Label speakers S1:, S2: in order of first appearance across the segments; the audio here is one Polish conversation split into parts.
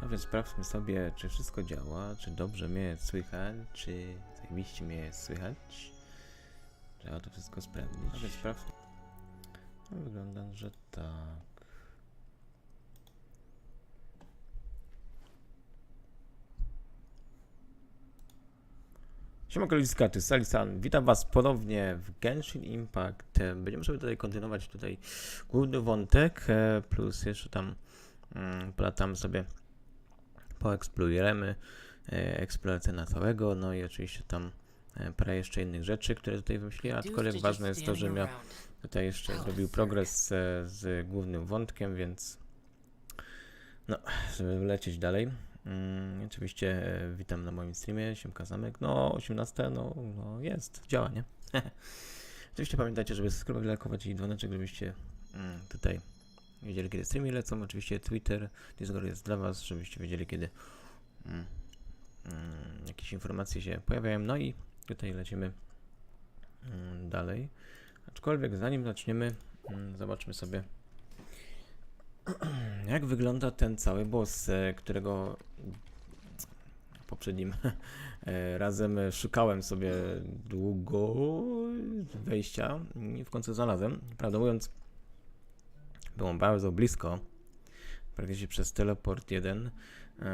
S1: No więc sprawdźmy sobie, czy wszystko działa, czy dobrze mnie słychać, czy zajebiście mnie słychać. Trzeba to wszystko sprawdzić. No więc sprawdźmy. No, wygląda, że tak. Siemanko, ludziska, tu Salisan. Witam was ponownie w Genshin Impact. Będziemy sobie tutaj kontynuować główny wątek, plus jeszcze tam polatamy sobie, poeksplorujemy eksplorację na całego, no i oczywiście tam parę jeszcze innych rzeczy, które tutaj wymyśliłem, aczkolwiek ważne jest to, żebym ja tutaj jeszcze zrobił progres z głównym wątkiem, więc no, żeby lecieć dalej. Oczywiście witam na moim streamie, Siemka Zamek, no 18, no jest, działa, nie? Oczywiście pamiętajcie, żeby subskrybować, lajkować i dzwoneczek, żebyście tutaj wiedzieli, kiedy streamy lecą. Oczywiście Twitter, Discord jest dla was, żebyście wiedzieli, kiedy jakieś informacje się pojawiają. No i tutaj lecimy dalej. Aczkolwiek zanim zaczniemy, zobaczmy sobie, jak wygląda ten cały boss, którego poprzednim razem szukałem sobie długo wejścia i w końcu znalazłem. Prawdę mówiąc, było bardzo blisko. Praktycznie przez teleport 1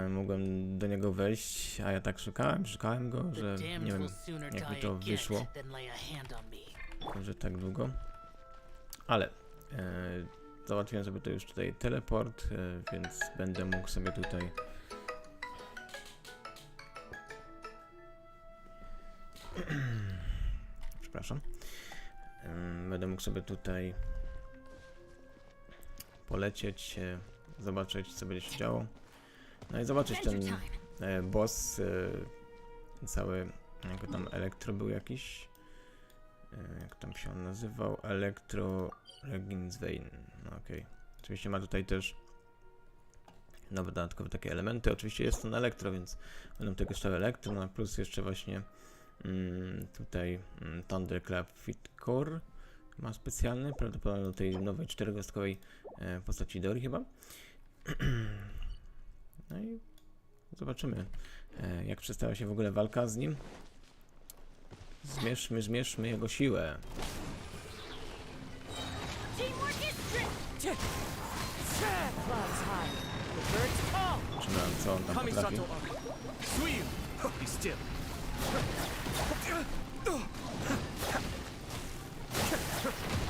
S1: mogłem do niego wejść, a ja tak szukałem go, że nie wiem, jak mi to wyszło, że tak długo. Ale załatwiłem sobie to już tutaj teleport, więc będę mógł sobie tutaj przepraszam, będę mógł sobie tutaj polecieć, zobaczyć, co będzie się działo, no i zobaczyć ten boss, cały, jako tam elektro był jakiś, jak tam się on nazywał, elektro Reginsvein, no okej. Oczywiście ma tutaj też nowe dodatkowe takie elementy, oczywiście jest to na elektro, więc będą tego jeszcze elektro, no plus jeszcze właśnie tutaj Thunderclap Fit Core ma specjalny, prawdopodobnie do tej nowej 4-gwiazdkowej postaci Dory chyba. No i zobaczymy, jak przestała się w ogóle walka z nim. Zmierzmy jego siłę. Zobaczymy, co on tam potrafi.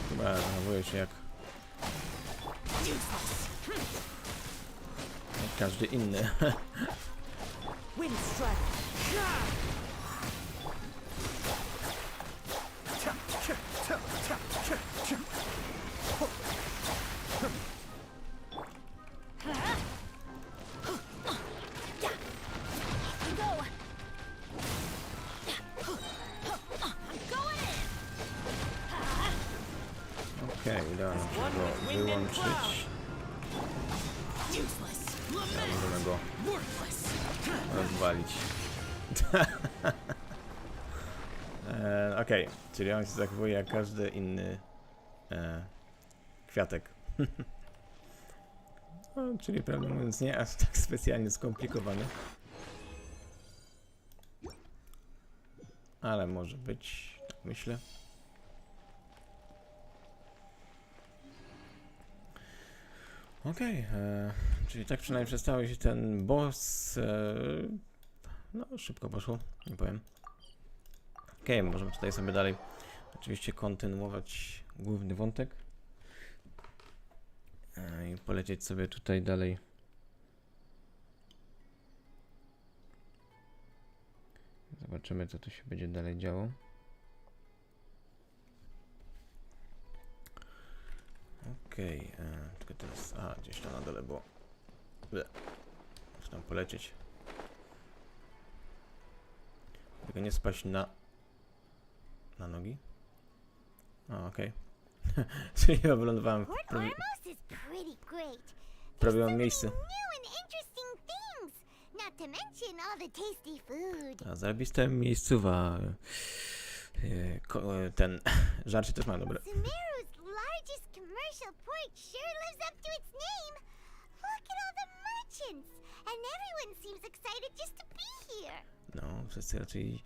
S1: Chyba zachowuje się jak każdy inny. Okej, udało nam się go wyłączyć. Ja możemy go rozwalić. Okej, czyli on się zachowuje jak każdy inny kwiatek. No, czyli prawdę mówiąc nie aż tak specjalnie skomplikowany. Ale może być, tak myślę. Okej, czyli tak przynajmniej przestał się ten boss, no szybko poszło, nie powiem. Okej, możemy tutaj sobie dalej oczywiście kontynuować główny wątek i polecieć sobie tutaj dalej. Zobaczymy, co tu się będzie dalej działo. Okej, tylko teraz, gdzieś tam na dole było. Muszę tam polecieć. Tylko nie spaść na nogi. Okej. Czyli chyba wylądowałem w prawidłowym miejscu. A zarobiste miejscowa. Ten żarcie też ma dobre.
S2: Commercial port sure lives up to its name. Look at all the merchants, and everyone seems excited just to be here.
S1: No, wszyscy raczej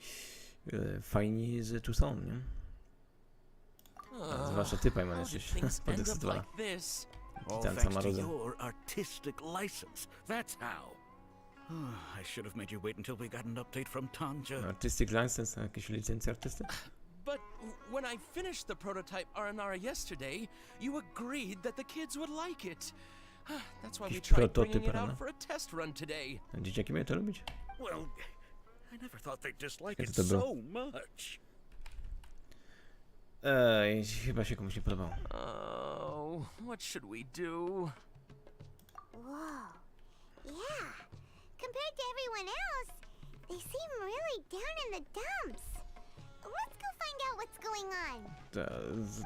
S1: fajni, że tu są, nie? Zwłaszcza ty, Pajman, jesteś podekscytowany.
S3: Thanks to your artistic license. That's how. I should have made you wait until we got an update from Tanja.
S1: Artistic license, jakieś licencje artysty?
S4: But when I finished the prototype Aranara yesterday, you agreed that the kids would like it. That's why we tried bringing it out for a test run today.
S1: Dzieciaki mają to lubić?
S3: Well, I never thought they'd dislike it so much.
S1: Chyba się komuś nie podobało.
S4: Oh, what should we do?
S2: Whoa. Yeah. Compared to everyone else, they seem really down in the dumps. Let's go find out what's going on.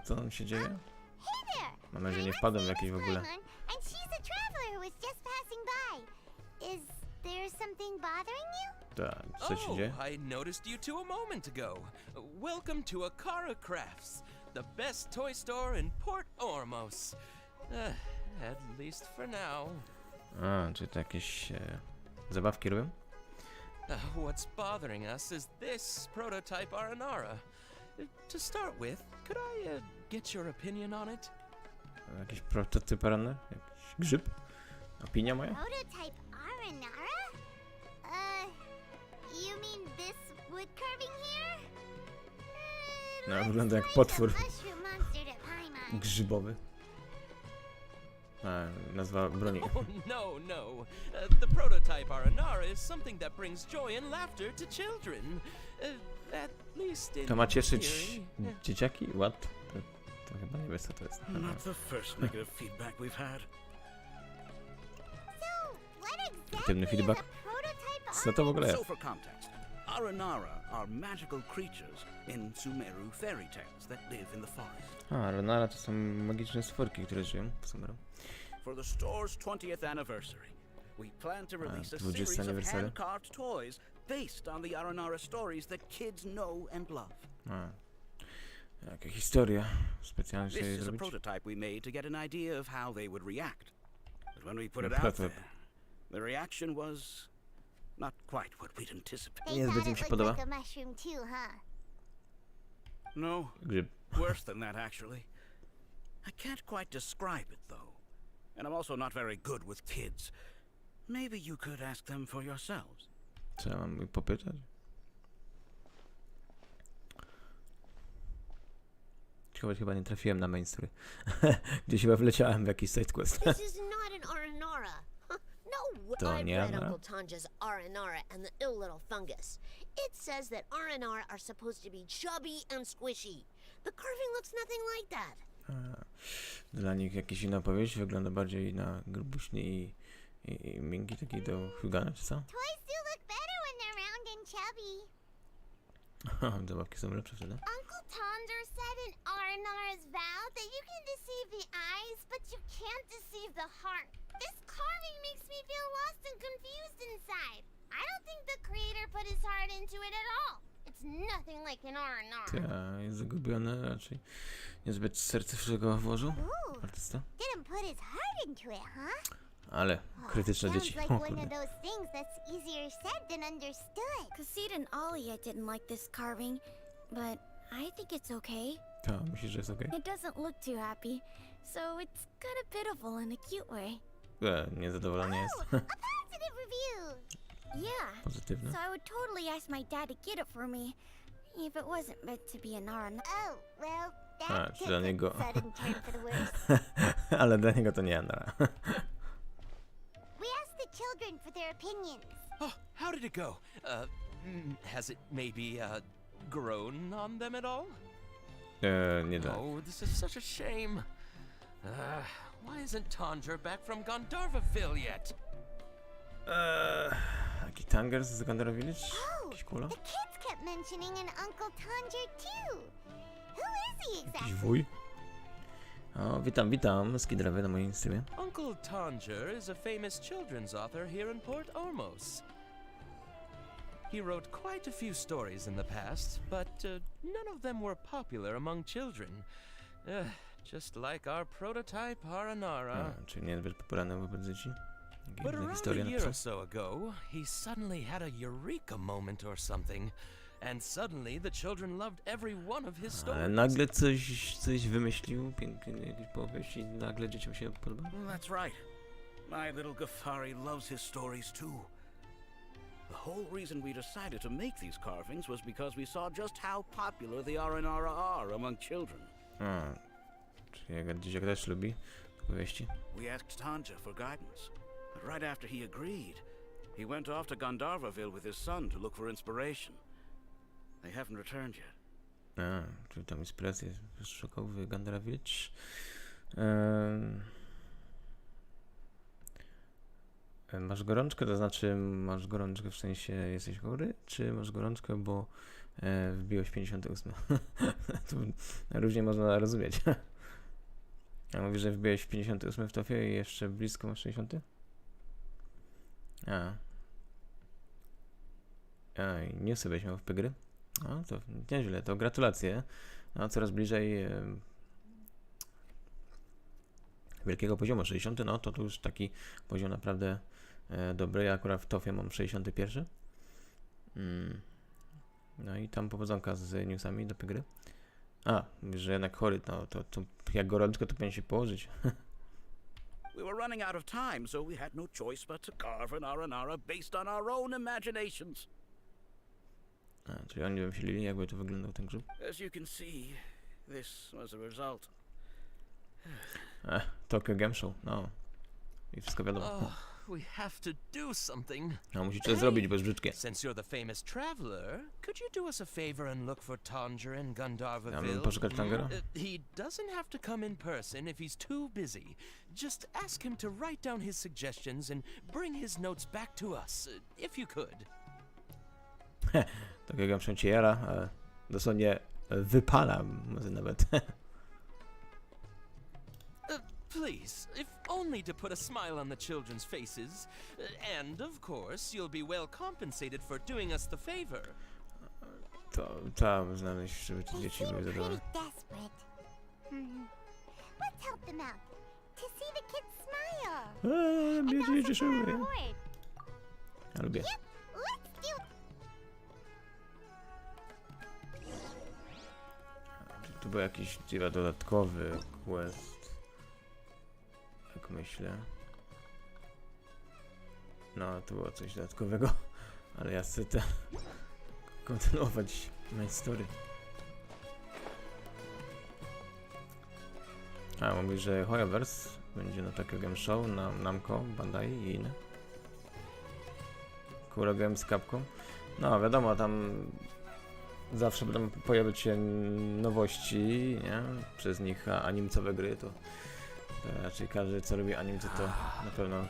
S1: Co tam się dzieje?
S2: Hey there.
S1: Mam nadzieję, że nie wpadłem w jakieś w ogóle.
S2: And she's a traveler who was just passing by. Is there something bothering you?
S1: Co się dzieje?
S4: I noticed you two a moment ago. Welcome to Akara Crafts, the best toy store in Port Ormos. At least for now.
S1: Czy to jakieś zabawki robią?
S4: What's bothering us is this prototype Aranara. To start with, could I get your opinion on it?
S1: Jakiś prototyp runner? Jakiś grzyb? Opinia moja?
S2: Prototype Aranara? You mean this wood carving here?
S1: No, wygląda jak potwór
S2: Mushroom monster to Paimon.
S1: grzybowy. Nazwa broni.
S4: Oh, no. The prototype Aranara is something that brings joy and laughter to children. At least in
S1: To ma cieszyć
S4: theory.
S1: dzieciaki? What? To chyba nie wiesz, co to jest.
S3: Not the first negative feedback we've had.
S2: So, what
S1: Negatywny
S2: exactly is
S1: feedback?
S2: a prototype
S1: Co to w ogóle
S3: So
S1: jest?
S3: for context, Aranara are magical creatures in Sumeru fairy tales that live in the forest.
S1: Renara to są magiczne stworki, które żyją w Sumeru.
S3: For the store's 20th anniversary, we plan to release a
S1: 20
S3: series of
S1: anniversary.
S3: hand-carved toys based on the Aranara stories that kids know and love.
S1: Jaka historia specjalnie
S3: This
S1: sobie
S3: is a
S1: zrobić?
S3: prototype we made to get an idea of how they would react. But when we put it
S1: No,
S3: out
S1: prototype.
S3: there, the reaction was not quite what we'd anticipated.
S2: They
S1: Niezbyt
S2: thought
S1: im
S2: it
S1: się
S2: looked
S1: podoba.
S2: like a mushroom too, huh?
S3: No,
S1: Grzyb.
S3: worse than that actually. I can't quite describe it though. And I'm also not very good with kids. Maybe you could ask them for yourselves.
S1: Co ja mam popytać? Chyba nie trafiłem na main story. Gdzieś chyba wleciałem w jakiś side quest.
S5: This is not an Aranara. No,
S1: To
S5: I've
S1: nie
S5: read
S1: Aranara?
S5: Uncle Tanja's Aranara and the ill little fungus. It says that Aranara are supposed to be chubby and squishy. The carving looks nothing like that.
S1: Dla nich jakaś inna opowieść, wygląda bardziej na grubuśny i miękki, taki do hugana, czy co?
S2: Toys do look better when they're round and chubby.
S1: Zabawki są lepsze wtedy.
S2: Uncle Tonder said in Aranara's vow that you can deceive the eyes, but you can't deceive the heart. This carving makes me feel lost and confused inside. I don't think the creator put his heart into it at all. It's nothing like an Aranara.
S1: Jest zagubiony, raczej niezbyt serce w czego włożył artysta.
S2: Didn't put his heart into it, huh?
S1: Ale krytyczne
S2: Sounds
S1: dzieci.
S2: like
S1: O
S2: one of
S1: kurde.
S2: those things that's easier said than understood.
S6: Kassid and Alia didn't like this carving, but I think it's okay.
S1: To myślisz, że jest okej?
S6: It doesn't look too happy, so it's kind of pitiful in a cute way.
S1: Niezadowolony jest.
S2: A positive review.
S6: Yeah,
S1: Pozytywny.
S6: so I would totally ask my dad to get it for me, if it wasn't meant to be an Aran.
S2: Oh, well,
S1: A,
S2: that
S1: czy
S2: took
S1: dla niego...
S2: a sudden turn for the worse.
S1: Ale dla niego to nie Anara.
S2: We asked the children for their opinions.
S4: Oh, how did it go? Has it maybe grown on them at all?
S1: Nie da.
S4: Oh, this is such a shame. Why isn't Tanja back from Gandharvaville yet?
S1: Jaki Tanger z Gandhara Village? Jakiś kula?
S2: The kids kept mentioning an Uncle Tanger too. Who is he
S1: Jakiś
S2: exactly?
S1: wuj? O, witam, Skidrawy na moim streamie.
S4: Uncle Tanger is a famous children's author here in Port Ormos. He wrote quite a few stories in the past, but none of them were popular among children. Just like our prototype Aranara.
S1: Czyli niezbyt popularny wobec dzieci.
S4: But
S1: Inna
S4: around
S1: historia
S4: a year or
S1: napisał.
S4: so ago, he suddenly had a eureka moment or something. And suddenly the children loved every one of his
S1: Ale
S4: stories.
S1: nagle coś wymyślił, pięknie jakąś powieść i nagle dzieciom się podoba.
S3: That's right. My little Gafari loves his stories too. The whole reason we decided to make these carvings was because we saw just how popular the Aranara are among children.
S1: A, czyli dzieciak też lubi powieści.
S3: We asked Tanja for guidance, but right after he agreed, he went off to Gandharvaville with his son to look for inspiration. They haven't returned yet.
S1: A, czyli tam inspirację szukał w Gandharvaville. Masz gorączkę, to znaczy masz gorączkę w sensie jesteś chory, czy masz gorączkę, bo wbiłeś 58? To różnie można rozumieć. Ja mówię, że wbiłeś 58 w tofie i jeszcze blisko masz 60? I nie sobie miał w gry. No to nieźle, to gratulacje. No, coraz bliżej wielkiego poziomu. 60, no to już taki poziom naprawdę dobry. Ja akurat w tofie mam 61. No i tam powodzonka z newsami do gry. Mówisz, że jednak chory, no to jak gorączkę to powinien się położyć.
S3: We were running out of time, so we had no choice but to carve an Aranara based on our own imaginations.
S1: Czyli oni wymyślili, jakby to wyglądał ten grzyb.
S3: As you can see, this was a result.
S1: Tokyo Game Show, no. I wszystko wiadomo.
S4: Oh, we have to do something.
S1: No musicie to zrobić, bo jest brzydkie.
S4: Since you're the famous traveler, could you do us a favor and look for Tanger in Gandharvaville?
S1: Ja mam poszukać Tangera?
S4: He doesn't have to come in person if he's too busy. Just ask him to write down his suggestions and bring his notes back to us, if you could.
S1: Tokyo Game Show cię jara, dosłownie wypala, może nawet.
S4: Please, if only to put a smile on the children's faces. And, of course, you'll be well compensated for doing us the favor.
S1: To trzeba znaleźć, żeby te
S2: They
S1: dzieci
S2: seem
S1: były
S2: pretty
S1: zadowolone.
S2: desperate. Let's help them out. To see the kids smile. And
S1: Mnie
S2: also
S1: się
S2: for
S1: cieszyły.
S2: our reward.
S1: Ja lubię.
S2: Yep, let's do
S1: Tu był jakiś dodatkowy quest. Tak myślę. No, to było coś dodatkowego. Ale ja chcę kontynuować main story. Mówi, że Hoyoverse będzie na Tokyo Game Show, na Namco, Bandai i inne. Kuro Games, Capcom. No wiadomo, tam zawsze będą pojawiać się nowości, nie? Przez nich animcowe gry, to raczej każdy, co lubi animce, to na pewno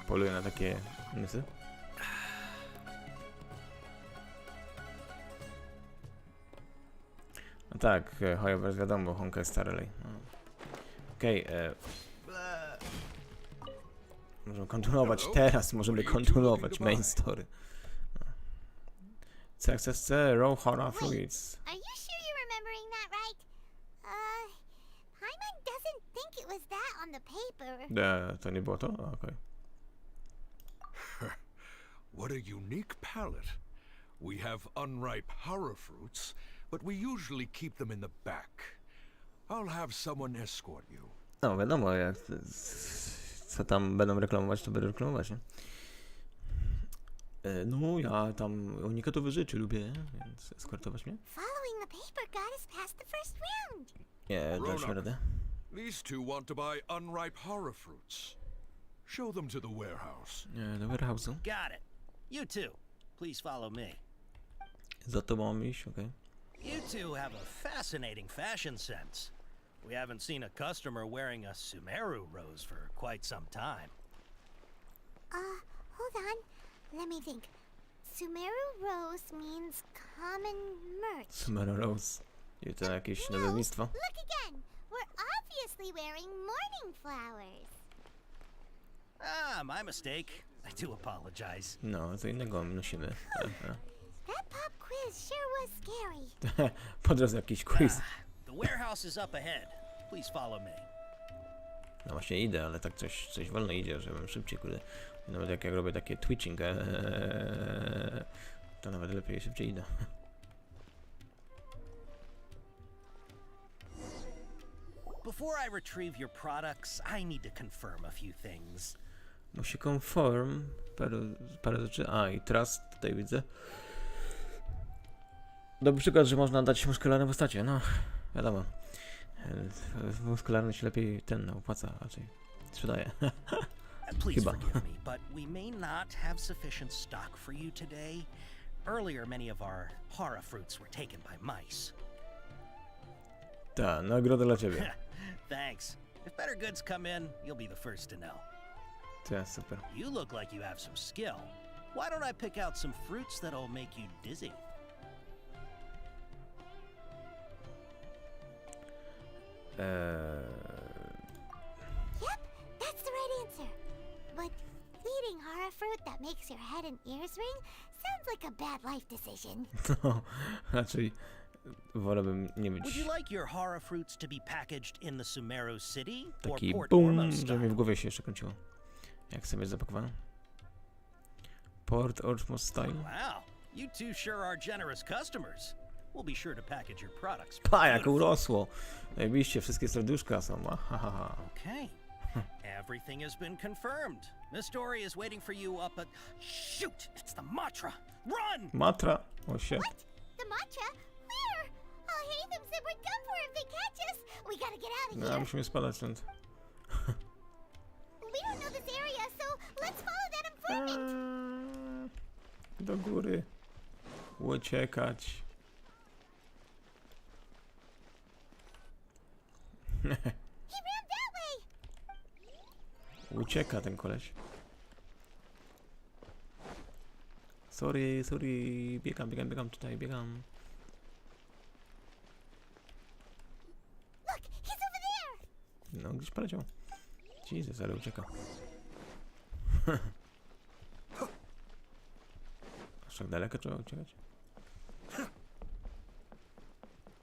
S1: poluje na takie newsy. No tak, Hoyoverse wiadomo, Honkai Star Rail. Okej, możemy kontynuować teraz, możemy kontynuować main story. CXSC, Raw Horror Fluids.
S2: Are you sure you're remembering that right? Paimon doesn't think it was that on the paper.
S1: To nie było to? Okej.
S7: What a unique palette. We have unripe horror fruits, but we usually keep them in the back. I'll have someone escort you.
S1: No wiadomo, jak co tam będą reklamować, to będę reklamować, nie? No, ja tam unikatowe rzeczy lubię, więc eskortować mnie?
S2: Following the paper got us past the first round.
S1: Nie, daliśmy radę.
S7: These two want to buy unripe horror fruits. Show them to the warehouse.
S1: Nie, do warehouse'u.
S8: Got it. You too. Please follow me.
S1: Za tobą mam iść, okej.
S8: You two have a fascinating fashion sense. We haven't seen a customer wearing a Sumeru rose for quite some time.
S2: Hold on. Let me think. Sumeru Rose means common merch.
S1: Sumeru Rose. I to jakieś nazewnictwo?
S2: Look again. We're obviously wearing morning flowers.
S8: Ah, my mistake. I do apologize.
S1: No, to innego nosimy.
S2: That pop quiz sure was scary.
S1: Po drodze jakiś quiz.
S8: The warehouse is up ahead. Please follow me.
S1: No właśnie idę, ale tak coś wolno idzie, żebym szybciej, kurde. Nawet jak robię takie twitching, to nawet lepiej szybciej idę.
S8: Before I retrieve your products, I need to confirm a few things.
S1: Musi conform, parę rzeczy, i trust tutaj widzę. Dobry przykład, że można dać muskularne postacie, no wiadomo. Muskularny się lepiej opłaca, raczej sprzedaje.
S8: Please
S1: Chyba.
S8: forgive me, but we may not have sufficient stock for you today. Earlier, many of our hara fruits were taken by mice.
S1: Ta, nagroda dla ciebie.
S8: Thanks. If better goods come in, you'll be the first to know.
S1: To super.
S8: You look like you have some skill. Why don't I pick out some fruits that'll make you dizzy?
S2: Yep, that's the right answer. But eating hara fruit that makes your head and ears ring sounds like a bad life decision.
S1: No, raczej wolałbym nie
S8: Would
S1: być
S8: you like your hara fruits to be packaged in the Sumeru City or
S1: taki
S8: Port
S1: BUM,
S8: Ormos
S1: że mi
S8: style?
S1: w głowie się jeszcze kręciło. Jak sobie zapakowałem. Port Ormos style.
S8: Wow, you two sure are generous customers. We'll be sure to package your products.
S1: Pa, jak
S8: beautifully.
S1: urosło. Najbliższe wszystkie serduszka są. Ahaha.
S8: Okay. Everything has been confirmed. Miss Dory is waiting for you up at... Shoot! It's the Matra! Run!
S1: Matra. O się.
S2: What? The mantra? Where? I'll hate them said we're done for if they catch us. We gotta get out of
S1: No,
S2: here.
S1: musimy spadać stąd.
S2: We don't know this area, so let's follow that informant.
S1: Do góry. Uciekać.
S2: He ran that way.
S1: Ucieka ten koleś. Sorry. Biegam tutaj, biegam.
S2: Look, he's over there.
S1: No, gdzieś poleciał. Jezus, ale ucieka. Aż tak daleko trzeba uciekać?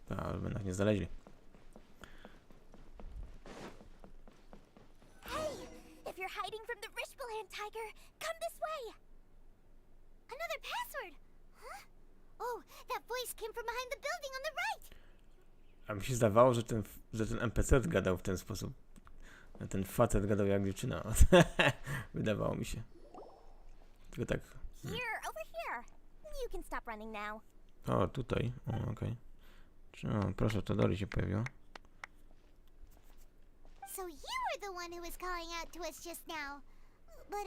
S1: Ale by nas nie znaleźli.
S2: Hey, if you're hiding from the Rishbaland tiger, come this way. Another password. Huh? Oh, that voice came from behind the building on the right.
S1: A mi się zdawało, że ten NPC gadał w ten sposób. Ten facet gadał jak dziewczyna. Wydawało mi się. Tylko tak.
S2: Here, over here. You can stop running now.
S1: O, tutaj. O, okej. O, proszę, to Dory się pojawiło.
S2: So you were the one who was calling out to us just now. But,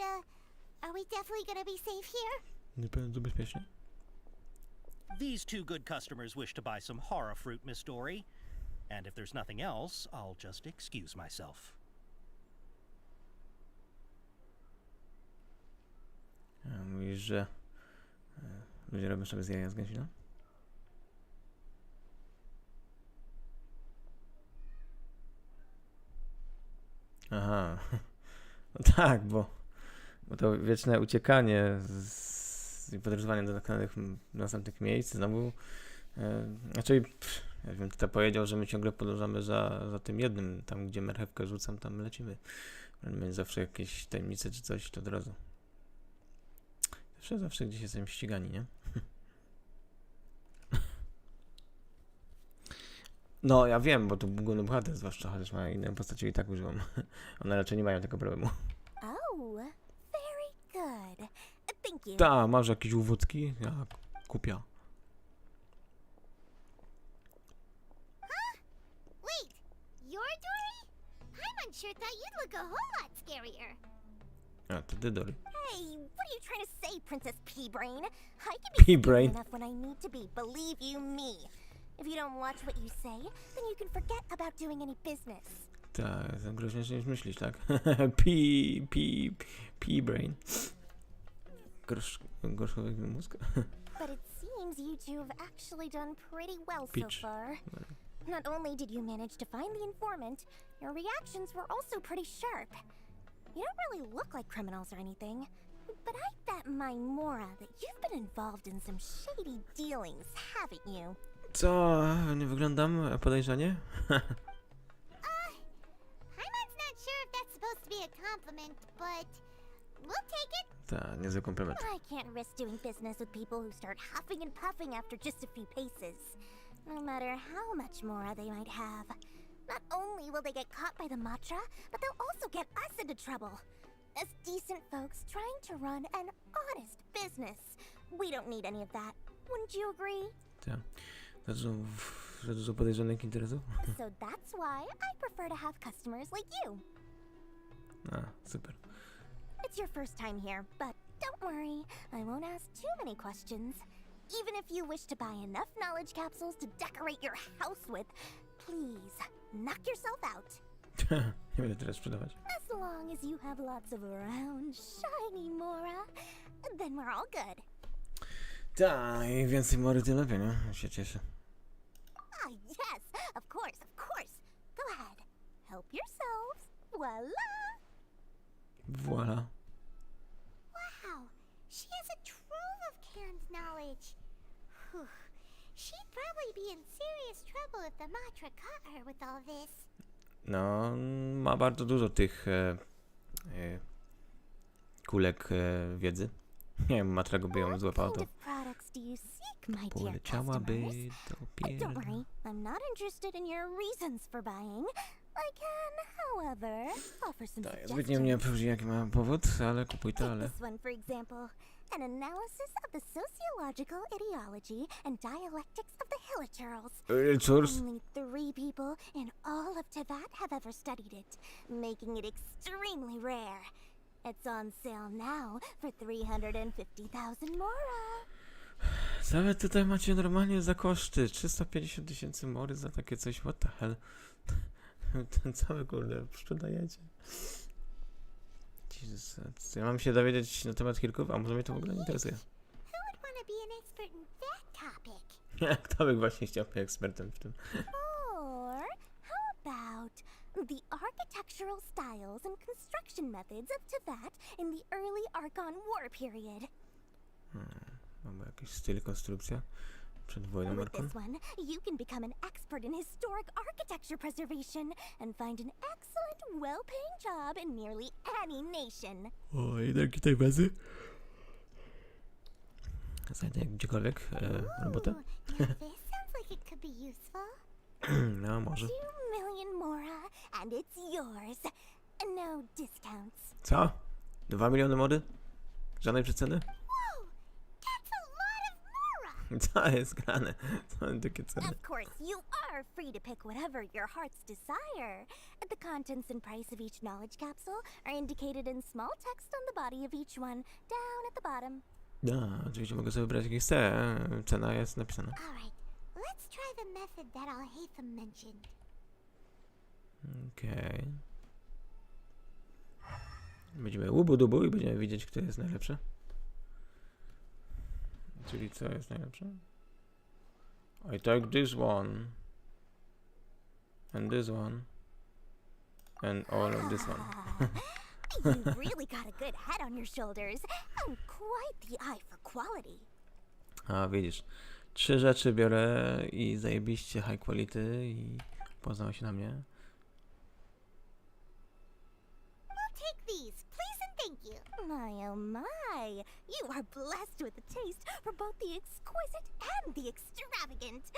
S2: are we definitely gonna be safe here?
S1: Nie pewnie to bezpiecznie.
S8: These two good customers wish to buy some hara fruit, Miss Dory. And if there's nothing else, I'll just excuse myself.
S1: Mówisz, że ludzie robią sobie z jaja z Gensina? Aha. No tak, bo to wieczne uciekanie i podróżowanie do następnych miejsc znowu. Znaczy, ja bym tutaj powiedział, że my ciągle podążamy za tym jednym, tam gdzie marchewkę rzucam, tam lecimy. Mamy zawsze jakieś tajemnice czy coś, to od razu. Zawsze gdzieś jesteśmy ścigani, nie? No, ja wiem, bo to główny bohater zwłaszcza, chociaż ma inne postacie i tak używam. One raczej nie mają tego problemu.
S2: Oh, very good. Thank you.
S1: Ta, masz jakieś uwódzki? Ja kupię.
S2: Wait, you're Dory? I'm unsure thought you'd look a whole lot scarier.
S1: A, to ty, Dory.
S2: Hey, what are you trying to say, Princess P-Brain? I can be
S1: P-Brain.
S2: enough when I need to be, believe you me. If you don't watch what you say, then you can forget about doing any business.
S1: Tak, jestem groźniejszy niż myślisz, tak? P-Brain. Gorzkowy mózg.
S2: But it seems you two have actually done pretty well
S1: Peach.
S2: so far. Not only did you manage to find the informant, your reactions were also pretty sharp. You don't really look like criminals or anything, but I bet my Mora that you've been involved in some shady dealings, haven't you?
S1: Co? Nie wyglądam podejrzanie?
S2: Paimon's not sure if compliment, but we'll take it.
S1: Ta, niezły komplement.
S6: I can't risk doing business with people who start huffing and puffing after just a few paces. No matter how much more they might have. Not only will they get caught by the Matra, but they'll also get us into trouble. As decent folks trying to run an honest business. We don't need any of that. Wouldn't you agree?
S1: Ta. Za dużo podejrzanych interesów?
S6: So that's why I prefer to have customers like you.
S1: A, super.
S6: It's your first time here, but don't worry, I won't ask too many questions. Even if you wish to buy enough knowledge capsules to decorate your house with, please, knock yourself out.
S1: Nie będę teraz sprzedawać.
S6: As long as you have lots of round, shiny Mora, then we're all good.
S1: Ta, im więcej mory, tym lepiej, nie? Ja się cieszę.
S6: Ah, yes, of course, of course. Go ahead, help yourselves. Voila!
S1: Voila.
S2: Wow, she has a trove of canned knowledge. Whew. She'd probably be in serious trouble if the Matra caught her with all this.
S1: No, ma bardzo dużo tych kulek wiedzy. Nie wiem, Matrago by ją złapała,
S6: What
S1: to
S6: kind of products do you seek, my dear
S1: poleciałaby
S6: customers?
S1: do
S6: Don't
S1: pierdla.
S6: worry, I'm not interested in your reasons for buying. I can, however, offer some
S1: Tak, zbytnio mnie
S6: suggestions.
S1: obchodzi jaki ma powód, ale kupuj to,
S6: Take
S1: ale...
S6: this one, for example. An analysis of the sociological ideology and dialectics of the Hilichurls.
S1: Cóż?
S6: Only 3 people in all of Teyvat have ever studied it, making it extremely rare. It's on sale now for 350,000 Mora.
S1: Nawet tutaj macie normalnie za koszty 350 000 mory za takie coś, what the hell. Ten cały kurde sprzedajecie. Jezus, co ja mam się dowiedzieć na temat kilków, a może mnie to w ogóle nie interesuje.
S2: Who would want to be an expert in that topic?
S1: Kto by właśnie chciał być ekspertem w tym?
S6: Or how about the architectural styles and construction methods of Teyvat in the early Archon War period?
S1: Mamy jakiś styl, konstrukcja przed wojną
S6: With
S1: Arkon?
S6: this one, you can become an expert in historic architecture preservation and find an excellent, well-paying job in nearly any nation.
S1: O, jednak tutaj bazy. Znajdę gdziekolwiek robotę?
S2: Ooh, now this sounds like it could be useful.
S1: No, może.
S6: 2 million Mora, and it's yours. No discounts.
S1: Co? 2 miliony mody? Żadnej przeceny?
S2: Whoa, that's a lot of Mora.
S1: Co jest grane? Co takie ceny?
S6: Of course, you are free to pick whatever your hearts desire. The contents and price of each knowledge capsule are indicated in small text on the body of each one, down at the bottom.
S1: No, oczywiście mogę sobie wybrać jakie chcę. Cena jest napisana.
S2: All right, let's try the method that Al-Haytham mentioned.
S1: Okej. Będziemy łubu-dubu i będziemy widzieć, kto jest najlepszy. Czyli co jest najlepsze? I take this one. And this one. And all of this one.
S6: You've really got a good head on your shoulders, and quite the eye for quality.
S1: A widzisz, 3 rzeczy biorę i zajebiście high quality i poznał się na mnie.
S2: We'll take these, please and thank you.
S6: My oh my, you are blessed with a taste for both the exquisite and the extravagant.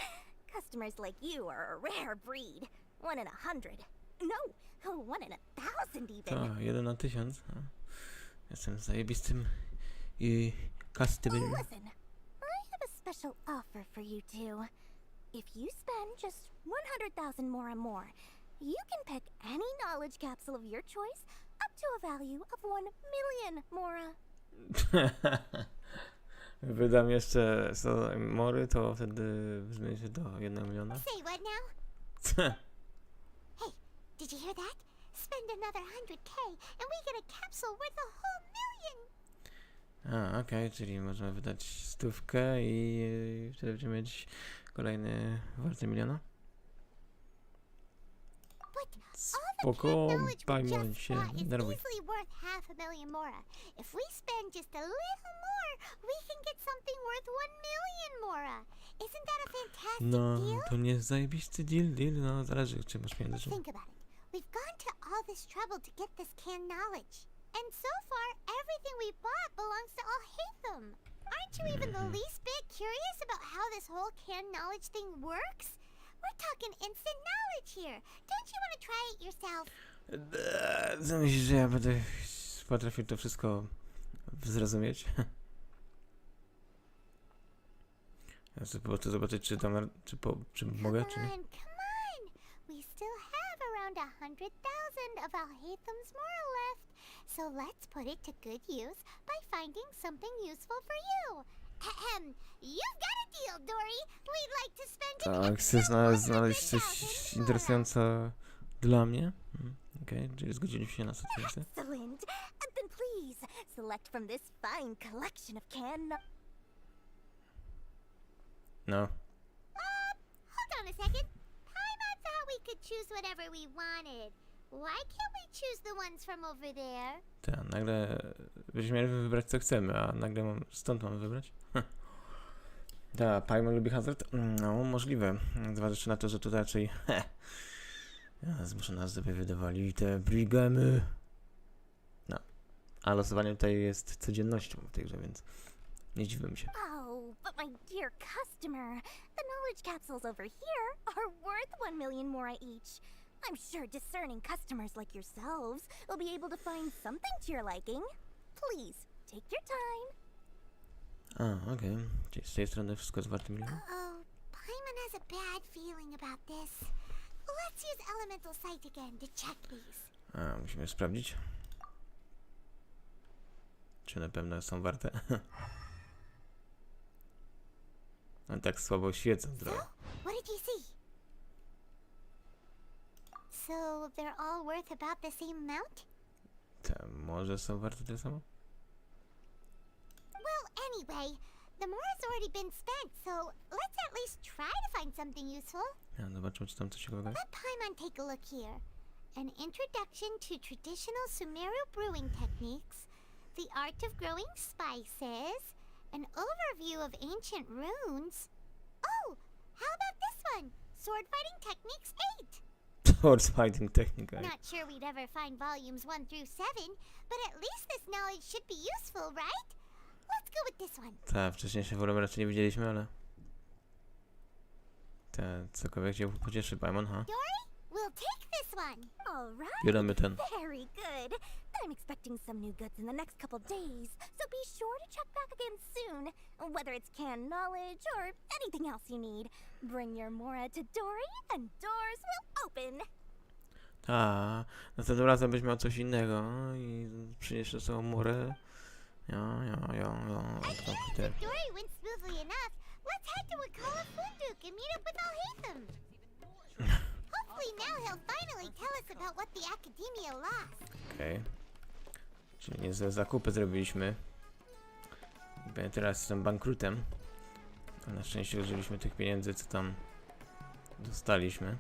S6: Customers like you are a rare breed. 1 in 100. No, 1 in 1,000 even.
S1: To 1 na 1000. No. Jestem zajebistym i customer.
S6: Listen, I have a special offer for you two. If you spend just 100,000 more, you can pick any knowledge capsule of your choice up to a value of 1 million Mora.
S1: Wydam jeszcze 100 mory, to wtedy zmieni się do 1 miliona.
S2: Say what now? Hey, did you hear that? Spend another 100K and we get a capsule worth a whole million.
S1: A, okej, czyli możemy wydać 100 i wtedy będziemy mieć kolejny warty miliona. Spoko, bajmy się, nerwuj.
S2: Easily worth $500,000 Mora. If we spend just a little more, we can get something worth 1 million Mora. Isn't that a fantastic
S1: No,
S2: deal?
S1: to nie jest zajebisty deal, no, zależy czy masz pieniądze. czy-
S2: Think about it. We've gone to all this trouble to get this canned knowledge. And so far, everything we bought belongs to all Hatham. Aren't you even the least bit curious about how this whole canned knowledge thing works? We're talking instant knowledge here. Don't you want to try it yourself?
S1: Co myślisz, że ja będę potrafił to wszystko zrozumieć? Ja chcę po prostu zobaczyć, czy tam, czy mogę, czy nie.
S2: Come on. We still have around 100,000 of Al-Haytham's moral left. So let's put it to good use by finding something useful for you. Ahem. You've got a deal, Dory. We'd like to spend an
S1: Tak, chcę znaleźć coś
S2: 100,000
S1: interesujące dla mnie. Okej, czyli zgodziliśmy się na sytuację.
S6: Excellent. And then please select from this fine collection of
S1: No.
S2: Hold on a second. Paimon thought we could choose whatever we wanted. Why can't we choose the ones from over there?
S1: Tak, nagle byśmy mieli wybrać co chcemy, a nagle stąd mamy wybrać? Tak, Paimon lubi hazard? No, możliwe. Zważywszy na to, że to raczej... Może nas sobie wydawali te brigamy. No. A losowanie tutaj jest codziennością w tej grze, więc nie dziwiłem się.
S6: Oh, but my dear customer, the knowledge capsules over here are worth 1 million more each. I'm sure discerning customers like yourselves will be able to find something to your liking. Please, take your time.
S1: A, okej. Czyli z tej strony wszystko jest warte milion?
S2: Oh, Paimon has a bad feeling about this. Let's use Elemental Sight again to check these.
S1: A, musimy sprawdzić. Czy na pewno są warte? On tak słabo świecą trochę.
S2: What did you see? So they're all worth about the same amount?
S1: Te może są warte tyle samo?
S2: Well, anyway, the more has already been spent, so let's at least try to find something useful.
S1: Ja, zobaczymy, czy tam coś ciekawego jest.
S2: Let Paimon take a look here. An introduction to traditional Sumeru brewing techniques, the art of growing spices, an overview of ancient runes. Oh, how about this one? Sword fighting techniques 8.
S1: Sword fighting technique.
S2: Not sure we'd ever find volumes 1 through 7, but at least this knowledge should be useful, right? Let's go with this one.
S1: Tak, wcześniejsze volumy raczej nie widzieliśmy, ale... Te cokolwiek cię pocieszy, Paimon, ha?
S2: Dory, we'll take this one.
S6: All right.
S1: Bierzemy ten.
S6: Very good. I'm expecting some new goods in the next couple days, so be sure to check back again soon. Whether it's canned knowledge or anything else you need, bring your Mora to Dory and doors will open.
S1: A, następnym razem byś miał coś innego i przyniesie sobą murę.
S2: If Dory went smoothly enough, let's head to Wakala Funduk and meet up with Al-Haytham. Hopefully now he'll finally tell us about what the Academia lost.
S1: Okej. Czyli niezłe zakupy zrobiliśmy. Teraz jestem bankrutem. Ale na szczęście użyliśmy tych pieniędzy, co tam dostaliśmy.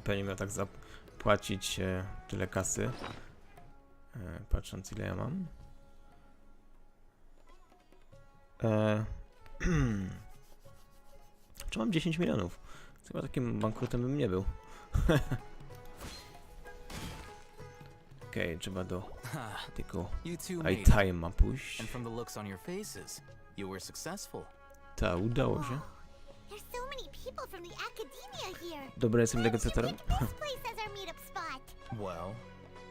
S1: Pewnie miał tak zapłacić tyle kasy. Patrząc, ile ja mam. Czy mam 10 milionów? Chyba takim bankrutem bym nie był. Okej, trzeba do tylko itema pójść.
S9: And from the looks on your faces, you were successful.
S1: Ta, udało się.
S2: There's so many people from the Academia here.
S1: Dobra, jestem negocjatorem.
S2: This place as our meetup spot.
S9: Well,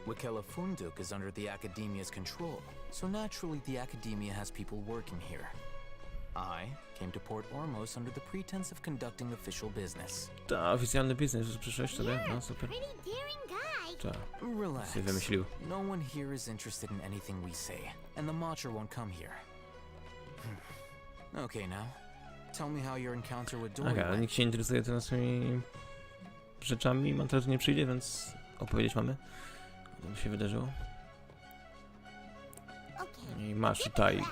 S9: Wakela Funduk is under the Academia's control, so naturally the Academia has people working here. I came to Port Ormos under the pretense of conducting official business.
S1: Ta, oficjalny biznes, już przyszłeś sobie? No, super.
S2: Pretty daring guy.
S1: Ta,
S9: Relax.
S1: się wymyślił.
S9: No one here is interested in anything we say, and the Matcha won't come here. Okay, now, tell me how your encounter with Dory
S1: Okej, ale
S9: went.
S1: nikt się nie interesuje teraz swoimi rzeczami. Mantra tu nie przyjdzie, więc opowiedzieć mamy. Co się wydarzyło.
S2: Okay.
S1: I masz tutaj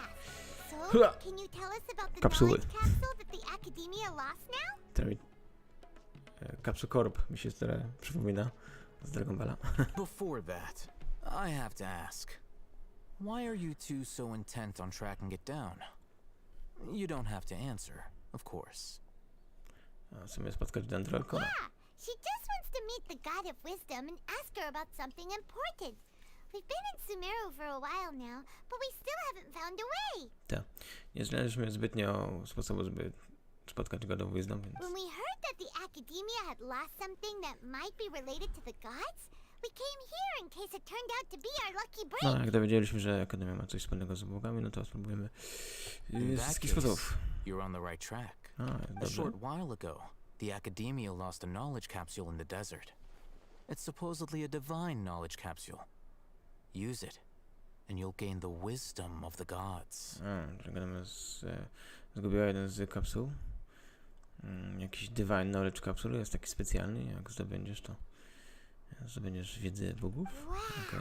S2: So, can you tell us about the
S1: kapsuły.
S2: knowledge capsule that the Academia lost now?
S1: Capsule Corp mi się teraz przypomina z Dragon Balla.
S9: Before that, I have to ask, why are you two so intent on tracking it down? You don't have to answer, of course.
S1: A w sumie spotkać Dendrolkona.
S2: Yeah, she just wants to meet the God of Wisdom and ask her about something important. We've been in Sumeru for a while now, but we still haven't found a way.
S1: Tak. Nie znaleźliśmy zbytnio sposobu, żeby spotkać God of Wisdom, więc...
S2: When we heard that the Academia had lost something that might be related to the gods, we came here in case it turned out to be our lucky break.
S1: No, jak dowiedzieliśmy, że Akademia ma coś wspólnego z bogami, no to spróbujemy
S9: In
S1: z
S9: that
S1: wszystkich
S9: case,
S1: sposobów.
S9: you're on the right track.
S1: A,
S9: A
S1: dobrze.
S9: short while ago, the Academia lost a knowledge capsule in the desert. It's supposedly a divine knowledge capsule. Use it, and you'll gain the wisdom of the gods.
S1: A, że Akademia zgubiła jeden z kapsuł. Jakiś Divine Knowledge Capsule jest taki specjalny, jak zdobędziesz to. Zdobędziesz wiedzę bogów.
S2: Wow,
S1: Okay.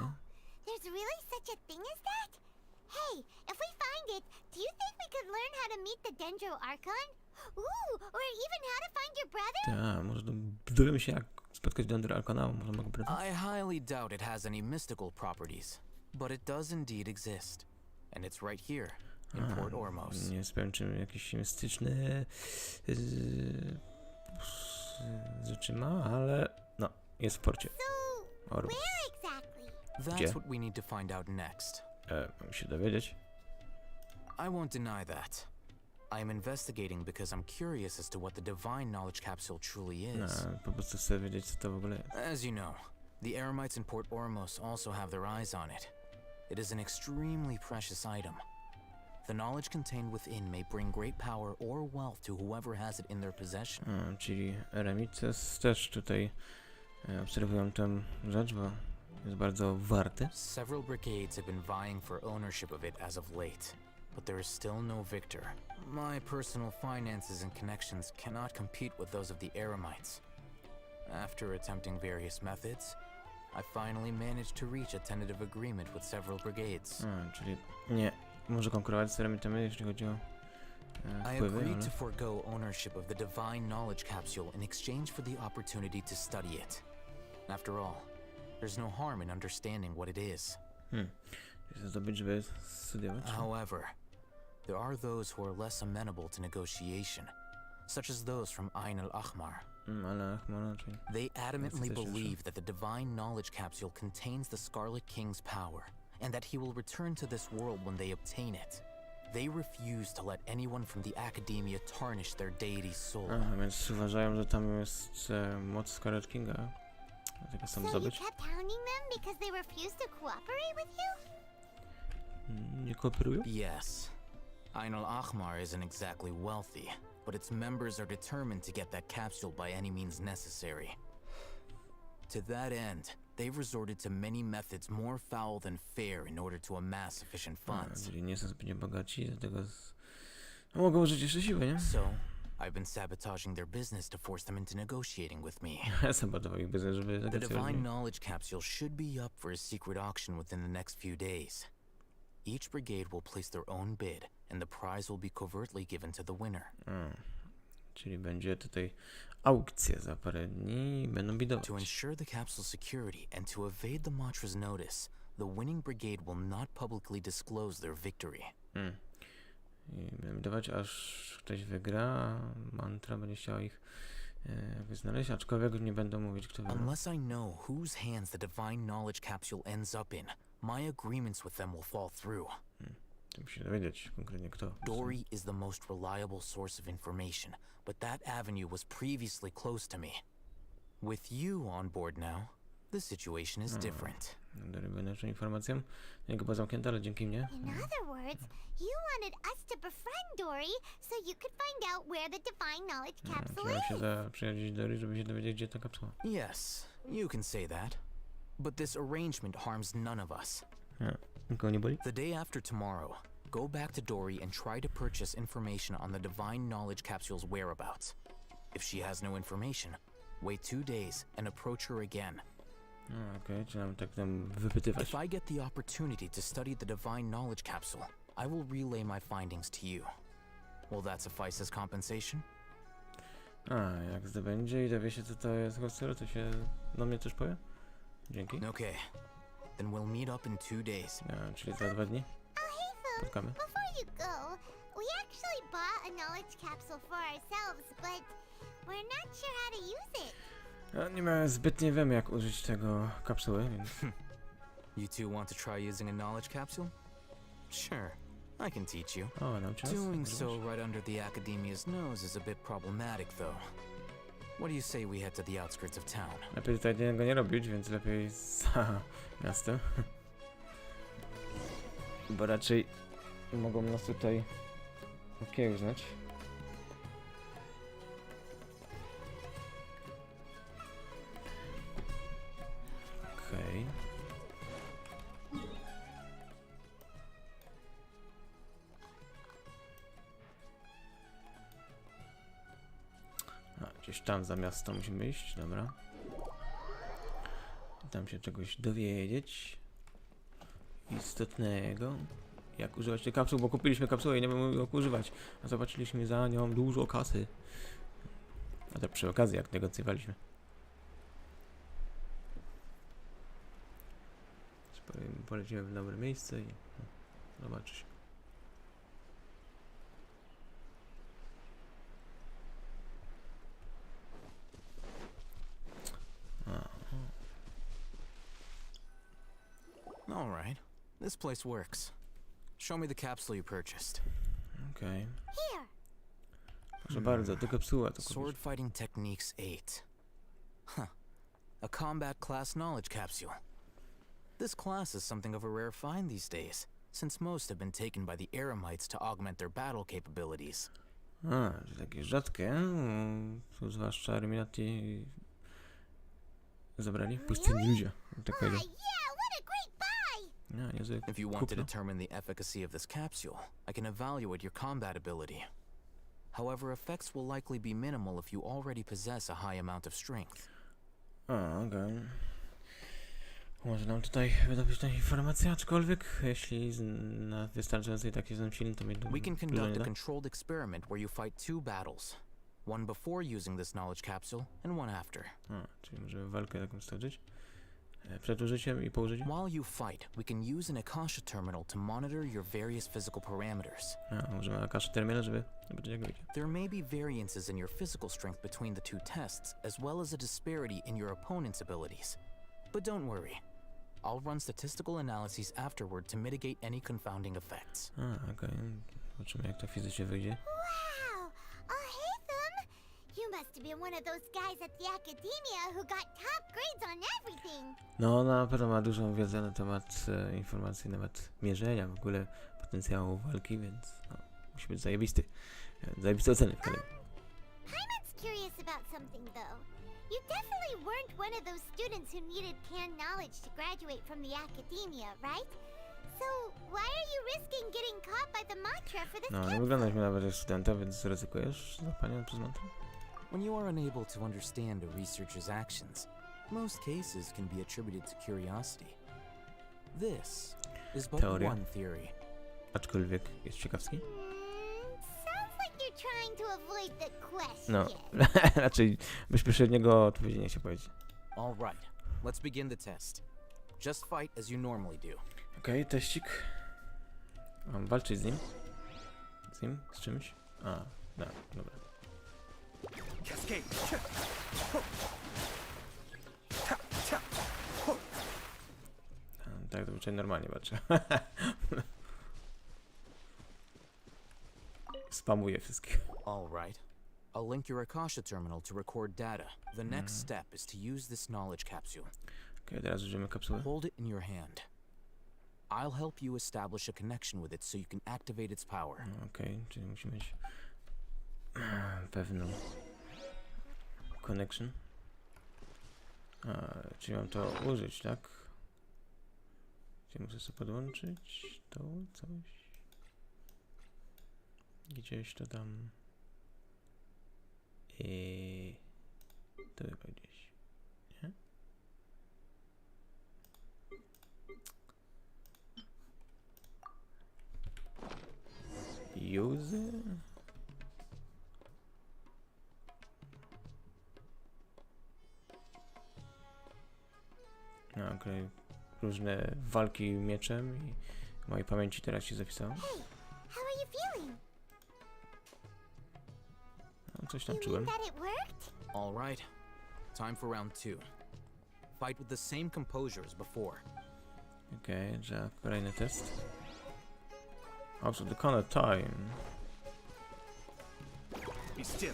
S2: there's really such a thing as that? Hey, if we find it, do you think we could learn how to meet the Dendro Archon? Ooh, or even how to find your brother?
S1: Tak, może dowiemy się, jak spotkać Dendro Arcana, może mogę prawda?
S9: I highly doubt it has any mystical properties, but it does indeed exist. And it's right here, in Port Ormos.
S1: Nie jest pewien, czy jakiś mistyczny rzeczy ma, ale no, jest w porcie.
S2: So,
S1: Ormus.
S2: where exactly?
S9: That's what we need to find out next.
S1: Mam się dowiedzieć.
S9: I won't deny that. I am investigating because I'm curious as to what the divine knowledge capsule truly
S1: No,
S9: is.
S1: po prostu chcę wiedzieć, co to w ogóle jest.
S9: As you know, the Eremites in Port Ormos also have their eyes on it. It is an extremely precious item. The knowledge contained within may bring great power or wealth to whoever has it in their possession.
S1: Czyli Eremites też tutaj obserwują tę rzecz, bo jest bardzo warty.
S9: Several brigades have been vying for ownership of it as of late, but there is still no victor. My personal finances and connections cannot compete with those of the Eremites. After attempting various methods, I finally managed to reach a tentative agreement with several brigades.
S1: Czyli nie może konkurować z Eremitami, jeśli chodzi o
S9: I
S1: wpływy,
S9: agreed
S1: ale...
S9: to forego ownership of the divine knowledge capsule in exchange for the opportunity to study it. After all, there's no harm in understanding what it is.
S1: Chcę zdobyć, żeby studiować.
S9: However, there are those who are less amenable to negotiation, such as those from Ain al-Ahmar.
S1: Ale raczej.
S9: They adamantly
S1: też
S9: believe that the divine knowledge capsule contains the Scarlet King's power, and that he will return to this world when they obtain it. They refuse to let anyone from the Academia tarnish their deity's soul.
S1: Aha, więc uważają, że tam jest moc Scarlet Kinga. Dlatego chcą
S2: So you
S1: zdobyć.
S2: kept hounding them because they refused to cooperate with you?
S1: Nie kooperują?
S9: Yes. Ain al-Ahmar isn't exactly wealthy, but its members are determined to get that capsule by any means necessary. To that end, they've resorted to many methods more foul than fair in order to amass sufficient funds.
S1: Czyli nie są zbyt bogaci, dlatego mogą użyć jeszcze siły, nie?
S9: So, I've been sabotaging their business to force them into negotiating with me.
S1: Sabotował ich biznes, żeby
S9: The
S1: negocjować.
S9: divine knowledge capsule should be up for a secret auction within the next few days. Each brigade will place their own bid, and the prize will be covertly given to the winner.
S1: Czyli będzie tutaj aukcja za parę dni i będą bidować.
S9: To ensure the capsule's security and to evade the Matra's notice, the winning brigade will not publicly disclose their victory.
S1: I będą bidować, aż ktoś wygra, a mantra będzie chciała ich jakby znaleźć, aczkolwiek nie będą mówić, kto wygra.
S9: Unless I know whose hands the divine knowledge capsule ends up in, my agreements with them will fall through.
S1: To musi dowiedzieć konkretnie kto.
S9: Dory is the most reliable source of information, but that avenue was previously closed to me. With you on board now, the situation is different.
S1: Dory były naszą informacją. Jego była zamknięta, ale dzięki mnie.
S2: In other words, you wanted us to befriend Dory so you could find out where the divine knowledge capsule
S1: Chciałem się
S2: is.
S1: przyjaźnić Dory, żeby się dowiedzieć, gdzie ta kapsuła.
S9: Yes, you can say that. But this arrangement harms none of us.
S1: Nikogo nie boli?
S9: The day after tomorrow, go back to Dory and try to purchase information on the divine knowledge capsule's whereabouts. If she has no information, wait 2 days and approach her again.
S1: Okej, czy nam tak tam wypytywać.
S9: If I get the opportunity to study the divine knowledge capsule, I will relay my findings to you. Will that suffice as compensation?
S1: Jak zdobędzie i dowie się, co to jest hostel, to się do mnie też powie? Dzięki.
S9: Okay, then we'll meet up in 2 days.
S1: Czyli za 2 dni
S2: Oh, hey, Fu,
S1: spotkamy.
S2: before you go, We actually bought a knowledge capsule for ourselves, but we're not sure how to use it.
S1: No, zbytnie wiemy jak użyć tego kapsuły, więc...
S9: You two want to try using a knowledge capsule? Sure, I can teach you.
S1: O, nauczy nas?
S9: Doing so right under the academia's nose is a bit problematic, though. What do you say we head to the outskirts of town?
S1: Lepiej tutaj tego nie robić, więc lepiej za miastem. Bo raczej mogą nas tutaj okiełznać. Okej. A, gdzieś tam za miasto musimy iść, dobra. Tam się czegoś dowiedzieć istotnego. Jak używać tych kapsuł, bo kupiliśmy kapsułę i nie wiemy jak używać. A zobaczyliśmy za nią dużo kasy. A to przy okazji jak negocjowaliśmy. Polecimy w dobre miejsce i zobaczysz.
S9: All right, this place works. Show me the capsule you purchased.
S1: Okej.
S2: Here.
S1: Proszę bardzo, to kapsuła to
S9: Sword
S1: kupić.
S9: Fighting Techniques 8. Huh. A combat class knowledge capsule. This class is something of a rare find these days, since most have been taken by the Eremites to augment their battle capabilities.
S1: A, to takie rzadkie. Tu zwłaszcza Eliminati zabrali. Pustyni ludzie. Tak powiedział.
S2: Yeah, what a great buy!
S1: No, niezłe
S9: If you want to
S1: kupno.
S9: determine the efficacy of this capsule, I can evaluate your combat ability. However, effects will likely be minimal if you already possess a high amount of strength.
S1: A, okej. Może nam tutaj wydobyć tę informację, aczkolwiek jeśli na wystarczającej takiej znam silny, to mi
S9: We can
S1: dużo
S9: conduct
S1: nie
S9: a
S1: da.
S9: controlled experiment where you fight 2 battles. One before using this knowledge capsule, and one after.
S1: A, czyli możemy walkę taką stoczyć. Przed użyciem i po użyciu?
S9: While you fight, we can use an Akasha terminal to monitor your various physical parameters.
S1: A, możemy Akaszy terminal, żeby zobaczyć jak wyjdzie.
S9: There may be variances in your physical strength between the 2 tests, as well as a disparity in your opponent's abilities. But don't worry. I'll run statistical analyses afterward to mitigate any confounding effects.
S1: A, okej. Zobaczymy jak to fizycznie wyjdzie.
S2: Wow! Oh, hey, them! You must have been one of those guys at the academia who got top grades on everything.
S1: No, na pewno ma dużą wiedzę na temat informacji, nawet mierzenia w ogóle potencjału walki, więc no, musi być zajebisty. Zajebiste oceny w kanale.
S2: Hyman's curious about something, though. You definitely weren't one of those students who needed canned knowledge to graduate from the academia, right? So, why are you risking getting caught by the mantra for this
S1: No, nie
S2: capsule?
S1: wyglądasz mi nawet jak studenta, więc ryzykujesz złapanie przez mantrę?
S9: When you are unable to understand a researcher's actions, most cases can be attributed to curiosity. This is but
S1: Teoria.
S9: one theory.
S1: Aczkolwiek jest ciekawski.
S2: Sounds like you're trying to avoid the question.
S1: No, raczej bezpośredniego odpowiedzi nie chciał powiedzieć.
S9: All right, let's begin the test. Just fight as you normally do.
S1: Okej, teścik. Mam walczyć z nim? Z nim? Z czymś? A, no, dobra. Tak, zazwyczaj normalnie patrzę. Spamuję wszystkich.
S9: All right. I'll link your Akasha terminal to record data. The next step is to use this knowledge capsule.
S1: Okej, teraz użyjemy kapsuły.
S9: Hold it in your hand. I'll help you establish a connection with it so you can activate its power.
S1: Okej, czyli musimy mieć pewną connection. Czyli mam to użyć, tak? Czyli muszę sobie podłączyć to coś. Gdzieś to tam. I to chyba gdzieś. Nie? User? No, okej. Różne walki mieczem i w mojej pamięci teraz się zapisało.
S2: Hey, how are you feeling?
S1: Coś tam
S6: You
S1: czułem.
S6: mean that it worked?
S9: All right. Time for round 2. Fight with the same composure as before.
S1: Okej, że kolejny test. Also the corner time.
S3: Be still.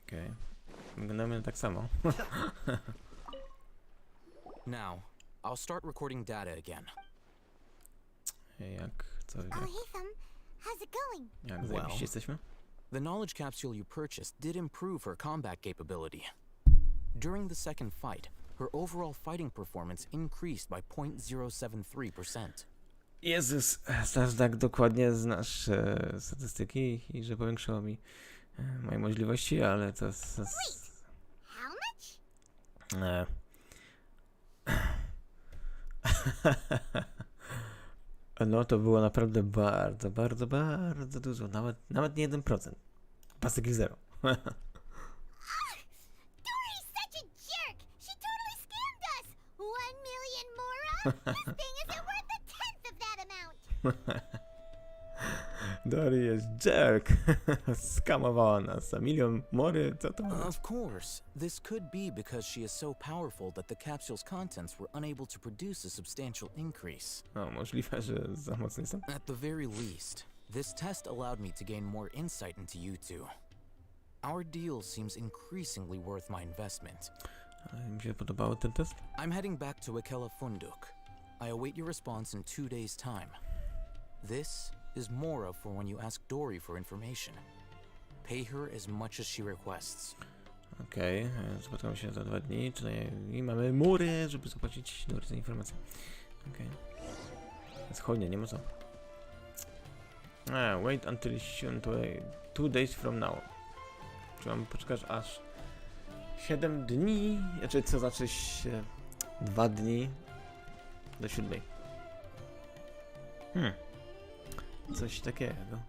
S1: Okej. Wyglądamy tak samo.
S9: Now, I'll start recording data again.
S1: Jak? Co?
S6: Oh, hey, Thumb. How's it going?
S1: Jak zajebiście jesteśmy?
S9: The knowledge capsule you purchased did improve her combat capability. During the second fight, her overall fighting performance increased by 0.073%.
S1: Jezus, znasz tak dokładnie znasz statystyki i że powiększyło mi moje możliwości, ale to...
S2: How much?
S1: No to było naprawdę bardzo, bardzo, bardzo dużo. Nawet nie 1%. Pasek 0.
S2: Dory's such a jerk! She totally scammed us! 1 million mora? This thing isn't worth a tenth of that amount!
S1: Dory jest jerk. Skamowała nas. A milion mory, co to?
S9: Of course, this could be because she is so powerful that the capsule's contents were unable to produce a substantial increase.
S1: No, możliwe, że za mocny jestem.
S9: At the very least, this test allowed me to gain more insight into you two. Our deal seems increasingly worth my investment.
S1: Ale mi się podobał ten test?
S9: I'm heading back to Akela Funduk. I await your response in 2 days' time. This is Mora for when you ask Dory for information. Pay her as much as she requests.
S1: Okej, spotkamy się za 2 dni, i mamy mury, żeby zapłacić Dory za informację. Okej. Schodnie, nie ma co. Wait until 2 days from now. Czy mam poczekać aż 7 dni? Znaczy, co znaczy 2 dni do 7. Coś takiego.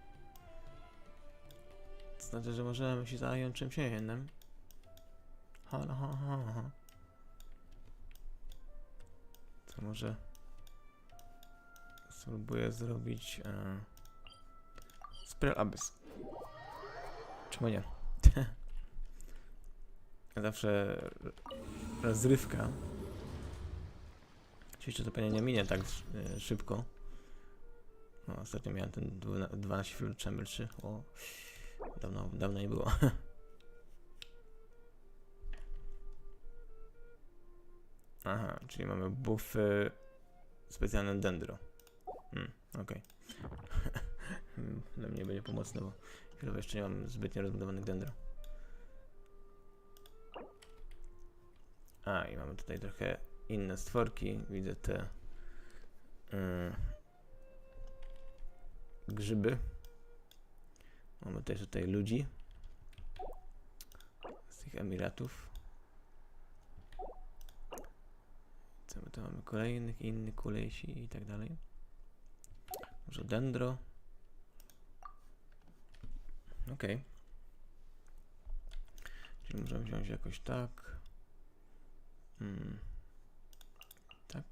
S1: To znaczy, że możemy się zająć czymś innym. Co może spróbuję zrobić Spiral Abyss. Czemu nie? Zawsze rozrywka. Oczywiście to pewnie nie minie tak szybko. No, ostatnio miałem ten 12 Field Chamber 3. O, dawno nie było. Aha, czyli mamy buffy specjalne dendro. Okej. Dla mnie będzie pomocne, bo chwilowo jeszcze nie mam zbytnio rozbudowanych dendro. I mamy tutaj trochę inne stworki. Widzę te grzyby. Mamy też tutaj ludzi z tych Emiratów. Co my tu mamy? Kolejnych, innych kulejsi i tak dalej. Może dendro. Okej. Czyli możemy wziąć jakoś tak. Tak.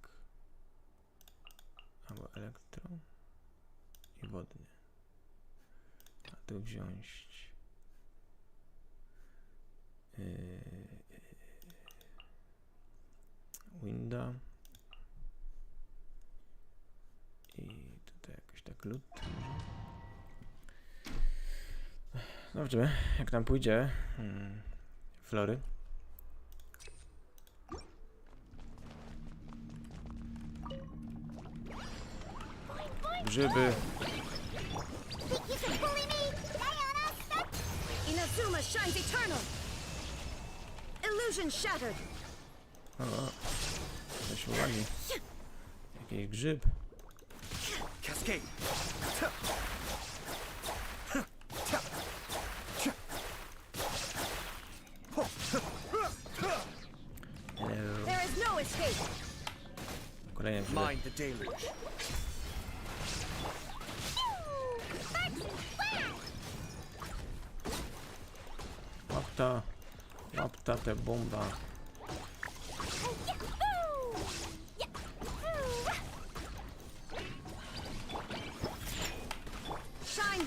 S1: Albo elektro. I wodny. A tu wziąć winda i tutaj jakoś tak lód. Zobaczymy, jak nam pójdzie. Flory. Grzyby.
S5: Inazuma shines eternal. Illusion shattered.
S1: O, coś uwagi. Jakiś grzyb.
S3: Cascade.
S5: There is no escape.
S1: Kolejny grzyb.
S3: Mind the deluge.
S1: Łapta te bomba.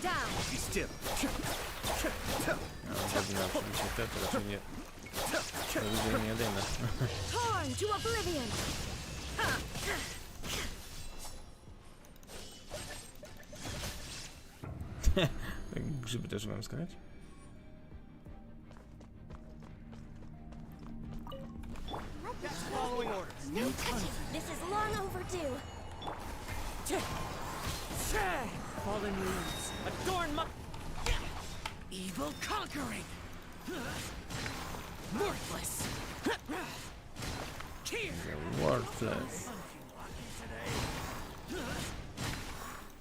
S5: down.
S3: Be still.
S1: No, pewnie oczywiście to raczej nie... To ludzie nie odejmę.
S5: Torn to oblivion.
S1: Grzyby też mam skakać?
S6: No touching. This is long overdue.
S8: Fallen leaves adorn my evil conquering. Worthless. Cheer.
S1: Worthless.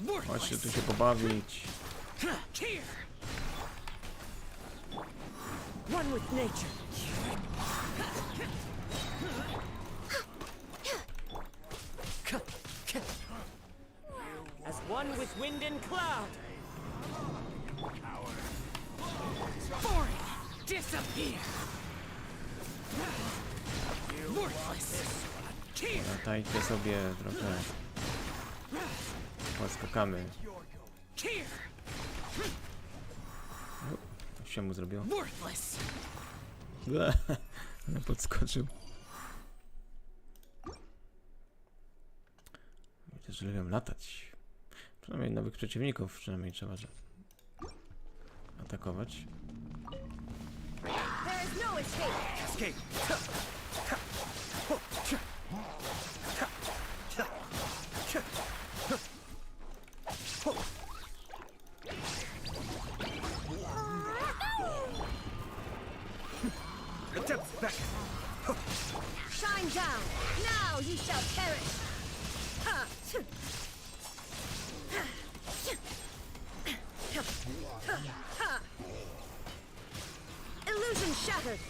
S1: Chodźcie
S8: Worthless.
S1: tu się pobawić.
S8: Cheer. One with nature. As one with wind and cloud. Foreign, disappear. Worthless. Cheer.
S1: Latajcie sobie trochę. Poskakamy.
S8: Cheer.
S1: Co się mu zrobiło?
S8: Worthless.
S1: Ale podskoczył. Widzę, że lubią latać. Przynajmniej nowych przeciwników, przynajmniej trzeba atakować.
S5: There is no escape.
S3: Escape. Attempt back.
S5: Shine down. Now you shall perish. Ha. Ha. Illusion shattered.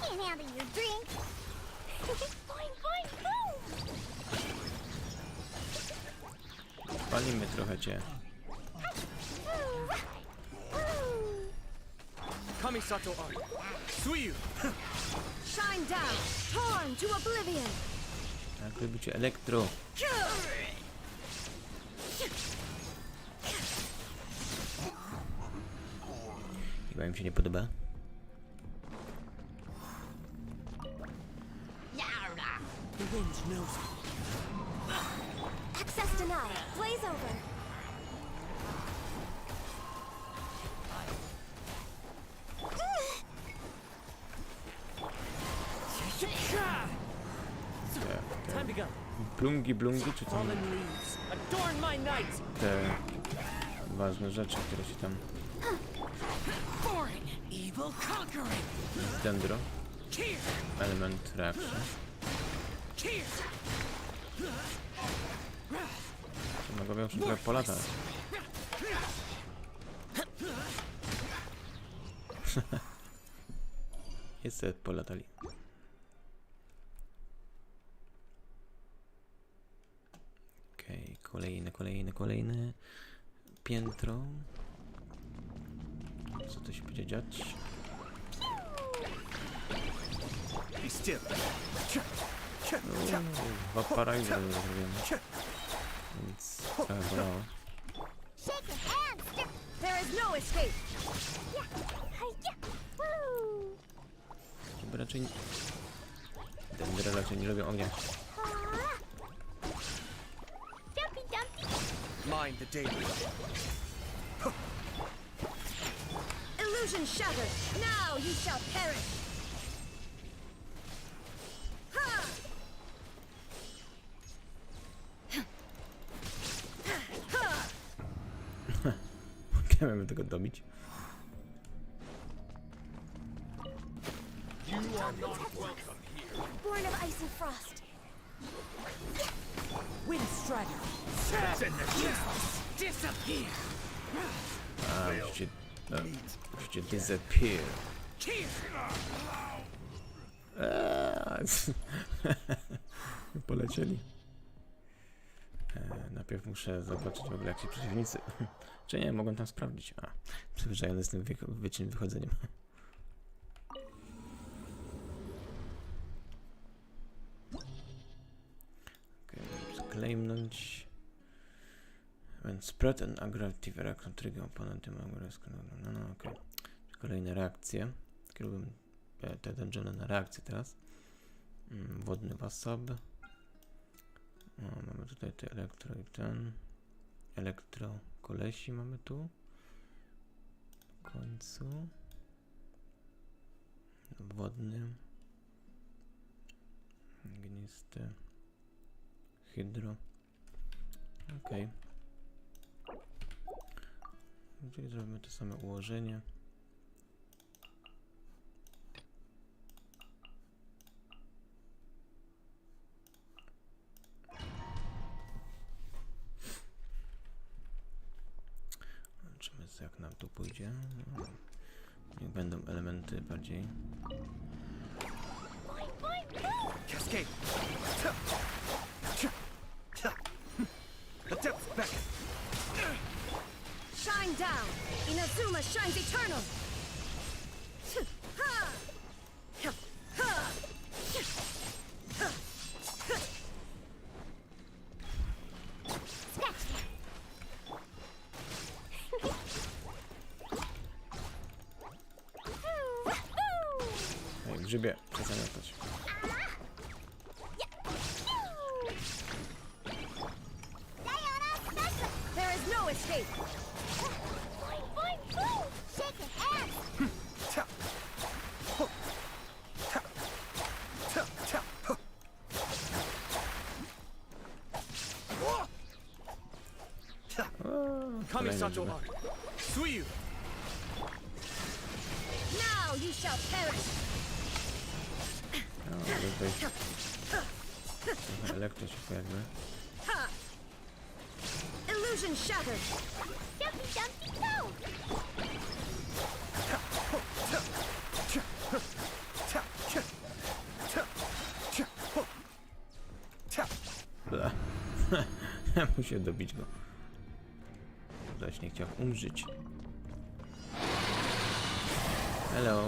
S6: Can't handle your drink. Boing, boing, boom.
S1: Palimy trochę cię.
S8: Kamisato art. Suiyu.
S5: Shine down. Torn to oblivion.
S1: Tak, lubicie elektro. Chyba im się nie podoba.
S8: The wind knows it.
S6: Access denied. Blaze over.
S8: Time to go.
S1: Blungi, czy tam
S8: Fallen leaves adorn my night.
S1: te ważne rzeczy, które się tam...
S8: Foreign, evil conquering.
S1: Dendro,
S8: Cheer.
S1: element reaction.
S8: Cheer.
S1: Mogę już trochę polatać. Jest polatali. Okej, kolejne piętro. Co tu się będzie dziać?
S3: Be still.
S1: Waparajzer zrobiłem. Więc trochę bolało.
S6: Shake your hands.
S5: There is no escape.
S6: Woo.
S1: Chyba raczej... Dendry raczej nie lubią ognia.
S6: Dumpy, dumpy.
S8: Mind the daily.
S5: Illusion shattered. Now you shall perish. Ha!
S1: Nie wiem, tego dobić.
S6: Born of ice and frost.
S8: Wind strider. Disappear.
S1: A, musicie disappear.
S8: Cheer.
S1: Polecieli. Najpierw muszę zobaczyć w ogóle jak się przeciwnicy. Czy nie, mogą tam sprawdzić. A, przyzwyczajony z tym wychodzeniem. Okej, claimnąć. When spread an aggressive reaction trigger opponent no okej. Kolejne reakcje. Kierowałem te dungeony na reakcję teraz. Wodny wasab. Mamy tutaj te elektro i ten. Elektro kolesi mamy tu. W końcu. Wodny. Gnisty. Hydro. Okej. Czyli zrobimy to same ułożenie. Zobaczymy, jak nam tu pójdzie. Niech będą elementy bardziej.
S10: Cascade. The depth back.
S5: Shine down! Inazuma shines eternal!
S1: Ej, grzybie, przestań latać.
S5: There is no escape!
S2: Shake your hands!
S1: Kolejne grzyby.
S10: Suyu.
S5: Now you shall perish!
S1: Tutaj trochę elektro się pojawiły.
S5: Illusion shattered!
S2: Jumpy, jumpy, go!
S1: Bla. Muszę dobić go. Zaś nie chciał umrzeć. Hello.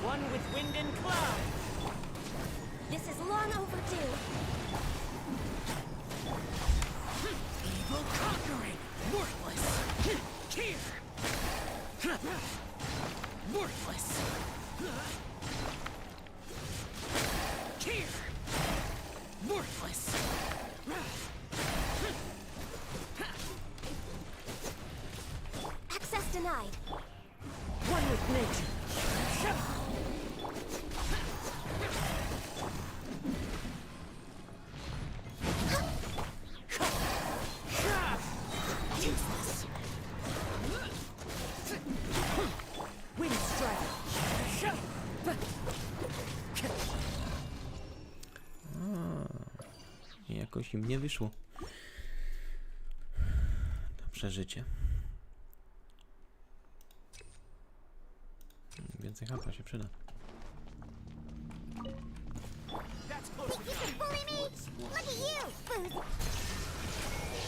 S11: One with wind and cloud.
S6: This is long overdue.
S11: Evil conquering. Worthless. Here. Worthless. Here. Worthless.
S6: Access denied.
S5: One with nature!
S11: Useless.
S5: Wind strike!
S1: I jakoś im nie wyszło. To przeżycie. Więcej hapa się przyda.
S2: You can bully me? Look at you!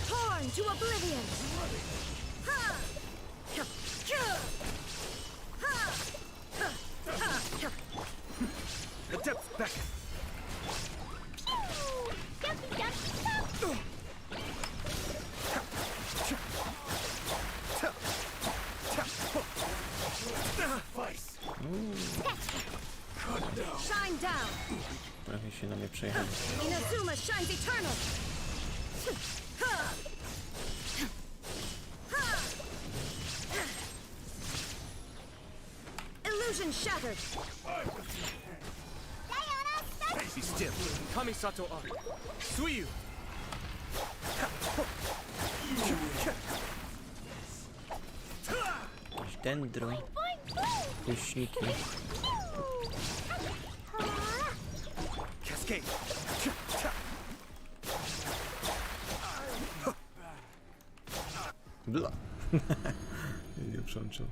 S5: Torn to oblivion!
S10: The depth back.
S2: Jumpy, jumpy, go!
S5: Shine down!
S1: Prawie się na mnie przejechali.
S5: Inazuma shines eternal! Illusion shattered!
S10: Be still. Kamisato Ari. Suyu.
S1: Jakieś dendro. Kuśniki.
S10: Cascade.
S1: Bla. Nie przączył.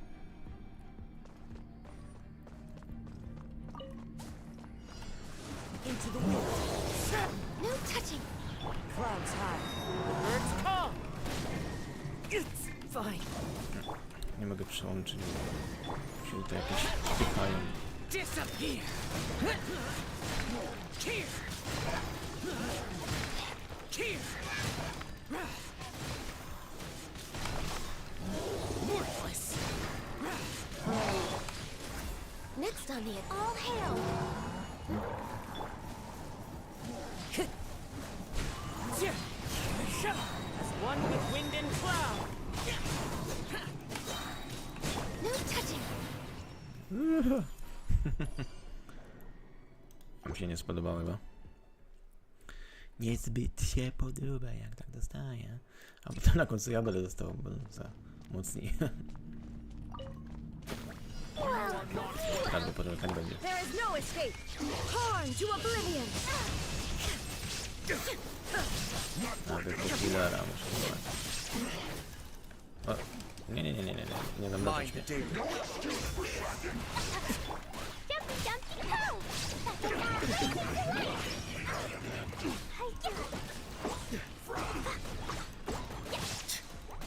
S11: Into the wind.
S2: No touching!
S11: Clouds high. The birds call. It's fine.
S1: Nie mogę przełączyć. Się tutaj jakieś wpychają.
S11: Disappear. Here. Here. on the all hail. As one with wind and cloud. No touching.
S1: Mi się nie spodobało chyba. Niezbyt się podoba, jak tak dostaję. A potem na końcu ja będę dostał, bo za mocniej. Prawdopodobnie tak będzie.
S11: There is no escape. Torn to oblivion.
S1: A tylko killera muszę zobaczyć. O, nie zamroczyć mnie.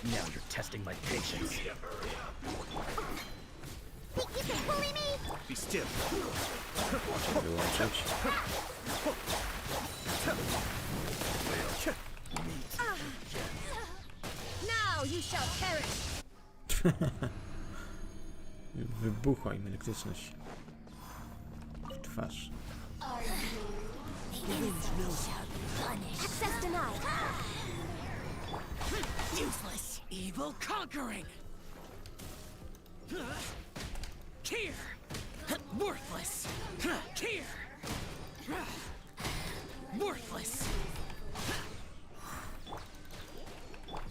S10: Now you're testing my patience. Be still.
S1: Wyłączyć.
S11: Now you shall perish.
S1: Wybuchła im elektryczność w twarz.
S11: Access denied.
S10: Useless. Evil conquering. Here. Worthless. Here. Worthless.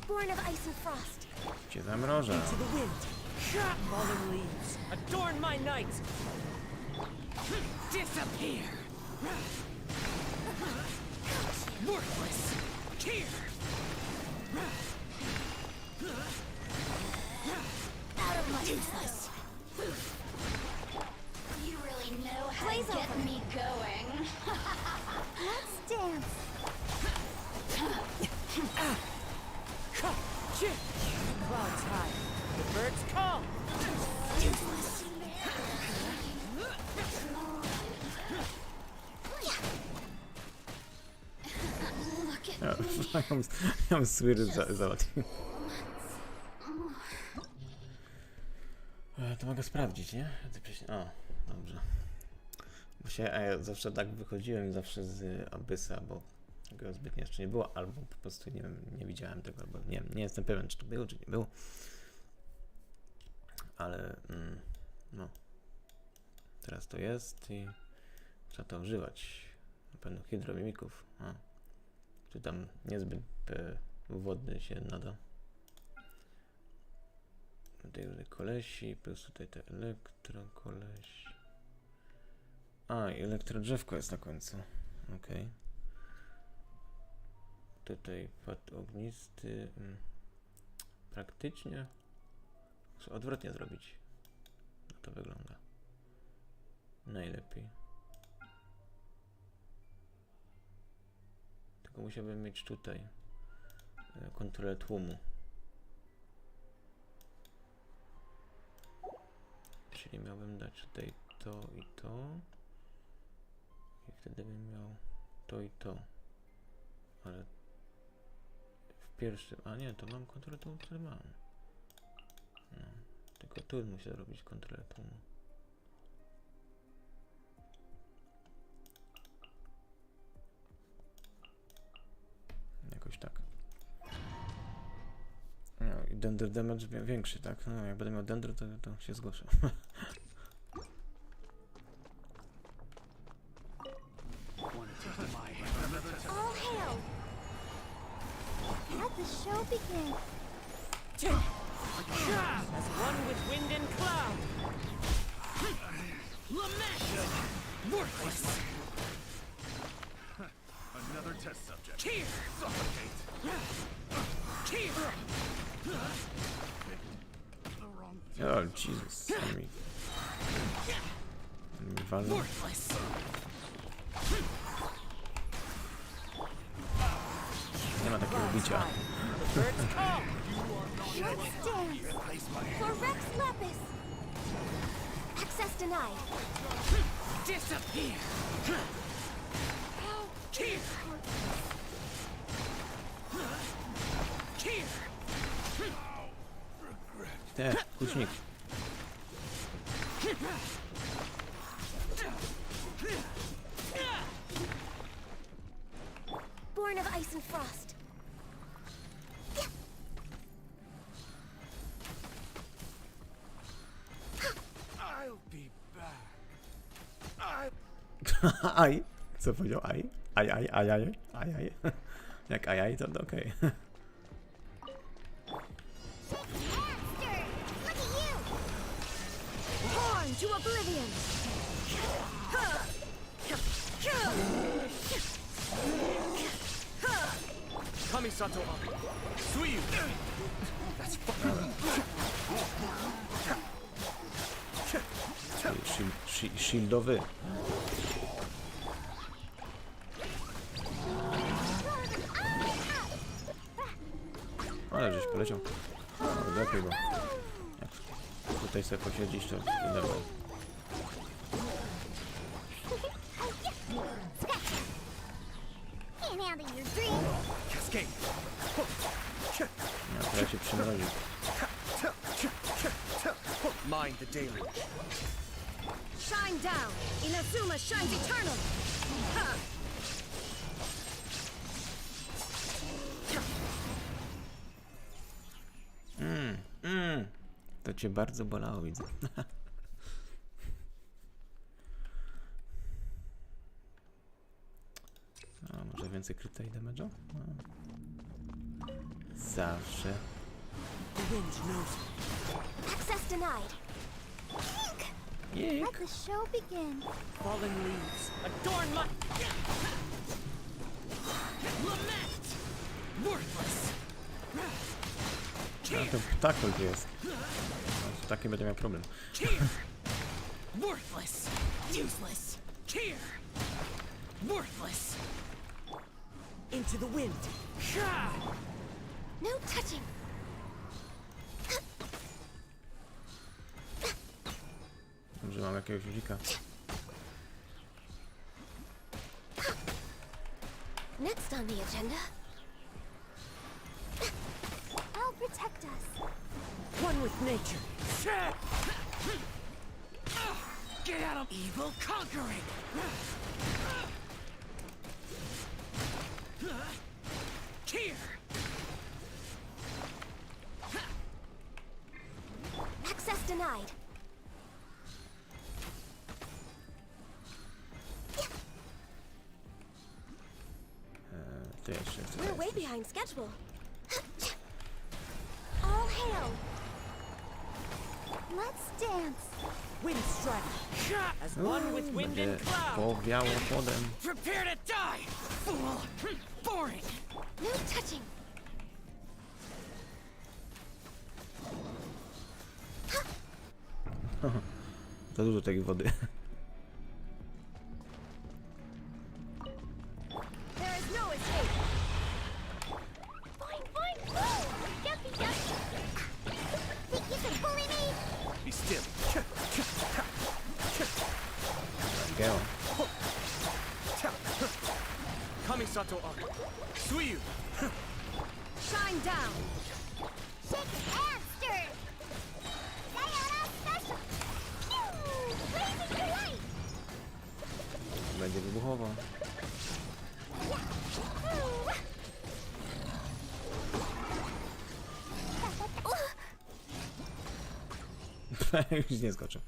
S11: Born of ice and frost.
S1: Cię zamroża.
S11: To the wind. Fallen leaves. Adorn my night.
S10: Disappear. Worthless. Here.
S11: Out of my useless.
S2: You really know how to get me going.
S6: Let's dance.
S11: Clouds high. The birds call.
S1: Ja bym słyry załatwił. To mogę sprawdzić, nie? O, dobrze. Bo ja zawsze tak wychodziłem zawsze z Abyssa, bo tego zbytnio jeszcze nie było, albo po prostu nie wiem, nie widziałem tego, albo nie jestem pewien, czy to było, czy nie było. Ale no. Teraz to jest i trzeba to używać. Na pewno hydromimików. Czy tam niezbyt wodny się nada. Tutaj kolesi, plus tutaj te elektrokolesi. A, i elektrodrzewko jest na końcu. Okej. Tutaj pad ognisty. Praktycznie muszę odwrotnie zrobić. Jak to wygląda. Najlepiej. Tylko musiałbym mieć tutaj kontrolę tłumu. Czyli miałbym dać tutaj to i to. I wtedy bym miał to i to. Ale w pierwszym... A nie, to mam kontrolę tłumu, który mam. No, tylko tu muszę robić kontrolę tłumu. Jakoś tak. No i Dender damage większy, tak? No jak będę miał Dender, to się zgłoszę.
S6: All hail. Let the show begin.
S11: As one with wind and cloud.
S10: Lament. Worthless. Another test subject. Here. Suffocate. Here.
S1: Oh, Jesus.
S10: Worthless.
S1: Nie ma takiego bicia.
S11: Birds call.
S6: Let's dance. For Rex Lapis. Access denied.
S10: Disappear. Here. Here.
S1: Te, kucznik.
S6: Born of ice and frost.
S10: I'll be back.
S1: Aj. Co powiedział? Aj? Aj. Jak aj, to okej.
S6: Monster! Look at you! Born to oblivion!
S11: Kamisato Suyu! That's fucking...
S1: Shieldowy. Ale żeś poleciał. O, lepiej go. Jak tutaj sobie posiedzieć, to normalnie.
S6: Can't handle your dream.
S10: Cascade.
S1: Ja teraz się przymroził.
S11: Mind the deluge.
S6: Shine down. Inazuma shines eternal.
S1: To cię bardzo bolało, widzę. A może więcej krytej damage'u? Zawsze.
S6: Access denied.
S1: Jejk.
S6: Let the show begin.
S11: Fallen leaves. Adorn my... Lament! Worthless!
S1: A ten ptakol tu jest. Z ptakiem będzie miał problem.
S11: Worthless! Useless! Cheer! Worthless! Into the wind!
S6: No touching.
S1: Dobrze, mam jakiegoś ludzika.
S6: Next on the agenda. I'll protect us.
S11: One with nature! Get out of evil conquering! Cheer!
S6: Access denied.
S1: To jeszcze co
S6: We're way
S1: jest?
S6: behind schedule. All hail. Let's dance.
S11: Wind strike! As one with wind
S1: Będzie
S11: and cloud!
S1: powiało podem.
S11: Prepare to die! Fool! Boring!
S6: No touching.
S1: Za dużo tej wody.
S6: There is no escape. Fine. Jumpy. Think you can bully me?
S10: Be still.
S1: Geo.
S11: Kamisato Art. Suyu!
S6: Shine down. Shake and stir. Sayonara special. Blazing light.
S1: Będzie wybuchowo. Już nie skoczę.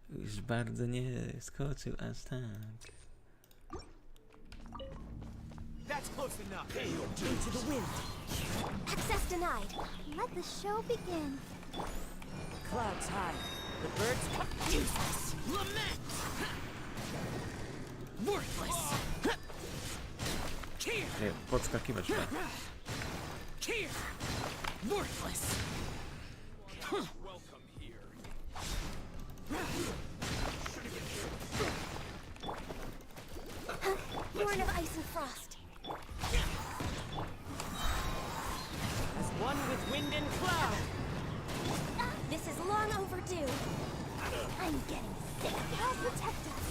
S1: Już bardzo nie skoczył aż tak.
S10: That's close enough.
S11: Into the wind!
S6: Access denied. Let the show begin.
S11: Clouds high. The birds come. Useless! Lament! Worthless! Cheer!
S1: Nie, podskakiwać tak.
S11: Cheer! Worthless!
S10: Welcome here.
S6: Born of ice and frost.
S11: As one with wind and cloud!
S6: This is long overdue. I'm getting sick. I'll protect us.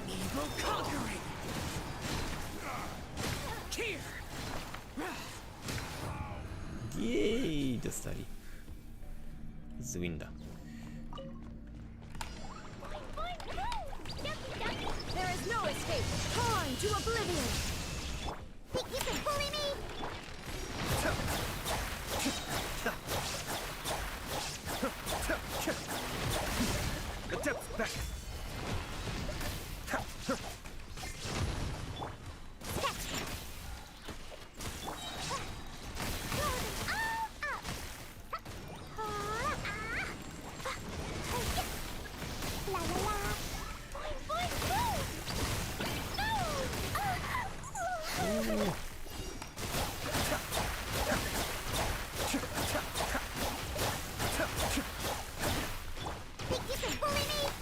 S11: Evil conquering! Cheer!
S1: Jej, dostali. Z winda.
S11: escape. Torn to oblivion.
S6: Think you can bully me?
S10: The depth's back.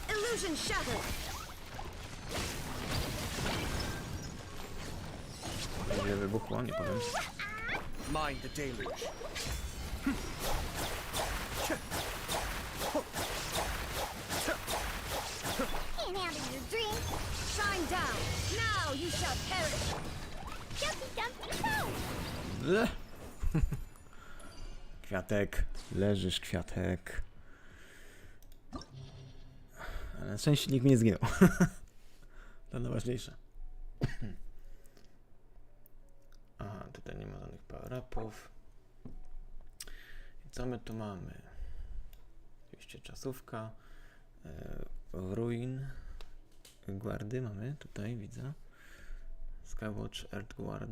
S11: Illusion shattered.
S1: Gdzie wybuchło, nie powiem.
S10: Mind the deluge.
S6: Can't handle your drink.
S11: Shine down. Now you shall perish.
S6: Jumpy dumpy go!
S1: Ble. Kwiatek, leżysz kwiatek. Ale na szczęście nikt mi nie zginął. To najważniejsze. Aha, tutaj nie ma żadnych power-upów. I co my tu mamy? Oczywiście czasówka. Ruin. Guardy mamy tutaj, widzę. Skywatch, Earth Guard.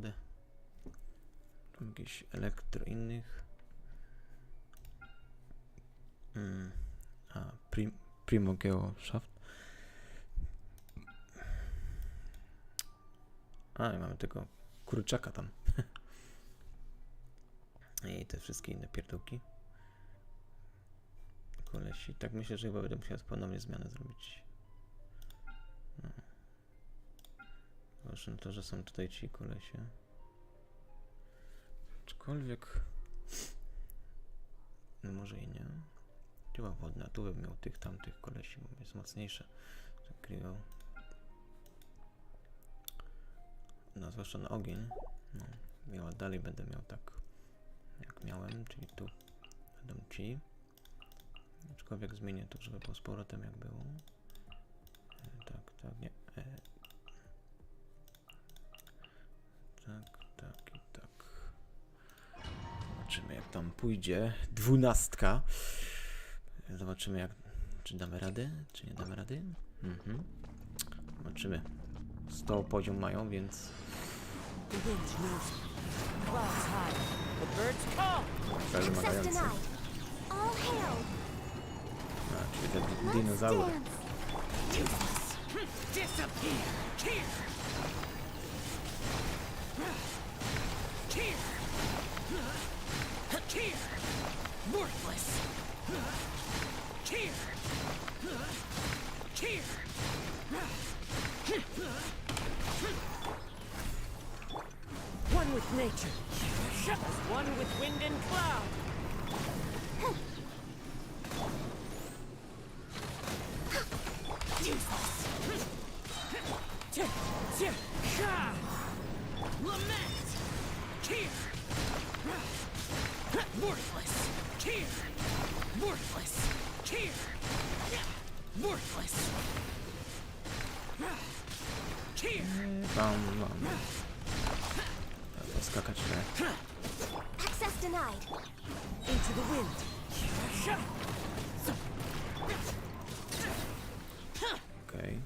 S1: Tu jakieś elektro innych. Primo Geoshaft. I mamy tego kurczaka tam. I te wszystkie inne pierdółki. Kolesi. Tak myślę, że chyba będę musiał ponownie zmianę zrobić. No. Zważmy na to, że są tutaj ci kolesie. Aczkolwiek... No może i nie. Działa wodna. Tu bym miał tych tamtych kolesi, bo jest mocniejsze. Zakrywał. No, zwłaszcza na ogień. No, miała dalej będę miał tak jak miałem, czyli tu będą ci. Aczkolwiek zmienię to, żeby było z powrotem jak było. Tak, nie. Tak i tak. Zobaczymy jak tam pójdzie. 12. Zobaczymy jak, czy damy radę, czy nie damy rady. Zobaczymy. 100 poziom mają, więc...
S11: The wind moves. Clouds high. The birds call.
S1: Cel wymagający.
S6: All hail!
S1: A, czyli te dinozaury.
S11: Disappear. Cheer. Cheer. Cheer. Worthless. Cheer. Cheer. One with nature, as one with wind and cloud. Lament. Cheer. Worthless. Cheer. Worthless. Cheer. Worthless. Cheer.
S1: Mam. Trzeba skakać trochę.
S6: Access denied.
S11: Into the wind.
S1: Okej.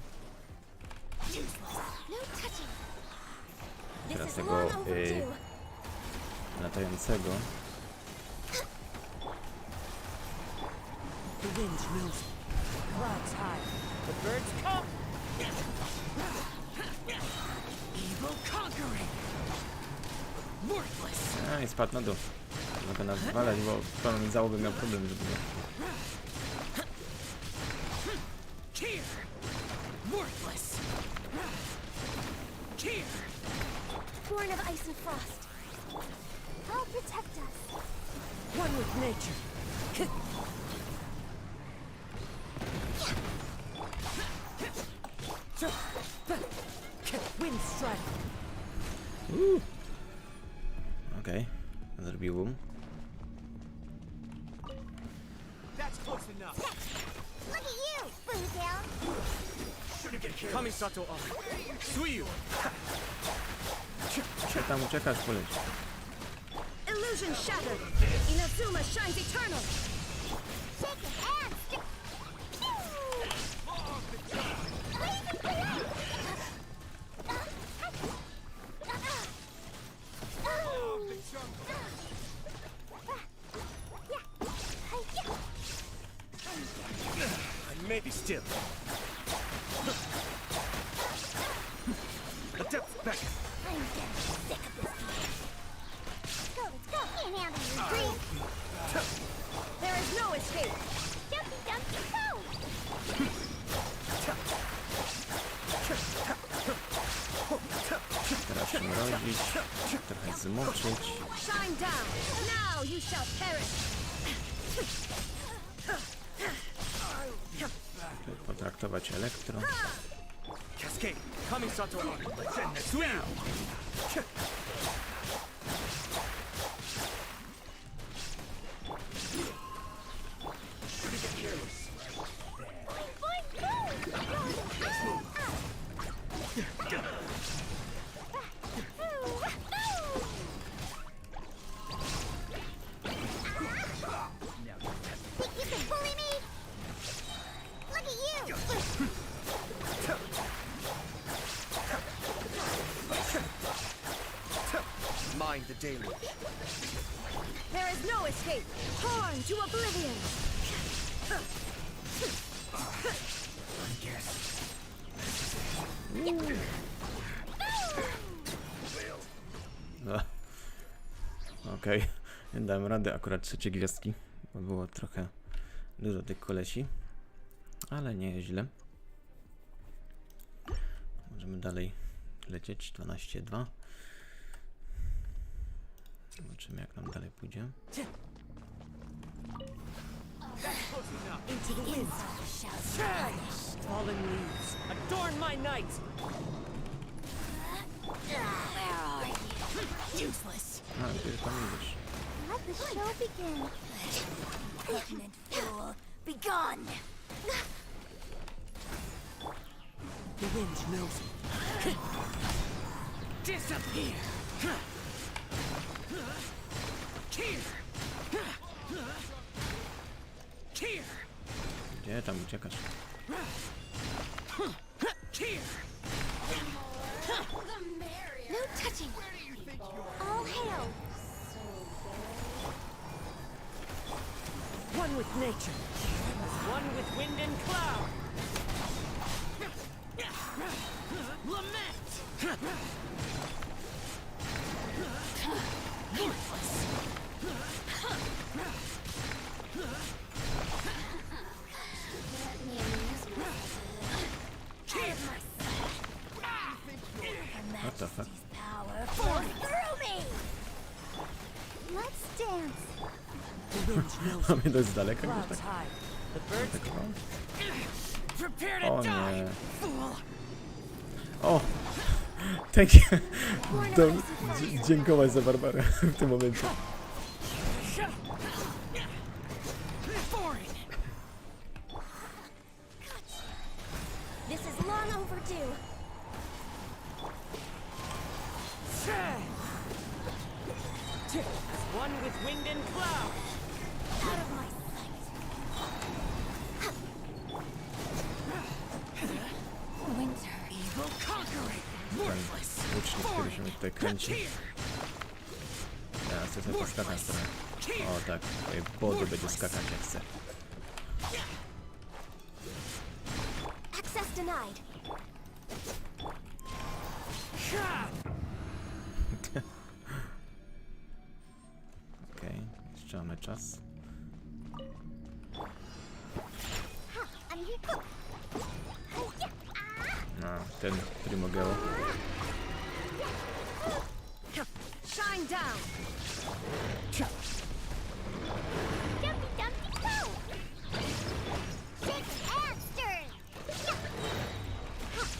S6: No touching.
S1: Teraz
S6: This is
S1: tego
S6: long overdue.
S1: latającego.
S11: The wind moves. Clouds high. The birds come. Evil conquering. Worthless.
S1: I spadł na dół. Mogę nas zwalać, bo pełen załogę miał problem, żeby go...
S11: Cheer. Worthless. Cheer.
S6: Born of ice and frost. I'll protect us.
S11: One with nature. Wind strike.
S1: Okej. Zrobił boom.
S10: That's close enough.
S6: Look at you, Boomtail.
S10: Should have Kamisato on. Suiyu.
S1: Gdzie tam uciekasz, poleć?
S11: Illusion shattered. Inazuma shines eternal.
S2: Shake your hands.
S10: Maybe still. The depth back.
S6: I'm getting sick of this game. Let's go. Can't handle your dream.
S11: There is no escape.
S2: Dumpy, dumpy, go.
S1: Teraz się mrozić, trochę zmoczyć.
S11: Shine down. Now you shall perish.
S1: Potraktować elektro.
S10: Cascade. Kamisato on. Suiyu.
S2: Think you can bully me? Look at you.
S10: Mind the deluge.
S11: There is no escape. Torn to oblivion.
S1: Okej, nie dałem rady akurat 3 gwiazdki, bo było trochę dużo tych kolesi, ale nie jest źle. Możemy dalej lecieć, 12-2. Zobaczymy, jak nam dalej pójdzie.
S11: Into the wind. Fallen leaves. Adorn my night.
S6: Where are you? Useless.
S1: A, ty tam idziesz.
S6: Let the show begin. Ignorant fool. Be gone.
S11: The wind knows me. Disappear.
S1: Gdzie tam uciekasz?
S6: No touching. All hail.
S11: One with nature. One with wind and cloud. Lament.
S1: What the fuck?
S6: Power flows through me. Let's dance.
S11: The wind knows
S1: Mamy dość z daleka gdzieś
S11: clouds
S1: tak.
S11: high. The birds
S1: Tak o.
S11: prepare
S1: O
S11: to die.
S1: nie.
S11: Fool.
S1: O! Tak. Dziękować za Barbarę w tym momencie.
S6: This is long overdue.
S11: One with wind and cloud.
S6: Out of my sight. Winter.
S11: Evil conquering. Worthless.
S1: Łucznik, który się tutaj kręci. Teraz to sobie poskakać trochę. O tak, tutaj body będzie skakać jak chce.
S6: Access denied.
S1: Okej, jeszcze mamy czas. No, ten, który mogę.
S11: Shine down.
S2: Dumpy, dumpy, go. Shake and stir.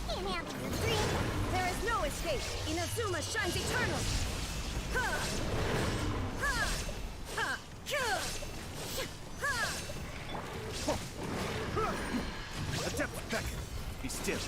S2: Can't handle your dream.
S11: There is no escape. Inazuma shines eternal. Ha! Ha! Ha! Ha!
S10: The depth back. Be still.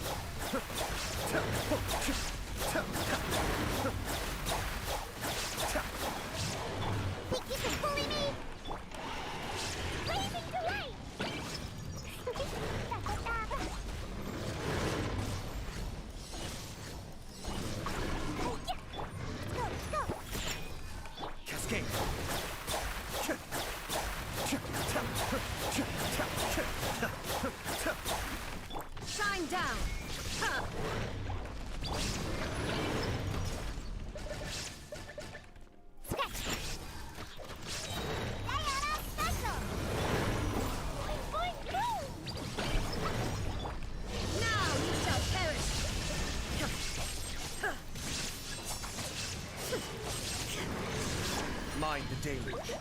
S10: Mind the deluge.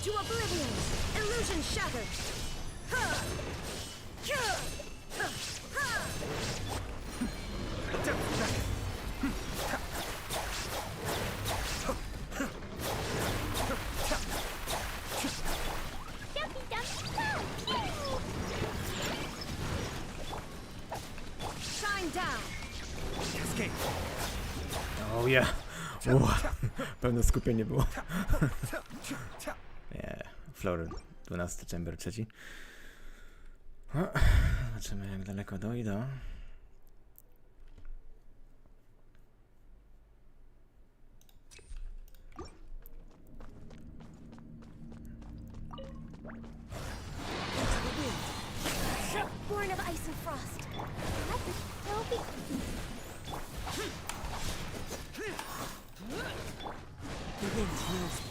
S11: To oblivion! Illusion shattered! Shine down!
S1: Oh yeah. Pełne skupienie było. Nie, Flory, 12 chamber 3. Zobaczymy jak daleko dojdę.
S6: Born of ice and frost. That'll be
S11: The wind knows me.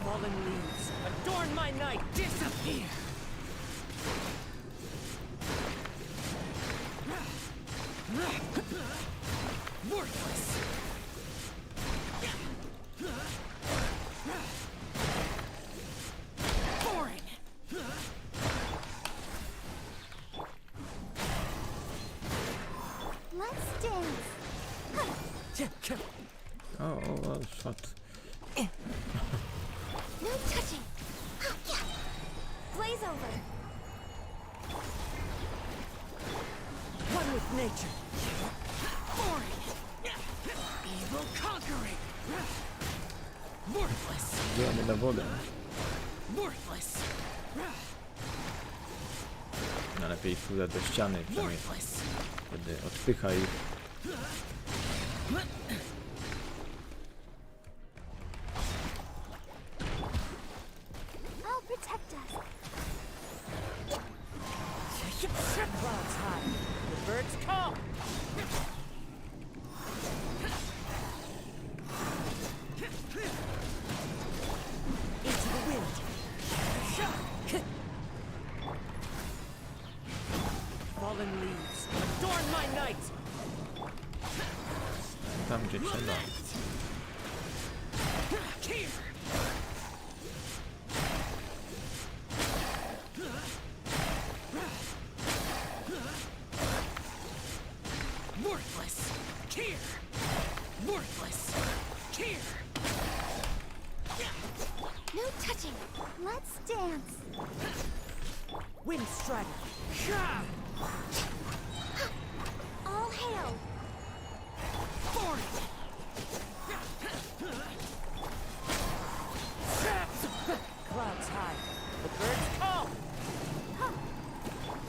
S11: Fallen leaves adorn my night. Disappear. Worthless. Foreign.
S6: Let's dance.
S1: Oh, shot.
S6: No touching. Blaze over.
S11: One with nature. Foreign. Evil conquering. Worthless.
S1: Idziemy na wodę.
S11: Worthless.
S1: No lepiej fuda do ściany, przynajmniej wtedy odpycha ich.
S6: I'll protect us.
S11: Clouds high. The birds call. Into the wind. Fallen leaves adorn my night.
S1: Tam gdzie trzeba.
S11: Here. Worthless. Here. Worthless. Here.
S6: No touching. Let's dance.
S11: Wind strider.
S6: All hail.
S11: Foreign. Clouds high. The birds call.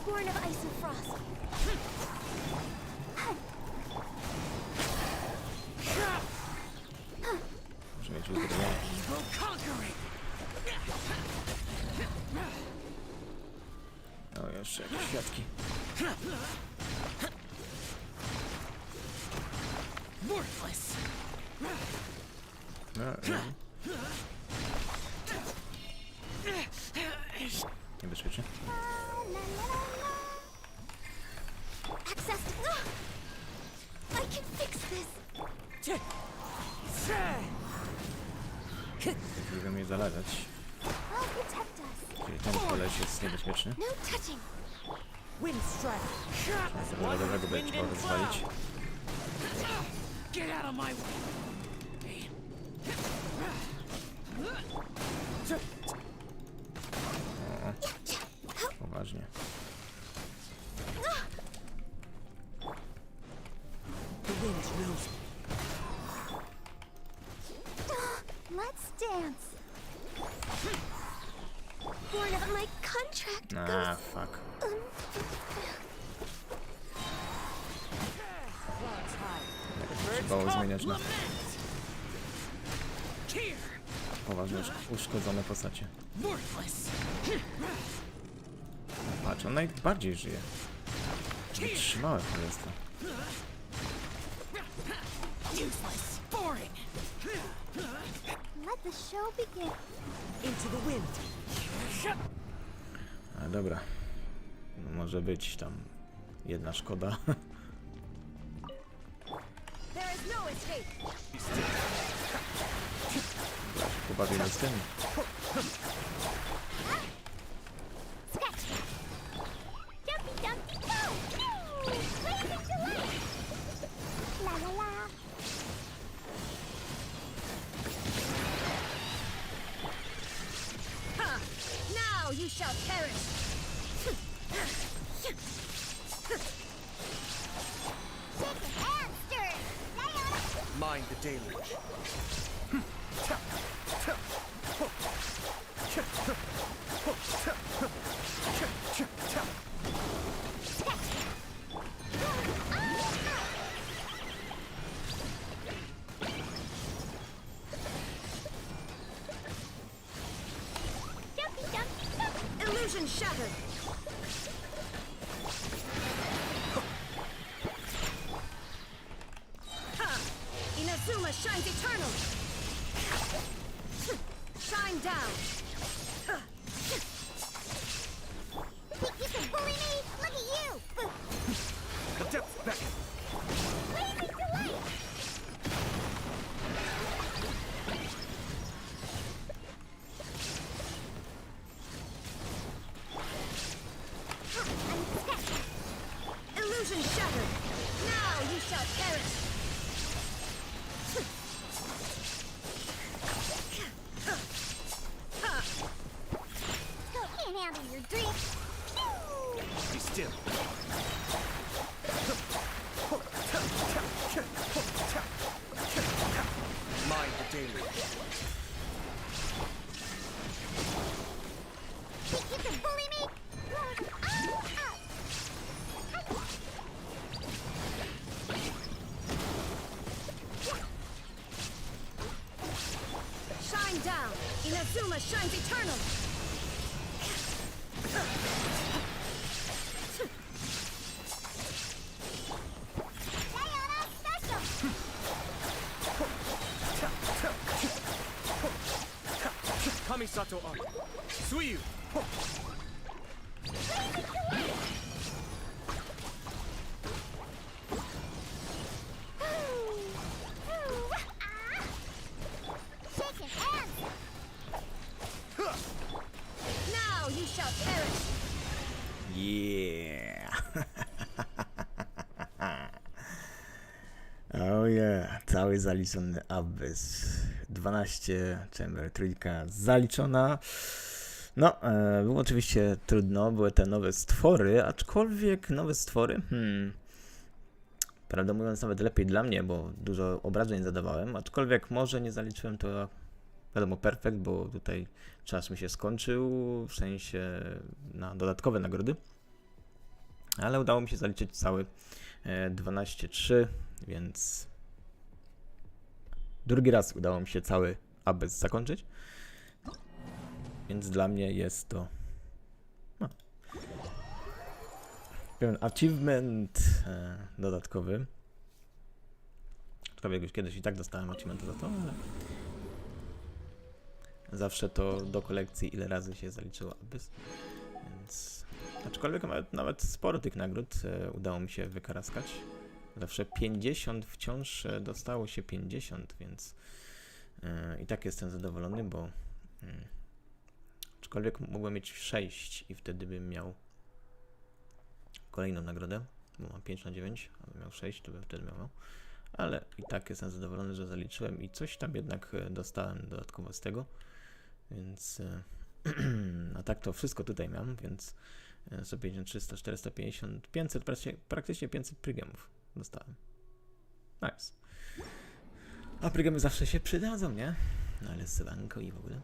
S6: Born of ice and frost.
S1: Muszę mieć uzdrowienie.
S11: Evil conquering.
S1: O, jeszcze jakieś świadki.
S11: Worthless.
S1: Niebezpiecznie.
S6: Access. I can fix this.
S1: Lubię mnie zalewać.
S6: I'll protect us.
S1: Czyli ten koleś jest niebezpieczny.
S6: No touching.
S11: Wind strider.
S1: Za dobrego będzie trzeba rozwalić.
S11: Get out of my way.
S1: O, poważnie.
S11: The wind knows me.
S6: Let's dance. Born of my contract
S1: Ah, fuck.
S11: Clouds high.
S1: wypadało zmieniać na poważnie uszkodzone postacie. Patrz, on najbardziej żyje. Wytrzymałe królestwo.
S6: Let the show begin.
S11: Into the wind.
S1: Ale dobra. No, może być tam jedna szkoda.
S11: There is no escape.
S1: Pobawimy z tym.
S6: Jumpy, jumpy, go! Blazing delight! La la la!
S11: Ha! Now you shall perish.
S6: Shake your hands, stir! Lay on it!
S10: Mind the deluge.
S6: Jumpy, jumpy, go!
S11: Illusion shattered. Ha! Inazuma shines eternal. Shine down.
S6: Think you can bully me? Look at you!
S10: The depth beckon.
S6: Blazing delight!
S11: Illusion shattered. Now you shall perish.
S6: Can't handle your drift!
S10: Be still. Mind the deluge.
S6: Think you can bully me? Ow!
S11: Shine down. Inazuma shines eternal.
S6: Sayonara special!
S10: Kamisato on. Suiyu.
S6: Shaking hands!
S11: Now you shall perish.
S1: Yeah! Oh yeah, cały zaliczony abyss. 12 chamber, trójka zaliczona. No, było oczywiście trudno, były te nowe stwory, aczkolwiek nowe stwory, prawdę mówiąc nawet lepiej dla mnie, bo dużo obrażeń zadawałem, aczkolwiek może nie zaliczyłem to, wiadomo, perfekt, bo tutaj czas mi się skończył, w sensie na dodatkowe nagrody, ale udało mi się zaliczyć cały 12-3, więc drugi raz udało mi się cały abyss zakończyć. Więc dla mnie jest to pewien achievement dodatkowy. Aczkolwiek już kiedyś i tak dostałem achievement za to, ale zawsze to do kolekcji ile razy się zaliczyło abyss. Więc aczkolwiek nawet sporo tych nagród udało mi się wykaraskać. Zawsze 50, wciąż dostało się 50, więc i tak jestem zadowolony, bo aczkolwiek mógłbym mieć 6 i wtedy bym miał kolejną nagrodę, bo mam 5 na 9, a bym miał 6, to bym wtedy miał. Ale i tak jestem zadowolony, że zaliczyłem i coś tam jednak dostałem dodatkowo z tego, więc a tak to wszystko tutaj mam, więc 150, 300, 450, 500, praktycznie 500 prygemów dostałem. Nice. A prygemy zawsze się przydadzą, nie? No ale Siemanko i w ogóle.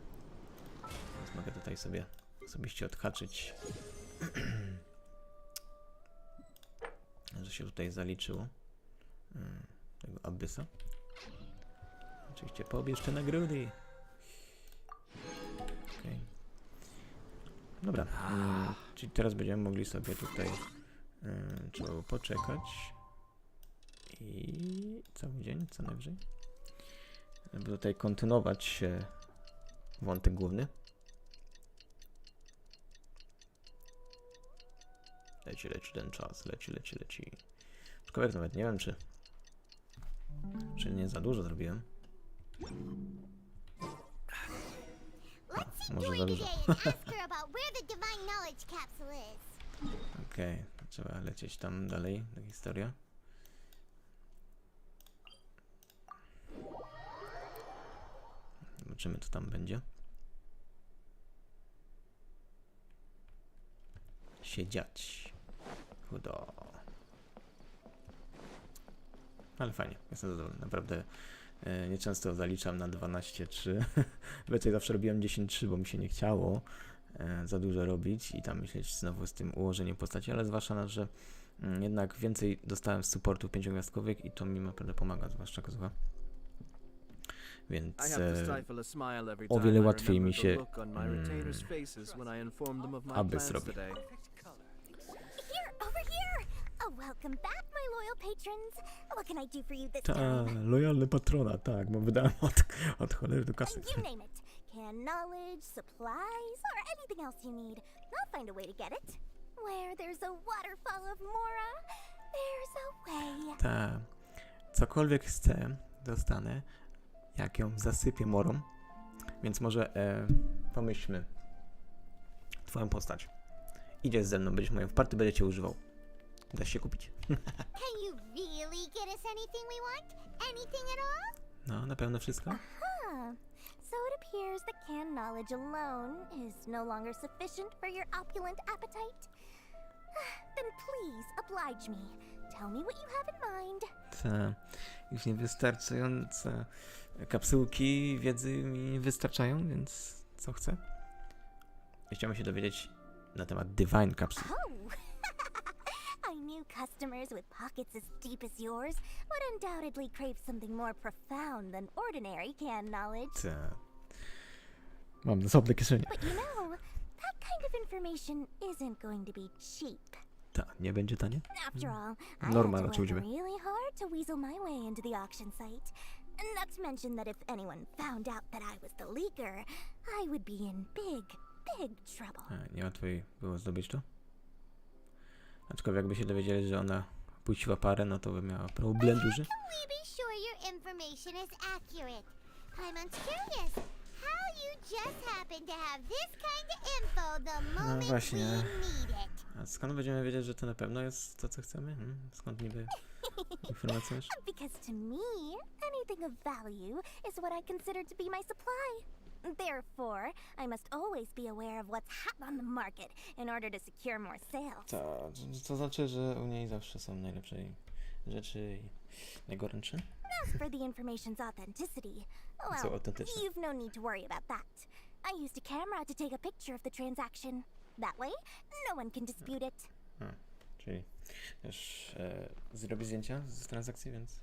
S1: Więc mogę tutaj sobie osobiście odhaczyć, że się tutaj zaliczyło. tego Abyssa. Oczywiście pobierz te nagrody. Okay. Dobra, czyli teraz będziemy mogli sobie tutaj trzeba było poczekać i cały dzień, co najwyżej, żeby tutaj kontynuować wątek główny. Leci ten czas, leci. Aczkolwiek nawet nie wiem, czy nie za dużo zrobiłem. Może za dużo. Okej, trzeba lecieć tam dalej, ta historia. Zobaczymy, co tam będzie. Się dziać. Chudo. Ale fajnie, jestem zadowolony. Naprawdę nieczęsto zaliczam na 12-3. Więcej zawsze robiłem 10-3, bo mi się nie chciało za dużo robić i tam myśleć znowu z tym ułożeniem postaci, ale zwłaszcza na, że jednak więcej dostałem z supportów 5-gwiazdkowych i to mi naprawdę pomaga, zwłaszcza kozła. Więc o wiele łatwiej mi się aby zrobi.
S6: Welcome back, my loyal patrons. What can I do for you this
S1: Ta,
S6: time?
S1: lojalny patrona, tak, bo wydałem od cholery do kasy.
S6: You name it. Canned knowledge, supplies, or anything else you need. I'll find a way to get it. Where there's a waterfall of Mora, there's a way.
S1: Ta, cokolwiek chcę, dostanę, jak ją zasypię morą. Więc może pomyślmy. Twoją postać. Idziesz ze mną, będziesz moją w party, będę cię używał. Da się kupić.
S2: Can you really get us anything we want? Anything at all?
S1: No, na pewno wszystko.
S6: Huh. So it appears that canned knowledge alone is no longer sufficient for your opulent appetite. Then please oblige me. Tell me what you have in mind.
S1: Ta, już niewystarczające kapsułki wiedzy mi wystarczają, więc co chcę? Chciałbym się dowiedzieć na temat Divine Capsule.
S6: Oh. I knew customers with pockets as deep as yours would undoubtedly crave something more profound than ordinary canned knowledge.
S1: Ta. Mam zasobne kieszenie.
S6: But you know, that kind of information isn't going to be cheap.
S1: Ta, nie będzie tanie?
S6: After all, I
S1: Norma
S6: had to
S1: raczej
S6: work
S1: udzielę.
S6: really hard to weasel my way into the auction site. Not to mention that if anyone found out that I was the leaker, I would be in big trouble.
S1: A, nie łatwo jej było zdobyć to? Aczkolwiek jakby się dowiedzieli, że ona puściła parę, no to by miała problem duży.
S2: How can we be sure your information is accurate? I'm curious how you just happen to have this kind of info the moment
S1: właśnie.
S2: we need it.
S1: A skąd będziemy wiedzieć, że to na pewno jest to, co chcemy? Skąd niby informacja masz?
S6: Because to me, anything of value is what I consider to be my supply. Therefore, I must always be aware of what's hot on the market in order to secure more sales.
S1: To znaczy, że u niej zawsze są najlepsze rzeczy i najgorętsze?
S6: As for the information's authenticity,
S1: Co
S6: well,
S1: autentyczne?
S6: you've no need to worry about that. I used a camera to take a picture of the transaction. That way, no one can dispute it.
S1: Czyli też zrobi zdjęcia z transakcji, więc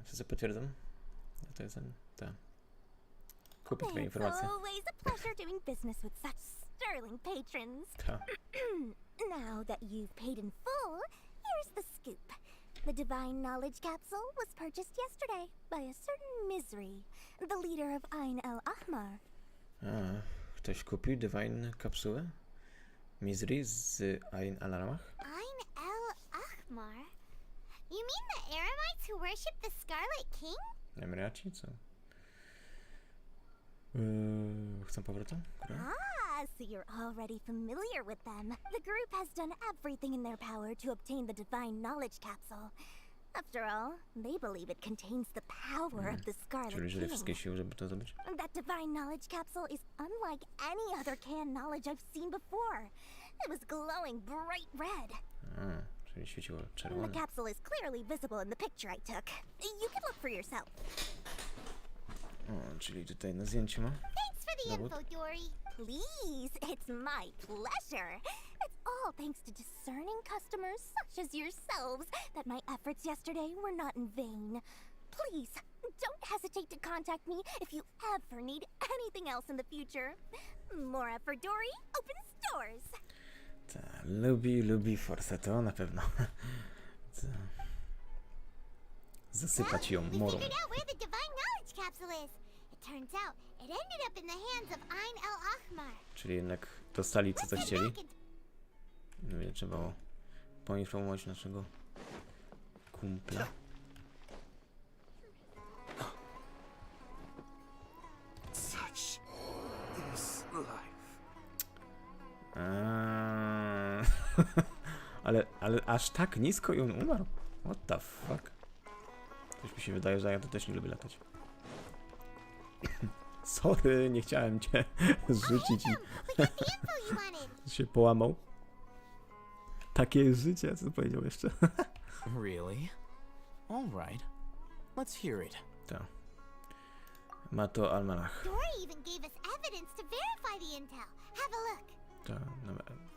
S1: wszyscy potwierdzą. To jest ta. Kupię twoje informacje.
S6: It's always a pleasure doing business with such sterling patrons.
S1: Ta.
S6: Now that you've paid in full, here's the scoop. The Divine Knowledge Capsule was purchased yesterday by a certain Misery, the leader of Ain el-Ahmar.
S1: Ktoś kupił Divine kapsułę? Misery z Ain al-Ahmar?
S2: Ain el-Ahmar? You mean the Aramites who worship the Scarlet King?
S1: Emiraci? Co? Chcą powrotu?
S6: So you're already familiar with them. The group has done everything in their power to obtain the Divine Knowledge Capsule. After all, they believe it contains the power of the Scarlet
S1: Czyli użyli
S6: King.
S1: wszystkie siły, żeby to zrobić?
S6: That Divine Knowledge Capsule is unlike any other canned knowledge I've seen before. It was glowing bright red.
S1: Czyli świeciło
S6: The
S1: czerwone.
S6: capsule is clearly visible in the picture I took. You can look for yourself.
S1: Czyli tutaj na zdjęciu ma.
S2: Thanks for the info, Dory.
S6: Please, it's my pleasure. It's all thanks to discerning customers such as yourselves that my efforts yesterday were not in vain. Please, don't hesitate to contact me if you ever need anything else in the future. Mora for Dory opens doors.
S1: Ta, lubi Forseto, na pewno. Ta. Zasypać ją
S2: We
S1: morą.
S2: figured out where the divine knowledge capsule is. It turns out it ended up in the hands of Ain el-Ahmar.
S1: Czyli jednak dostali co
S2: Let's
S1: chcieli.
S2: head back and
S1: No więc trzeba było poinformować naszego kumpla.
S10: Such is life.
S1: Ale aż tak nisko i on umarł? What the fuck? Coś mi się wydaje, że ja to też nie lubię latać. Sorry, nie chciałem cię zrzucić i
S2: we got the info you wanted.
S1: się połamał. Takie jest życie, co powiedział jeszcze.
S9: Really? All right. Let's hear it.
S1: Tak. Ma to almanach.
S2: Dory even gave us evidence to verify the intel. Have a look.
S1: Tak,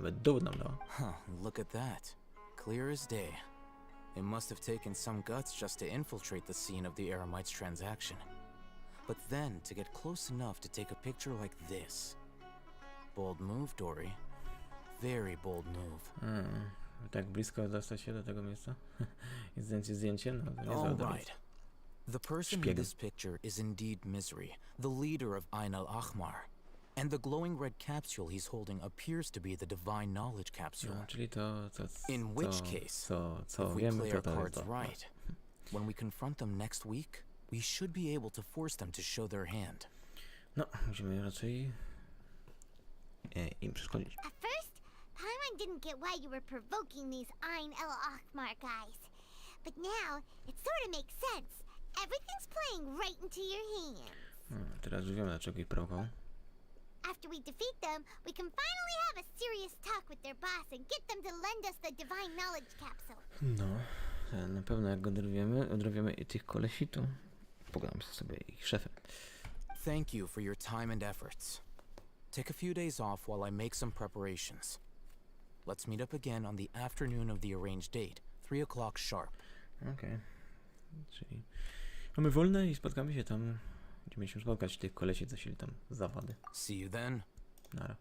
S1: nawet dowód nam dała.
S9: Huh, look at that. Clear as day. It must have taken some guts just to infiltrate the scene of the Eremites' transaction. But then to get close enough to take a picture like this. Bold move, Dory. Very bold move.
S1: Tak blisko dostać się do tego miejsca. I zdjęcie, no to nie
S9: All
S1: za
S9: right. The person in this picture is indeed Misery, the leader of Ain al-Ahmar. And the glowing red capsule he's holding appears to be the divine knowledge capsule.
S1: No, czyli to,
S9: In which case,
S1: co
S9: if we
S1: wiemy,
S9: play
S1: to
S9: our
S1: to jest
S9: cards
S1: to.
S9: right, when we confront them next week, we should be able to force them to show their hand.
S1: No, musimy raczej im przeszkodzić.
S2: At first, Paimon didn't get why you were provoking these Ain el-Ahmar guys. But now, it sort of makes sense. Everything's playing right into your hands.
S1: Teraz już wiemy, dlaczego ich prowokował.
S2: After we defeat them, we can finally have a serious talk with their boss and get them to lend us the divine knowledge capsule.
S1: No, na pewno jak go odrobiemy i tych kolesi, to pogadam sobie ich szefem.
S9: Thank you for your time and efforts. Take a few days off while I make some preparations. Let's meet up again on the afternoon of the arranged date, 3 o'clock sharp.
S1: Okej. Czyli mamy wolne i spotkamy się tam, gdzie mieliśmy spotkać tych kolesi, co sieli tam zawady.
S9: See you then.
S1: Nara.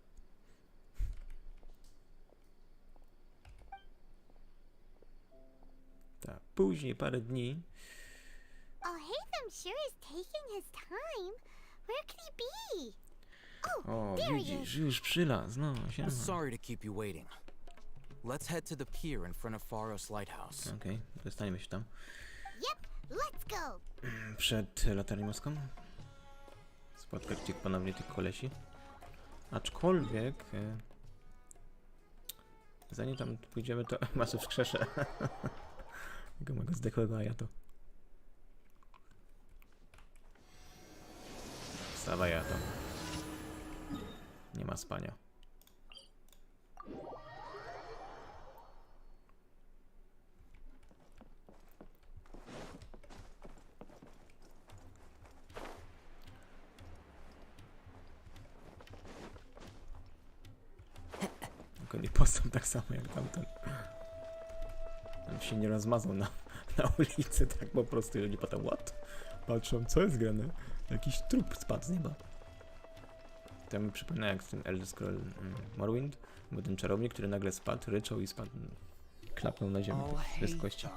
S1: Tak, później, parę dni.
S2: Oh, Haytham sure is taking his time. Where could he be?
S1: O,
S2: there he
S1: widzisz, już przylazł, no, siema.
S9: Sorry to keep you waiting. Let's head to the pier in front of Faros Lighthouse.
S1: Okej, dostaniemy się tam.
S2: Yep, let's go.
S1: Przed latarnią morską. Spotkać ponownie tych kolesi. Aczkolwiek zanim tam pójdziemy, to masę wskrzeszę. Tego mego zdechłego Ayato. Wstawaj, Ayato. Nie ma spania. Tylko nie postąp tak samo jak tamten. On się nie rozmazał na ulicy, tak po prostu i ludzie potem what? Patrzą, co jest grane? Jakiś trup spadł z nieba. To mi przypomina jak w tym Elder Scroll Morrowind, był ten czarownik, który nagle spadł, ryczał i spadł, klapnął na ziemię bez kości.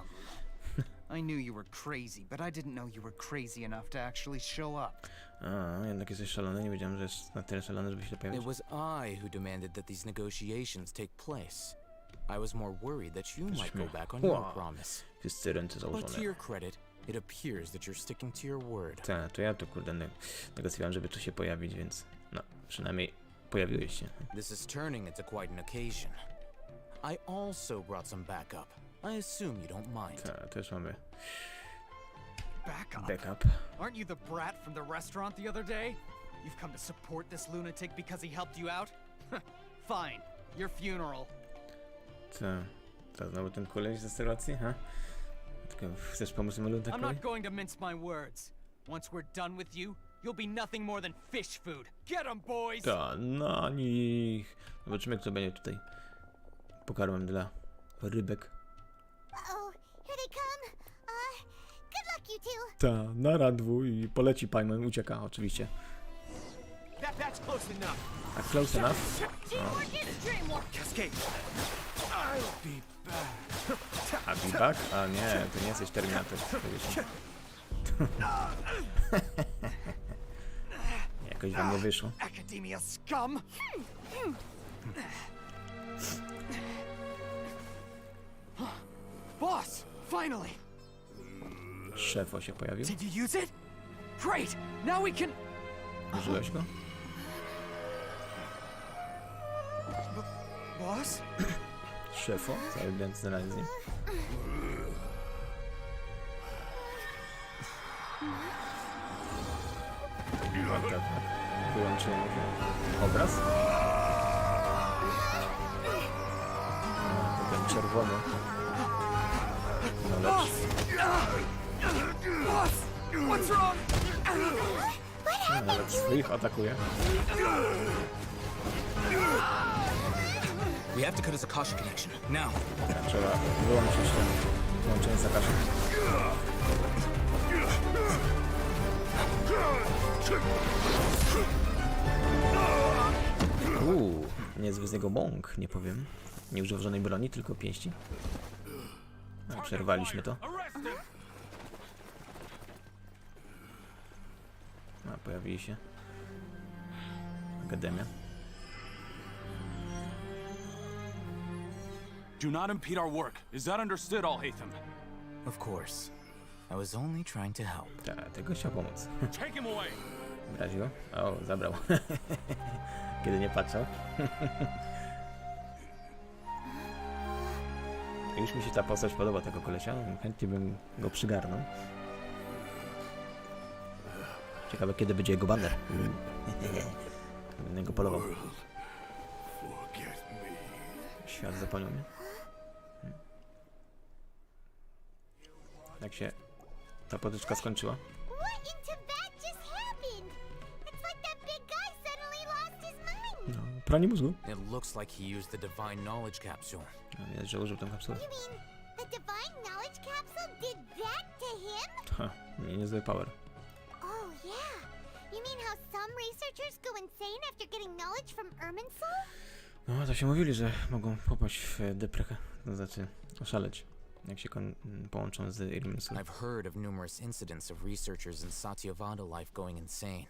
S12: I knew you were crazy, but I didn't know you were crazy enough to actually show up.
S1: A, jednak jesteś szalony, nie wiedziałem, że jest na tyle szalony, żeby się tu pojawić.
S9: It was I who demanded that these negotiations take place. I was more worried that you might go back on your promise.
S1: Wszyscy ręce
S9: But to
S1: założone.
S9: your credit, it appears that you're sticking to your word.
S1: Tak, to ja tu kurde negocjowałem, żeby tu się pojawić, więc no, przynajmniej pojawiłeś się.
S9: This is turning into quite an occasion. I also brought some backup. I assume you don't mind.
S1: Tak, też mamy
S12: Backup?
S1: backup.
S12: Aren't you the brat from the restaurant the other day? You've come to support this lunatic because he helped you out? Fine. Your funeral.
S1: To znowu ten koleś ze sytuacji, ha? Tylko chcesz pomóc temu
S12: I'm
S1: ludakowi?
S12: not going to mince my words. Once we're done with you, you'll be nothing more than fish food. Get 'em, boys!
S1: Ta, na nich. Zobaczymy, kto będzie tutaj pokarmem dla rybek.
S6: Uh-oh, here they come. Good luck, you two.
S1: Ta, na radwu i poleci Paimon, ucieka oczywiście.
S10: That's close enough.
S1: A close enough?
S10: Cascade. I'll be back.
S1: A be back? A nie, to nie jesteś Terminator. Jakoś wam nie wyszło.
S12: Academia scum! Boss, finally!
S1: Szefo się pojawił.
S12: Did you use it? Great! Now we can...
S1: Użyłeś go?
S12: Boss?
S1: Szefo? Cały blend znaleźć z nim. No tak, wyłączyłem obraz. No, ten czerwony. No lepszy.
S12: Boss! What's wrong?
S1: No, nawet swoich atakuje.
S9: We have to cut his Akasha connection, now.
S1: Trzeba wyłączyć to łączenie z Akaszem. Niezły z niego bąk, nie powiem. Nie użył żadnej broni, tylko pięści. No, przerwaliśmy to. A, pojawili się. Akademia.
S10: Do not impede our work. Is that understood, Alhaitham?
S9: Of course. I was only trying to help.
S1: Tak, tylko chciał pomóc.
S10: Take him away.
S1: Brać go? O, zabrał. Kiedy nie patrzał. Już mi się ta postać podoba, tego kolesia. Chętnie bym go przygarnął. Ciekawe, kiedy będzie jego banner. Będę go polował. Świat zapalił mnie. Jak się ta potyczka skończyła?
S2: What in Tibet just happened? It's like that big guy suddenly lost his mind.
S1: No, pranie mózgu.
S9: It looks like he used the divine knowledge capsule.
S1: No, widać, że użył tę kapsułę.
S2: You mean the divine knowledge capsule did that to him?
S1: Ha, niezły power.
S2: Oh yeah. You mean how some researchers go insane after getting knowledge from Irminsul?
S1: No, to się mówili, że mogą popaść w deprechę. To znaczy oszaleć, jak się połączą z Irminsul.
S9: I've heard of numerous incidents of researchers in Satyavada life going insane.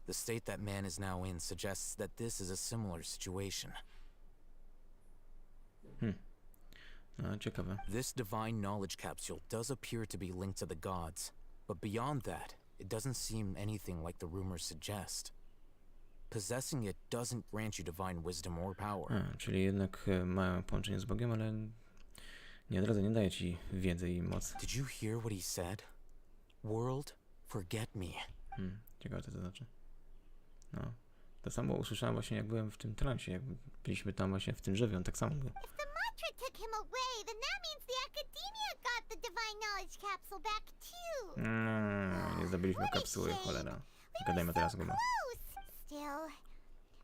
S9: The state that man is now in suggests that this is a similar situation.
S1: No, ciekawe.
S9: This divine knowledge capsule does appear to be linked to the gods, but beyond that, it doesn't seem anything like the rumors suggest. Possessing it doesn't grant you divine wisdom or power.
S1: Czyli jednak mają połączenie z Bogiem, ale nie od razu nie daje ci wiedzy i mocy.
S9: Did you hear what he said? World, forget me.
S1: Ciekawe, co to znaczy. No. To samo usłyszałem właśnie, jak byłem w tym transie, jak byliśmy tam właśnie w tym drzewie, on tak samo był.
S2: If the mantra took him away, then that means the academia got the divine knowledge capsule back too.
S1: Nie zdobyliśmy kapsuły, cholera. Akademia teraz go ma.
S2: Still,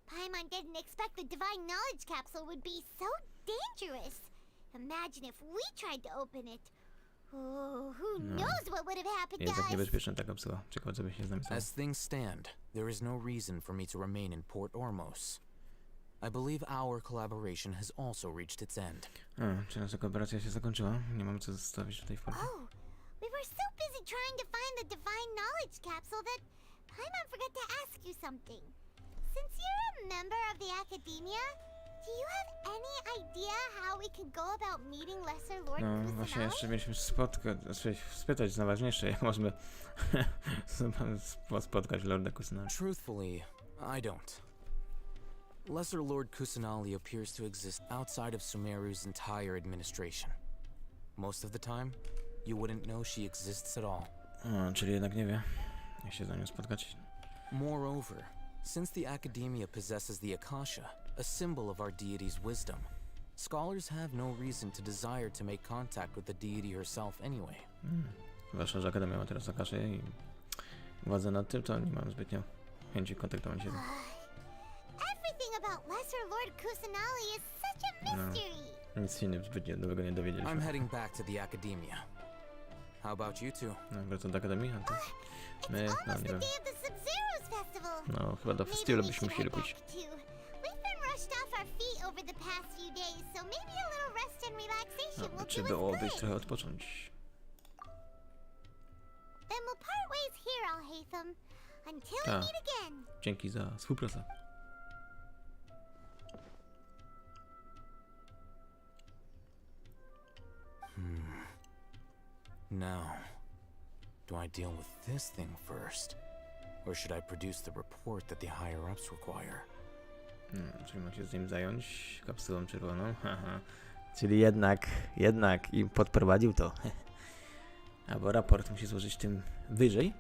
S2: Paimon didn't expect the divine knowledge capsule would be so dangerous. Imagine if we tried to open it. Oh, who knows what would have happened to
S1: Jest tak
S2: us?
S1: niebezpieczna ta kapsuła. Ciekawe, co by się z nami stało.
S9: As things stand, there is no reason for me to remain in Port Ormos. I believe our collaboration has also reached its end.
S1: Czy nasza kooperacja się zakończyła? Nie mamy co zostawić tutaj w porcie.
S2: Oh, we were so busy trying to find the divine knowledge capsule that Paimon forgot to ask you something. Since you're a member of the academia, do you have any idea how we could go about meeting Lesser Lord
S1: No
S2: Kusanali?
S1: właśnie, jeszcze mieliśmy spytać najważniejsze, jak możemy spotkać Lorda Kusanali.
S9: Truthfully, I don't. Lesser Lord Kusanali appears to exist outside of Sumeru's entire administration. Most of the time, you wouldn't know she exists at all.
S1: Czyli jednak nie wie, jak się z nią spotkać.
S9: Moreover, since the academia possesses the Akasha, a symbol of our deity's wisdom, scholars have no reason to desire to make contact with the deity herself anyway.
S1: Zwłaszcza, że Akademia ma teraz Akaszę i władzę nad tym, to nie mam zbytnio chęci kontaktować się.
S2: Everything about Lesser Lord Kusanali is such such a mystery.
S1: Nic się zbytnio nowego nie
S9: I'm
S1: dowiedzieliśmy.
S9: heading back to the academia. How about you two?
S1: No, wracam do Akademii, a to my,
S2: It's
S1: no
S2: almost
S1: nie
S2: the
S1: wiem.
S2: day of the Sub-Zero's festival.
S1: No, chyba do
S2: Maybe
S1: festiwalu
S2: we
S1: byśmy
S2: should
S1: chcieli
S2: head
S1: pójść.
S2: back too. We've been rushed off our feet over the past few days, so maybe a little rest and relaxation
S1: No,
S2: will
S1: czy
S2: do us
S1: byłoby
S2: good.
S1: trochę odpocząć?
S2: Then we'll part ways here, Alhaitham. Until we
S1: Ta.
S2: meet again.
S1: Dzięki za współpracę.
S9: Now, do I deal with this thing first? Or should I produce the report that the higher-ups require?
S1: Czyli ma się z nim zająć kapsułą czerwoną. Haha. Czyli jednak im podprowadził to. Albo raport musi złożyć tym wyżej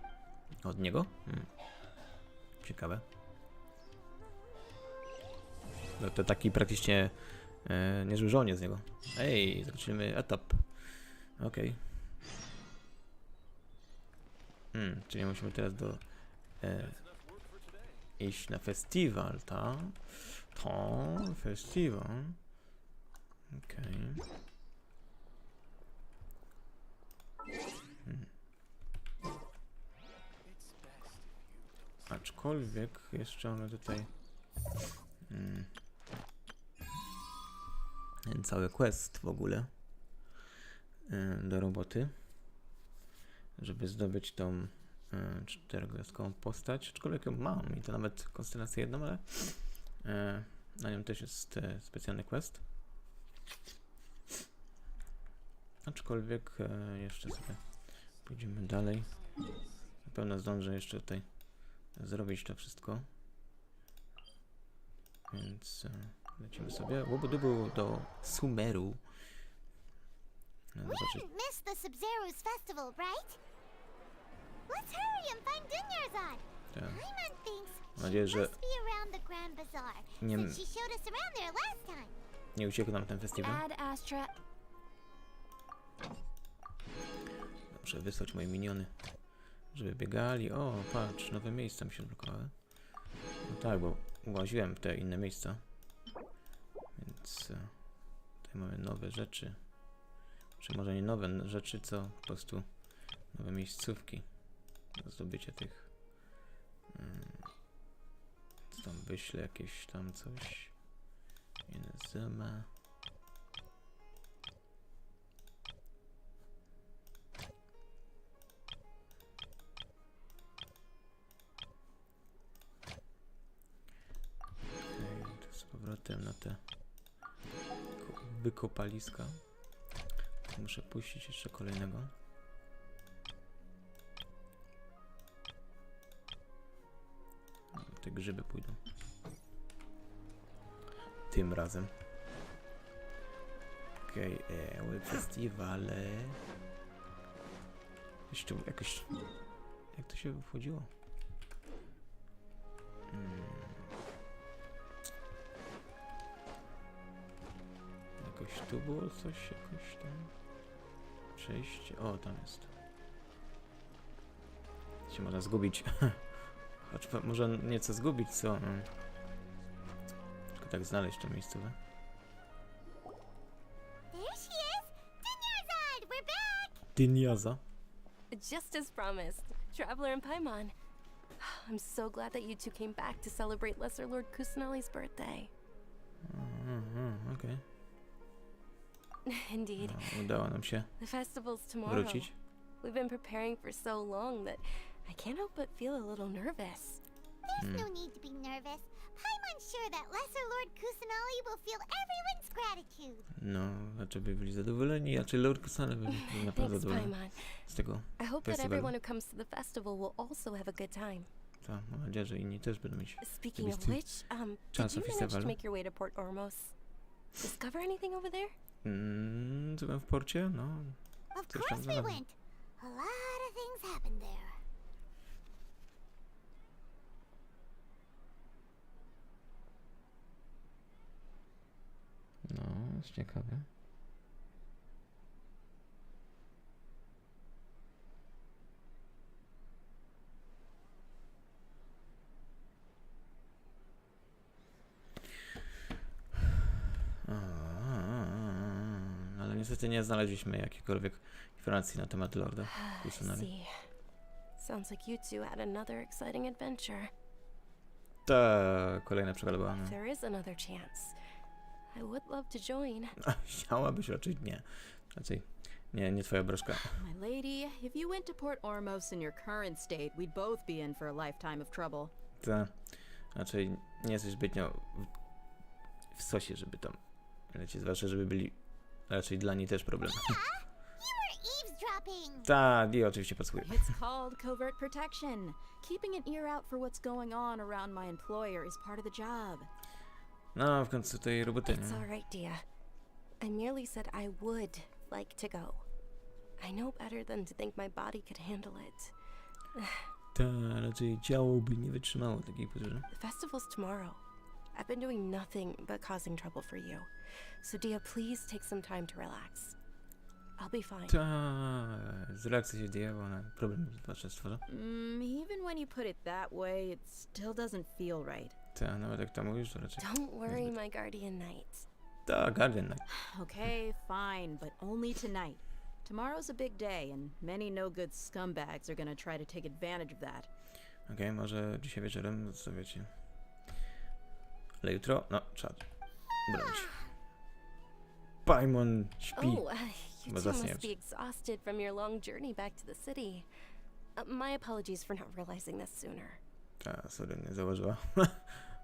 S1: od niego. Ciekawe. No to taki praktycznie niezły żołnierz z niego. Ej, zobaczymy etap. Okej. Czyli musimy teraz iść na festiwal, tak? To festiwal. Okej. Aczkolwiek jeszcze mamy tutaj ten cały quest w ogóle do roboty, żeby zdobyć tą czterogwiazdkową postać, aczkolwiek ją mam i to nawet konstelację jedną, ale na nią też jest specjalny quest. Aczkolwiek jeszcze sobie pójdziemy dalej. Na pewno zdążę jeszcze tutaj zrobić to wszystko. Więc lecimy sobie łubu-dubu do Sumeru.
S2: We didn't miss the Sub-Zero's festival, right? Let's hurry and find Dunyarzad. Paimon thinks
S1: Mam nadzieję, że
S2: must be around the Grand Bazaar,
S1: nie,
S2: since she showed us around there last time.
S1: nie uciekł nam ten festiwal.
S6: Ad Astra.
S1: Muszę wysłać moje miniony, żeby biegali. O, patrz, nowe miejsca mi się odblokowały. No tak, bo łaziłem w te inne miejsca. Więc tutaj mamy nowe rzeczy. Czy może nie nowe rzeczy, co po prostu nowe miejscówki do zdobycia tych. Co tam wyślę, jakieś tam coś. Inzuma. To z powrotem na te wykopaliska. Muszę puścić jeszcze kolejnego. Te grzyby pójdą. Tym razem. Okej, festiwale. Jeszcze jakoś... Jak to się wchodziło? Jakoś tu było coś, jakoś tam... Przejście... O, tam jest. Się można zgubić. Choć może nieco zgubić, co? Tylko tak znaleźć to miejscowe.
S2: There she is! Dunyarzad, we're back!
S1: Dynjaza.
S13: Just as promised, Traveler and Paimon. I'm so glad that you two came back to celebrate Lesser Lord Kusanali's birthday.
S1: Okej.
S13: Indeed.
S1: No, udało nam się
S13: The festival's tomorrow.
S1: wrócić.
S13: We've been preparing for so long that I can't help but feel a little nervous.
S2: There's no need to be nervous. Paimon's sure that Lesser Lord Kusanali will feel everyone's gratitude.
S1: No, znaczy by byli zadowoleni, a czy Lord Kusanali był naprawdę
S13: Thanks,
S1: zadowolony
S13: Paimon.
S1: z tego
S13: I hope that
S1: festiwalu.
S13: everyone who comes to the festival will also have a good time.
S1: Tak, mam nadzieję, że inni też będą mieć
S13: Speaking of
S1: zajebisty
S13: which, did
S1: czas
S13: you
S1: na
S13: manage to
S1: festiwalu.
S13: make your way to Port Ormos? Discover anything over there?
S1: Co byłem w porcie? No,
S2: Of
S1: coś tam
S2: course we
S1: znalazłem.
S2: went. A lot of things happened there.
S1: No, jest ciekawe. O, niestety nie znaleźliśmy jakiejkolwiek informacji na temat Lorda
S13: I
S1: Kusuna.
S13: see. Sounds like you two had another exciting adventure.
S1: Ta kolejna przygoda była. No.
S13: If there is another chance, I would love to join.
S1: Chciałabyś raczej nie. Raczej nie twoja broszka.
S11: My lady, if you went to Port Ormos in your current state, we'd both be in for a lifetime of trouble.
S1: Ta raczej nie jesteś zbytnio w sosie, żeby tam lecieć, zwłaszcza żeby byli raczej dla niej też problem.
S2: You were eavesdropping.
S1: Ta, Dio oczywiście podsłuchuje.
S11: It's called covert protection. Keeping an ear out for what's going on around my employer is part of the job.
S1: No, w końcu tej roboty,
S13: It's
S1: nie?
S13: all right, Dia. I merely said I would like to go. I know better than to think my body could handle it.
S1: Ta, raczej ciało by nie wytrzymało takiej podróży.
S13: The festival's tomorrow. I've been doing nothing but causing trouble for you. So Dia, please take some time to relax. I'll be fine.
S1: Ta, zrelaksuj się, Dio, bo ona problem zawsze stwarza.
S11: Even when you put it that way, it still doesn't feel right.
S1: Ta, nawet jak to mówisz, to raczej...
S13: Don't worry, my guardian knight.
S1: Ta, Guardian Knight.
S11: Okay, fine, but only tonight. Tomorrow's a big day, and many no-good scumbags are gonna try to take advantage of that.
S1: Okej, może dzisiaj wieczorem zostawiacie. Ale jutro, no, trzeba bronić. Paimon śpi.
S13: Oh, you
S1: Bo
S13: two
S1: zasnie
S13: must be exhausted from your long journey back to the city. My apologies for not realizing this sooner.
S1: Ta, sorry, nie założyła.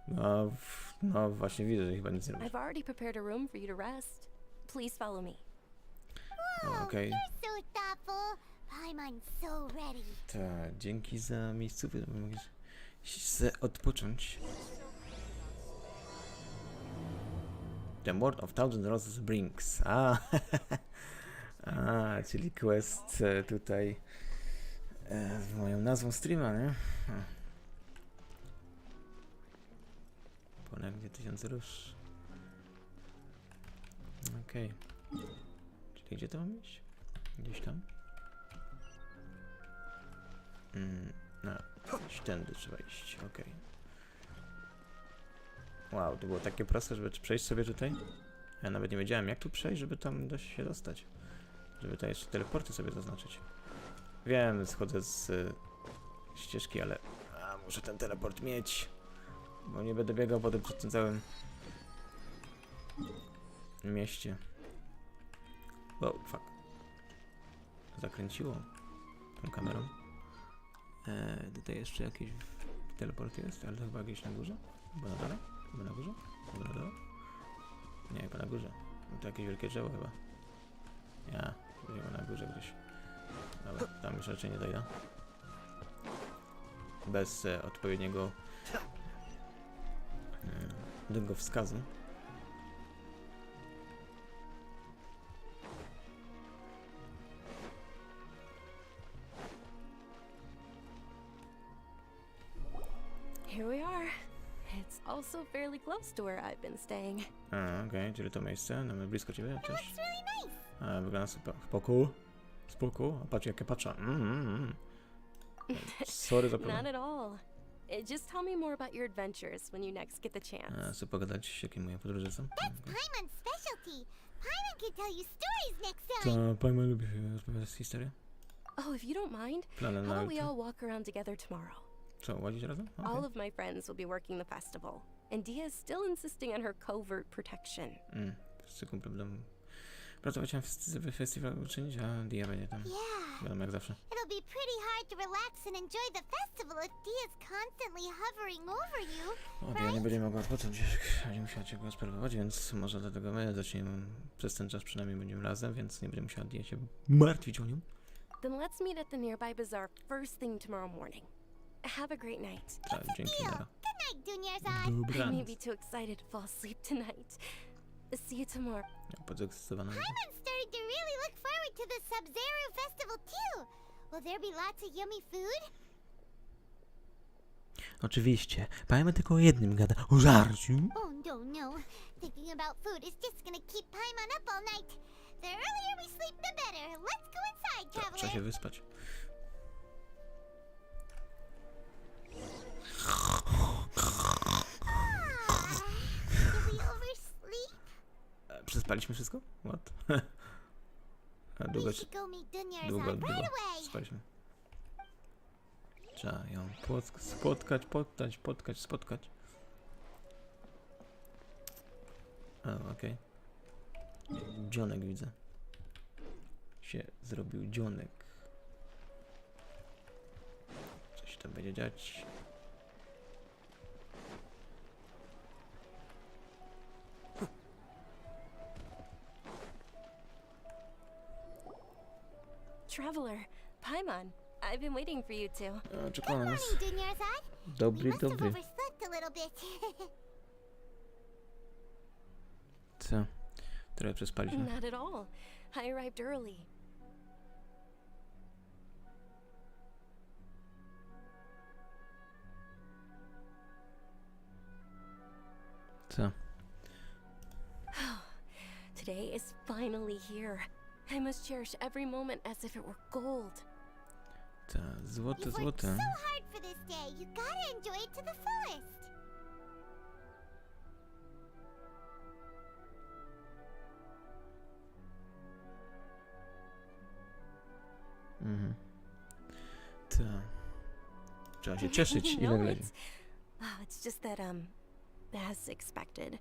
S1: No, właśnie widzę, że chyba nic nie robisz.
S13: I've already prepared a room for you to rest. Please follow me.
S1: Okej.
S2: You're so thoughtful. Paimon's so ready.
S1: Ta, dzięki za miejscówkę, żeby mogłeś se odpocząć. The Word of Thousand Roses brings. Czyli quest tutaj z moją nazwą streama, nie? Poranek, Tysiące róż. Okej. Czyli gdzie to mam iść? Gdzieś tam? No, tędy trzeba iść, okej. Wow, to było takie proste, żeby przejść sobie tutaj. Ja nawet nie wiedziałem, jak tu przejść, żeby tam się dostać. Żeby tutaj jeszcze teleporty sobie zaznaczyć. Wiem, schodzę z ścieżki, ale muszę ten teleport mieć. Bo nie będę biegał potem przed tym całym mieście. Wow, fuck. Zakręciło tą kamerą. Tutaj jeszcze jakiś teleport jest, ale to chyba gdzieś na górze? Chyba na dole? Chyba na górze? Chyba na dole? Nie, chyba na górze. No to jakieś wielkie drzewo chyba. Ja, chyba na górze gdzieś. Dobra, tam już raczej nie dojdę. Bez odpowiedniego drogowskazu.
S13: Here we are. It's also fairly close to where I've been staying.
S1: Okej, czyli to miejsce, nawet blisko ciebie
S2: It
S1: też.
S2: looks really nice.
S1: Wygląda super. Spoko. Spoko. A patrz jakie patrzę. Sorry za
S13: Not
S1: problem.
S13: at all. Just tell me more about your adventures when you next get the chance.
S1: Chcę pogadać, jakie moje podróże są.
S2: Paimon's specialty. Paimon can tell you stories next time.
S1: To Paimon lubi rozpowiadać historię.
S13: Oh, if you don't mind,
S1: Plany
S13: how
S1: na
S13: about we
S1: jutro.
S13: all walk around together tomorrow?
S1: Co, łazić razem?
S13: All
S1: Okej.
S13: of my friends will be working the festival, and Dia is still insisting on her covert protection.
S1: Wszyscy kumple będą pracować w festiwalu uczynić, a Dia będzie tam.
S2: Yeah.
S1: Wiadomo jak zawsze.
S2: It'll be pretty hard to relax and enjoy the festival if Dia's constantly hovering over you.
S1: O, Dia nie będzie mogła odpocząć, jak będzie musiała cię sprawować, więc może dlatego my zaczniemy przez ten czas przynajmniej będziemy razem, więc nie będzie musiała Dia się martwić o nią.
S13: Then let's meet at the nearby bazaar first thing tomorrow morning. Have a great night.
S1: Tak, dzięki, Nara.
S2: Good night, Junior's
S13: I may
S1: Dobranoc.
S13: be too excited to fall asleep tonight. See you tomorrow.
S1: Podekscytowana.
S2: Paimon's starting to really look forward to the Sub-Zero festival too. Will there be lots of yummy food?
S1: Oczywiście. Paimon tylko o jednym gada. O żarciu.
S2: Oh no. Thinking about food is just gonna keep Paimon up all night. The earlier we sleep, the better. Let's go inside,
S1: Trzeba się
S2: traveler.
S1: wyspać.
S2: Did we oversleep?
S1: Przespaliśmy wszystko? What? A długo,
S2: We should go meet Dunyarzad
S1: długo
S2: right away.
S1: spaliśmy. Trzeba ją spotkać. O, okej. Dzionek widzę. Się zrobił dzionek. Coś tam będzie dziać.
S13: Traveler, Paimon, I've been waiting for you two.
S1: Czekam na nas.
S2: Morning, Dunyarzad. We
S1: Dobry,
S2: must have
S1: dobry.
S2: overslept a little bit.
S1: Co? Trochę przespaliśmy.
S13: Not at all. I arrived early.
S1: Co?
S13: Today is finally here. I must cherish every moment as if it were gold.
S1: Ta, złote,
S2: You've worked
S1: złote.
S2: so hard for this day. You gotta enjoy it to the fullest.
S1: Mhm. Ta. Trzeba się cieszyć,
S13: You
S1: ile
S13: know,
S1: wlezie.
S13: it's just that, as expected,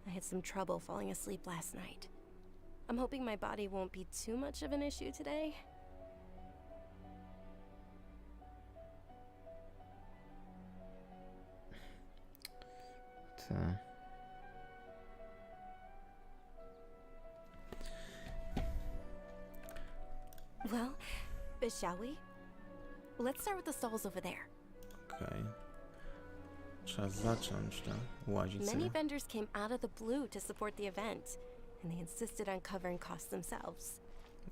S13: I had some trouble falling asleep last night. I'm hoping my body won't be too much of an issue today.
S1: Ta.
S13: Well, shall we? Let's start with the stalls over there.
S1: Okej. Trzeba zacząć, tak? Łazić
S13: Many
S1: sobie.
S13: vendors came out of the blue to support the event, and they insisted on covering costs themselves.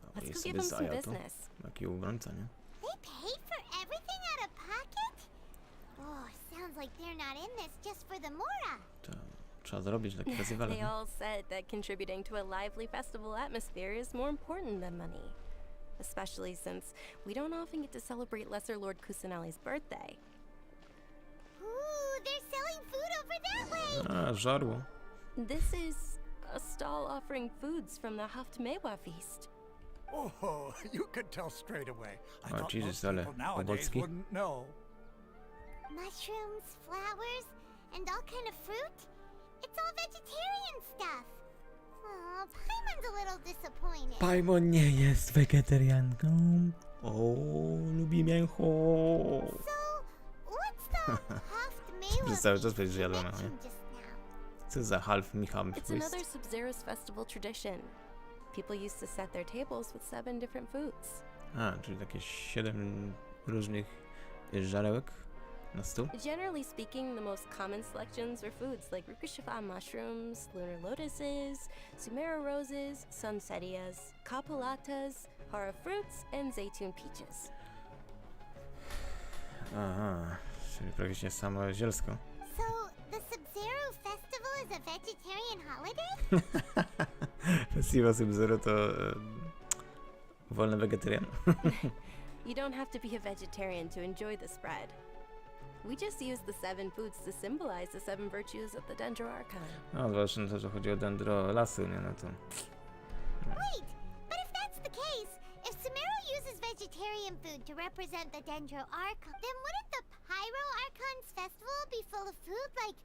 S1: No,
S13: Let's
S1: jest
S13: go
S1: sobie
S13: give them some
S1: zaja to.
S13: business.
S1: Jaki obrońca, nie?
S2: They paid for everything out of pocket? Oh, sounds like they're not in this just for the Mora.
S1: To trzeba zrobić takie festiwale.
S13: They all said that contributing to a lively festival atmosphere is more important than money. Especially since we don't often get to celebrate Lesser Lord Kusanali's birthday.
S2: Ooh, they're selling food over that way.
S1: A, żarło.
S13: This is a stall offering foods from the Haftmewa feast.
S14: Oh, you could tell straight away. I
S1: Oh,
S14: thought
S1: Jesus,
S14: most
S1: ale
S14: people nowadays
S1: Obocki.
S14: wouldn't know.
S2: Mushrooms, flowers, and all kind of fruit. It's all vegetarian stuff. Oh, Paimon's a little disappointed.
S1: Paimon nie jest wegetarianką. O, lubi mięcho.
S2: So, what's the Haftmewa
S1: Przez cały czas
S2: feast
S1: powiedzieć, że
S2: you
S1: jadłem, nie?
S2: mentioned just now?
S1: Co za half Michał
S13: It's another Sub-Zero's festival tradition. People used to set their tables with 7 different foods.
S1: A, czyli takie 7 różnych żarełek na stół.
S13: Generally speaking, the most common selections were foods like Rukashifa mushrooms, lunar lotuses, Sumera roses, sunsetias, capulatas, hara fruits, and zaytun peaches.
S1: Aha, czyli praktycznie samo zielsko.
S2: So, the Sub-Zero festival is a vegetarian holiday?
S1: Festiwal Sub-Zero to wolny wegetarian.
S13: You don't have to be a vegetarian to enjoy the spread. We just use the 7 foods to symbolize the 7 virtues of the Dendro Archon.
S1: No, zwłaszcza to, że chodzi o dendro lasu, nie? No to...
S2: Wait, but if that's the case, if Sumero uses vegetarian food to represent the Dendro Archon, then wouldn't the Pyro Archon's festival be full of food like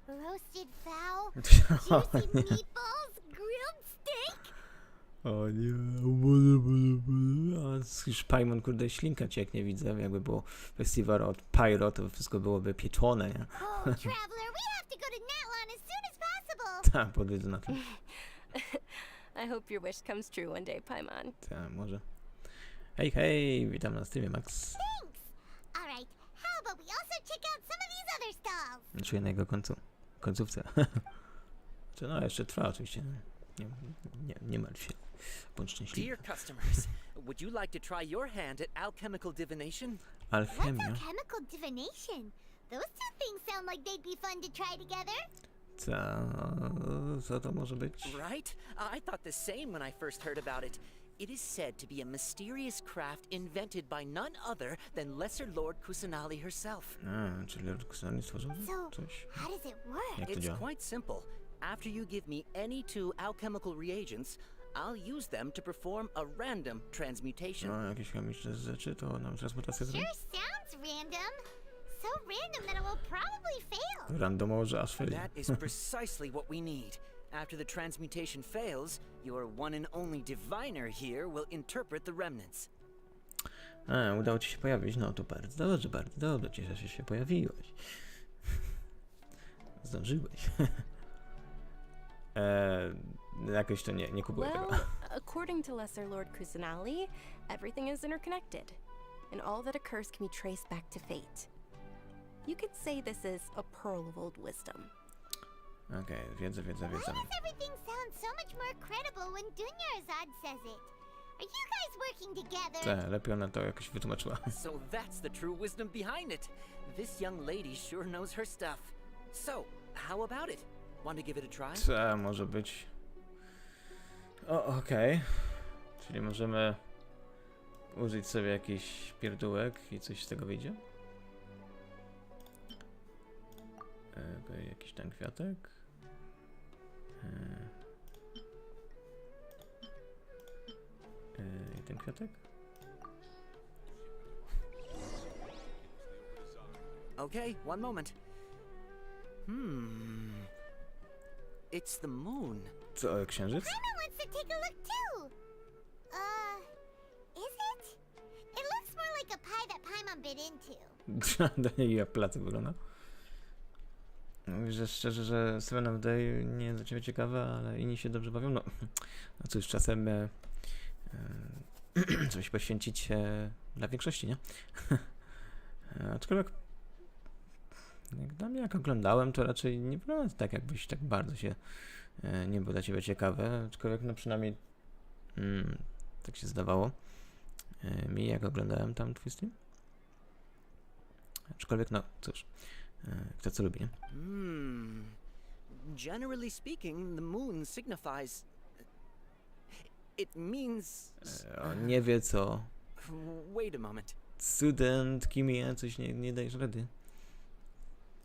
S2: roasted fowl, juicy meatballs, grilled steak?
S1: O nie, a już Paimon, kurde, ślinka ci jak nie widzę, jakby było festiwal od Pyro, to wszystko byłoby pieczone, nie?
S2: Oh, Traveler, we have to go to Natlan as soon as possible!
S1: Tak, podwiedzę na to.
S13: I hope your wish comes true one day, Paimon.
S1: Tak, może. Hej, hej, witam na streamie, Max.
S2: Thanks! Alright, how about we also check out some of these other stalls?
S1: Czuję na jego końcówce. Czy no, jeszcze trwa oczywiście. Nie martw się. Bądź szczęśliwy.
S15: Dear customers, would you like to try your hand at alchemical divination?
S1: Alchemia.
S2: What's alchemical divination? Those two things sound like they'd be fun to try together.
S1: Co to może być?
S15: Right? I thought the same when I first heard about it. It is said to be a mysterious craft invented by none other than Lesser Lord Kusanali herself.
S1: A, czyli Lord Kusanali stworzył coś?
S2: How does it work?
S1: Jak to
S15: It's
S1: działa?
S15: quite simple. After you give me any 2 alchemical reagents, I'll use them to perform a random transmutation.
S1: No, jakieś chemiczne rzeczy, to nam transmutację zrobi.
S2: Sure sounds random. So random that it will probably fail.
S1: Randomowo, że aż fail.
S15: That is precisely what we need. After the transmutation fails, your one and only diviner here will interpret the remnants.
S1: A, udało ci się pojawić? No to bardzo dobrze. Cieszę się, że się pojawiłeś. Zdążyłeś. Jakoś to nie kupuję
S13: Well,
S1: tego.
S13: according to Lesser Lord Kusanali, everything is interconnected, and all that occurs can be traced back to fate. You could say this is a pearl of old wisdom.
S1: Okej, wiedza.
S2: Why does everything sound so much more credible when Dunyarzad says it? Are you guys working together?
S1: Lepiej ona to jakoś wytłumaczyła.
S15: So that's the true wisdom behind it. This young lady sure knows her stuff. So, how about it? Want to give it a try?
S1: Co może być? Okej. Czyli możemy użyć sobie jakiś pierdółek i coś z tego wyjdzie? Jakiś ten kwiatek. I ten kwiatek?
S15: Okay, one moment. It's the moon.
S1: Co, księżyc?
S2: Paimon wants to take a look too. Is it? It looks more like a pie that Paimon bit into.
S1: Do niej jak placek wygląda. Mówisz, że szczerze, że Seven of Day nie jest dla ciebie ciekawe, ale inni się dobrze bawią. No cóż, czasem coś poświęcić dla większości, nie? Aczkolwiek jak dla mnie, jak oglądałem, to raczej nie wygląda tak, jakbyś tak bardzo się nie był dla ciebie ciekawe. Aczkolwiek no przynajmniej tak się zdawało mi, jak oglądałem tam twój stream. Aczkolwiek no cóż, kto co lubi, nie?
S15: Generally speaking, the moon signifies... It means...
S1: On nie wie co.
S15: Wait a moment.
S1: Student, Kimia, coś nie dajesz rady.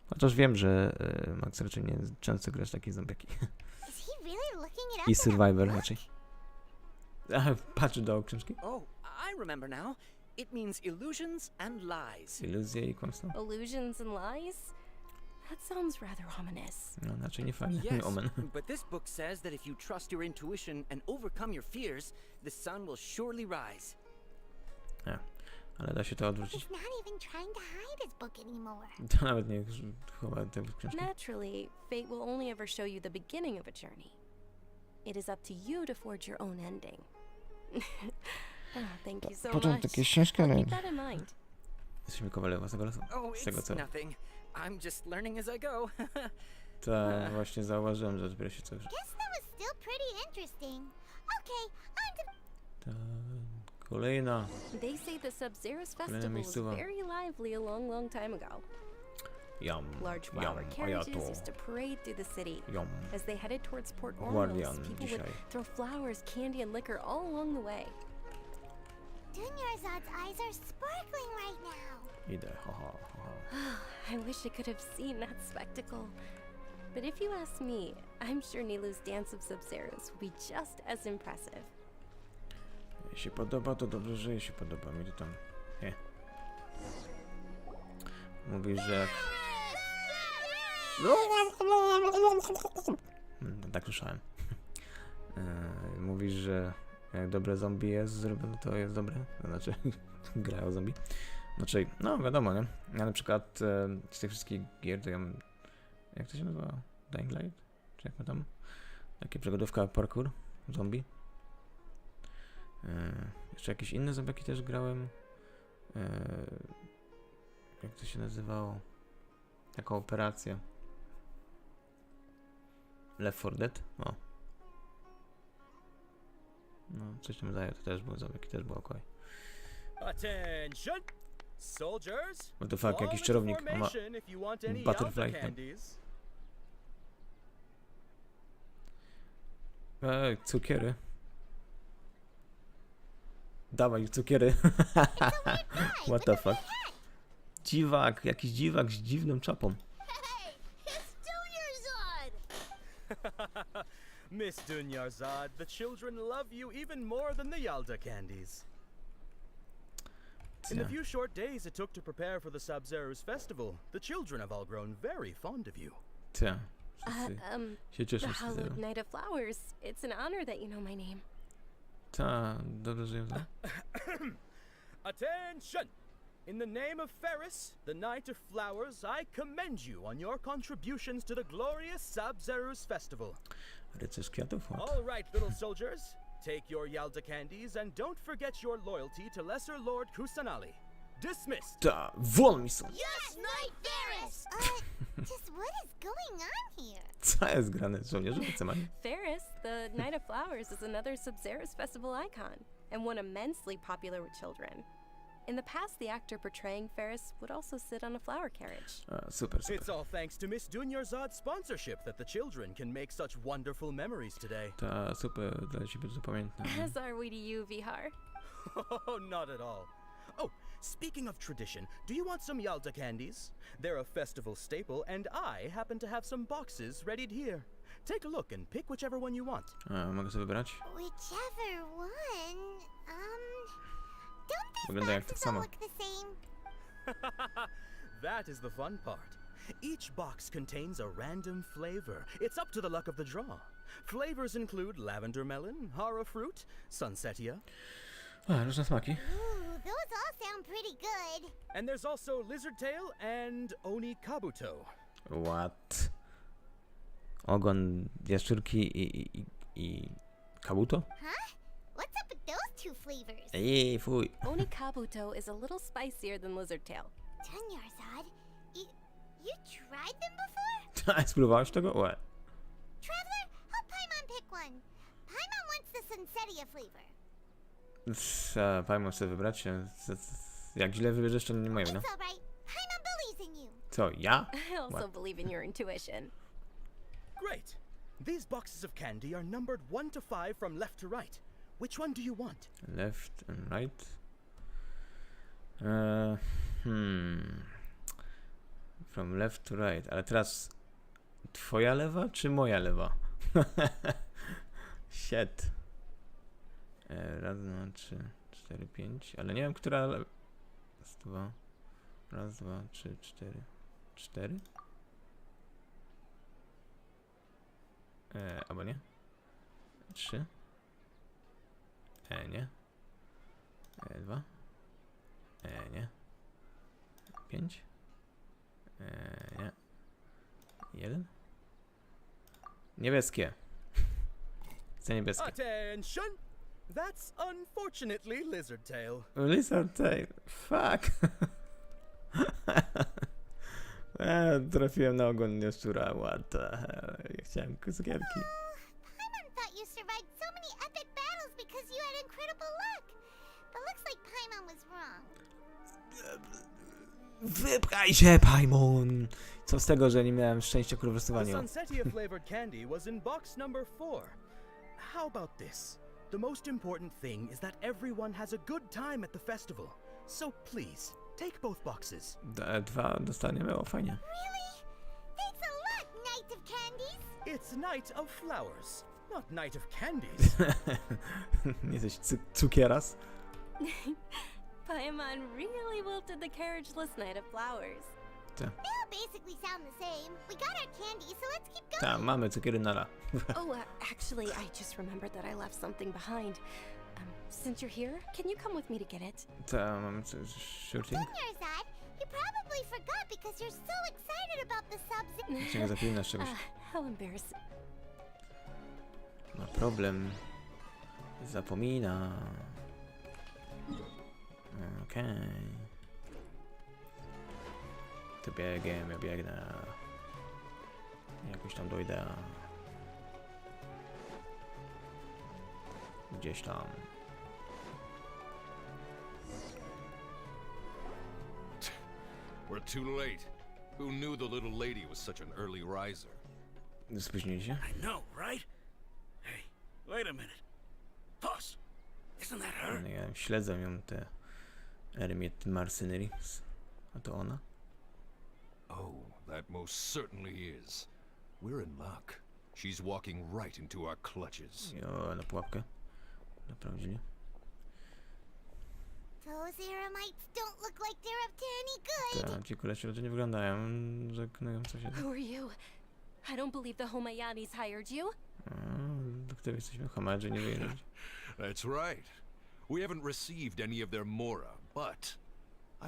S1: Chociaż wiem, że Max raczej nie często grasz takie zombiaki. I Survivor raczej. Patrz do książki.
S15: Oh, I remember now. It means illusions and lies.
S1: Iluzje i kłamstwo.
S13: Illusions and lies? That sounds rather ominous.
S1: No, znaczy nie fajnie.
S15: Yes,
S1: Omen.
S15: but this book says that if you trust your intuition and overcome your fears, the sun will surely rise.
S1: Ale da się to odwrócić.
S2: He's not even trying to hide his book anymore.
S1: To nawet nie chowa te książki.
S13: Naturally, fate will only ever show you the beginning of a journey. It is up to you to forge your own ending. Thank you so much.
S1: Początek jest książka, ale...
S13: Keep that in mind.
S1: Jesteśmy kowale własnego losu.
S15: Oh,
S1: Z tego co...
S15: it's nothing. I'm just learning as I go.
S1: Tak, właśnie zauważyłem, że dopiero się coś...
S2: Guess that was still pretty interesting. Okay, on to...
S1: Ta... Kolejna.
S13: They say the Sub-Zero's
S1: Kolejna
S13: festival was
S1: miejscowa.
S13: very lively a long time ago. Large flower carriages used to parade through the city. As they headed towards Port Ormos, people would throw flowers, candy, and liquor all along the way.
S2: Dunyarzad's eyes are sparkling right now.
S1: Idę,
S13: I wish I could have seen that spectacle. But if you ask me, I'm sure Nilu's dance of Sub-Zeros will be just as impressive.
S1: Jeśli podoba, to dobrze, że jeśli podoba mi to tam... Mówisz, że jak... Tak słyszałem. Mówisz, że jak dobre zombie jest zrobione, to jest dobre. To znaczy, gra o zombie. Znaczy, no wiadomo, nie? Ja na przykład z tych wszystkich gier to ja mam... Jak to się nazywa? Dying Light? Czy jak ma tam? Takie przygodówka parkour? Zombie? Jeszcze jakieś inne zombiaki też grałem. Jak to się nazywało? Taka operacja. Left 4 Dead? O. No, coś tam daje, to też było zombiaki, też było okej.
S16: Attention! Soldiers!
S1: What the fuck, jakiś czarownik, on ma butterfly. Cukiery. Dawaj, cukiery. What the fuck? Dziwak, jakiś dziwak z dziwną czapą.
S16: Miss Dunyarzad, the children love you even more than the Yalda candies. In the few short days it took to prepare for the Sabzeruz festival, the children have all grown very fond of you.
S1: Ta, wszyscy się cieszą
S13: The
S1: z
S13: hallowed
S1: tego.
S13: Night of Flowers. It's an honor that you know my name.
S1: Ta, dobrze, że ją znam.
S16: Attention! In the name of Ferris, the Night of Flowers, I commend you on your contributions to the glorious Sabzeruz festival.
S1: Rycerz kwiatów? What?
S16: All right, little soldiers. Take your Yalda candies and don't forget your loyalty to Lesser Lord Kusanali. Dismissed.
S1: Ta, won mi stąd!
S2: Yes, Knight Ferris! Just what is going on here?
S1: Co jest grane? Żołnierze wycemani?
S13: Ferris, the Night of Flowers, is another Sabzeruz festival icon, and one immensely popular with children. In the past, the actor portraying Ferris would also sit on a flower carriage.
S1: Super, super.
S16: It's all thanks to Miss Dunyarzad's sponsorship that the children can make such wonderful memories today.
S1: Ta, super, dla ciebie zapamiętne.
S13: As are we to you, Vihar.
S16: Oh, not at all. Oh, speaking of tradition, do you want some Yalda candies? They're a festival staple, and I happen to have some boxes readied here. Take a look and pick whichever one you want.
S1: Mogę sobie wybrać?
S2: Whichever one, don't
S1: Wygląda jak
S2: these
S1: tak
S2: boxes
S1: samo.
S2: all look the same?
S16: That is the fun part. Each box contains a random flavor. It's up to the luck of the draw. Flavors include lavender melon, hara fruit, sunsetia.
S1: Różne smaki.
S2: Ooh, those all sound pretty good.
S16: And there's also lizard tail and oni kabuto.
S1: What? Ogon jaszczurki i kabuto?
S2: Huh? What's up with those two flavors?
S1: Ej, fuj.
S13: Oni kabuto is a little spicier than lizard tail.
S2: Dunyarzad, you tried them before?
S1: Spróbowałeś tego? What?
S2: Traveler, help Paimon pick one. Paimon wants the sunsetia flavor.
S1: Paimon sobie wybrać. Jak źle wybierzesz, to nie moje, no.
S2: It's alright. Paimon believes in you.
S1: Co, ja?
S13: I also
S1: What?
S13: believe in your intuition.
S16: Great. These boxes of candy are numbered 1 to 5 from left to right. Which one do you want?
S1: Left and right. From left to right. Ale teraz twoja lewa czy moja lewa? Shit. Raz, dwa, trzy, cztery, pięć. Ale nie wiem, która lewa. Raz, dwa. Raz, dwa, trzy, cztery. Cztery? Albo nie? Trzy. Nie. Dwa. Nie. Pięć. Nie. Jeden. Niebieskie. Chcę niebieskie.
S16: Attention! That's unfortunately lizard tail.
S1: Lizard tail. Fuck. Trafiłem na ogon jaszczura. What the hell? Ja chciałem cukierki.
S2: Paimon thought you survived so many epic battles because you had incredible luck. But looks like Paimon was wrong.
S1: Wypchaj się, Paimon! Co z tego, że nie miałem szczęścia ku
S16: The
S1: wylosowania?
S16: sunsetia flavored candy was in box number 4. How about this? The most important thing is that everyone has a good time at the festival. So please, take both boxes.
S1: Dwa dostaniemy, o fajnie.
S2: Really? Thanks a lot, Knight of Candies.
S16: It's Night of Flowers, not Night of Candies.
S1: Nie jesteś cukieras?
S13: Paimon really wilted the carriageless Night of Flowers.
S2: They all basically sound the same. We got our candy, so let's keep going.
S1: Tak, mamy cukiery nala.
S13: Oh, actually, I just remembered that I left something behind. Since you're here, can you come with me to get it?
S1: Tak, mamy shooting.
S2: Dunyarzad, you probably forgot because you're so excited about the subs.
S1: Nie zapominasz czegoś.
S13: How embarrassing.
S1: Ma problem. Zapomina. Okej. Ty biegiem, ja biegnę. Jakoś tam dojdę. Gdzieś tam.
S7: We're too late. Who knew the little lady was such an early riser?
S1: Spóźnili się?
S3: I know, right? Hey, wait a minute. Pause. Isn't that her?
S1: Ja śledzę ją te Eremiet Mercenaries. A to ona?
S7: Oh, that most certainly is. We're in luck. She's walking right into our clutches.
S1: Jo, na pułapkę. Naprawdę.
S2: Those Eremites don't look like they're up to any good.
S1: Tak, ci kolesie ludzie nie wyglądają, że knują coś.
S13: Who are you? I don't believe the Homayanis hired you.
S1: Do których jesteśmy hamadzy, nie wyjechać.
S7: That's right. We haven't received any of their mora, but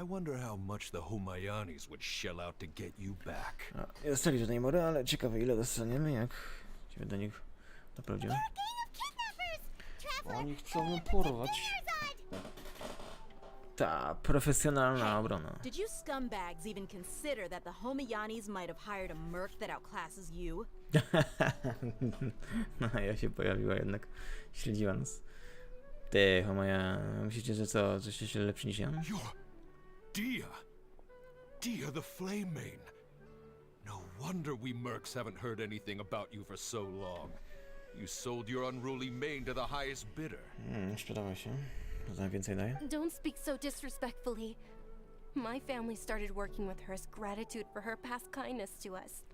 S7: I wonder how much the Homayanis would shell out to get you back.
S1: Dostali żadnej mory, ale ciekawe ile dostaniemy, jak się do nich naprawdę. Oni chcą mnie porwać. Ta profesjonalna obrona.
S11: Did you scumbags even consider that the Homayanis might have hired a merc that outclasses you?
S1: No, ja się pojawiła jednak. Śledziła nas. Ty, Homaya, myślicie, że co? Coś jeszcze lepszy niż ja?
S7: Dia! Dia the Flame Main! No wonder we mercs haven't heard anything about you for so long. You sold your unruly mane to the highest bidder.
S1: Sprzedała się. Za więcej daje?
S13: Don't speak so disrespectfully. My family started working with her as gratitude for her past kindness to us.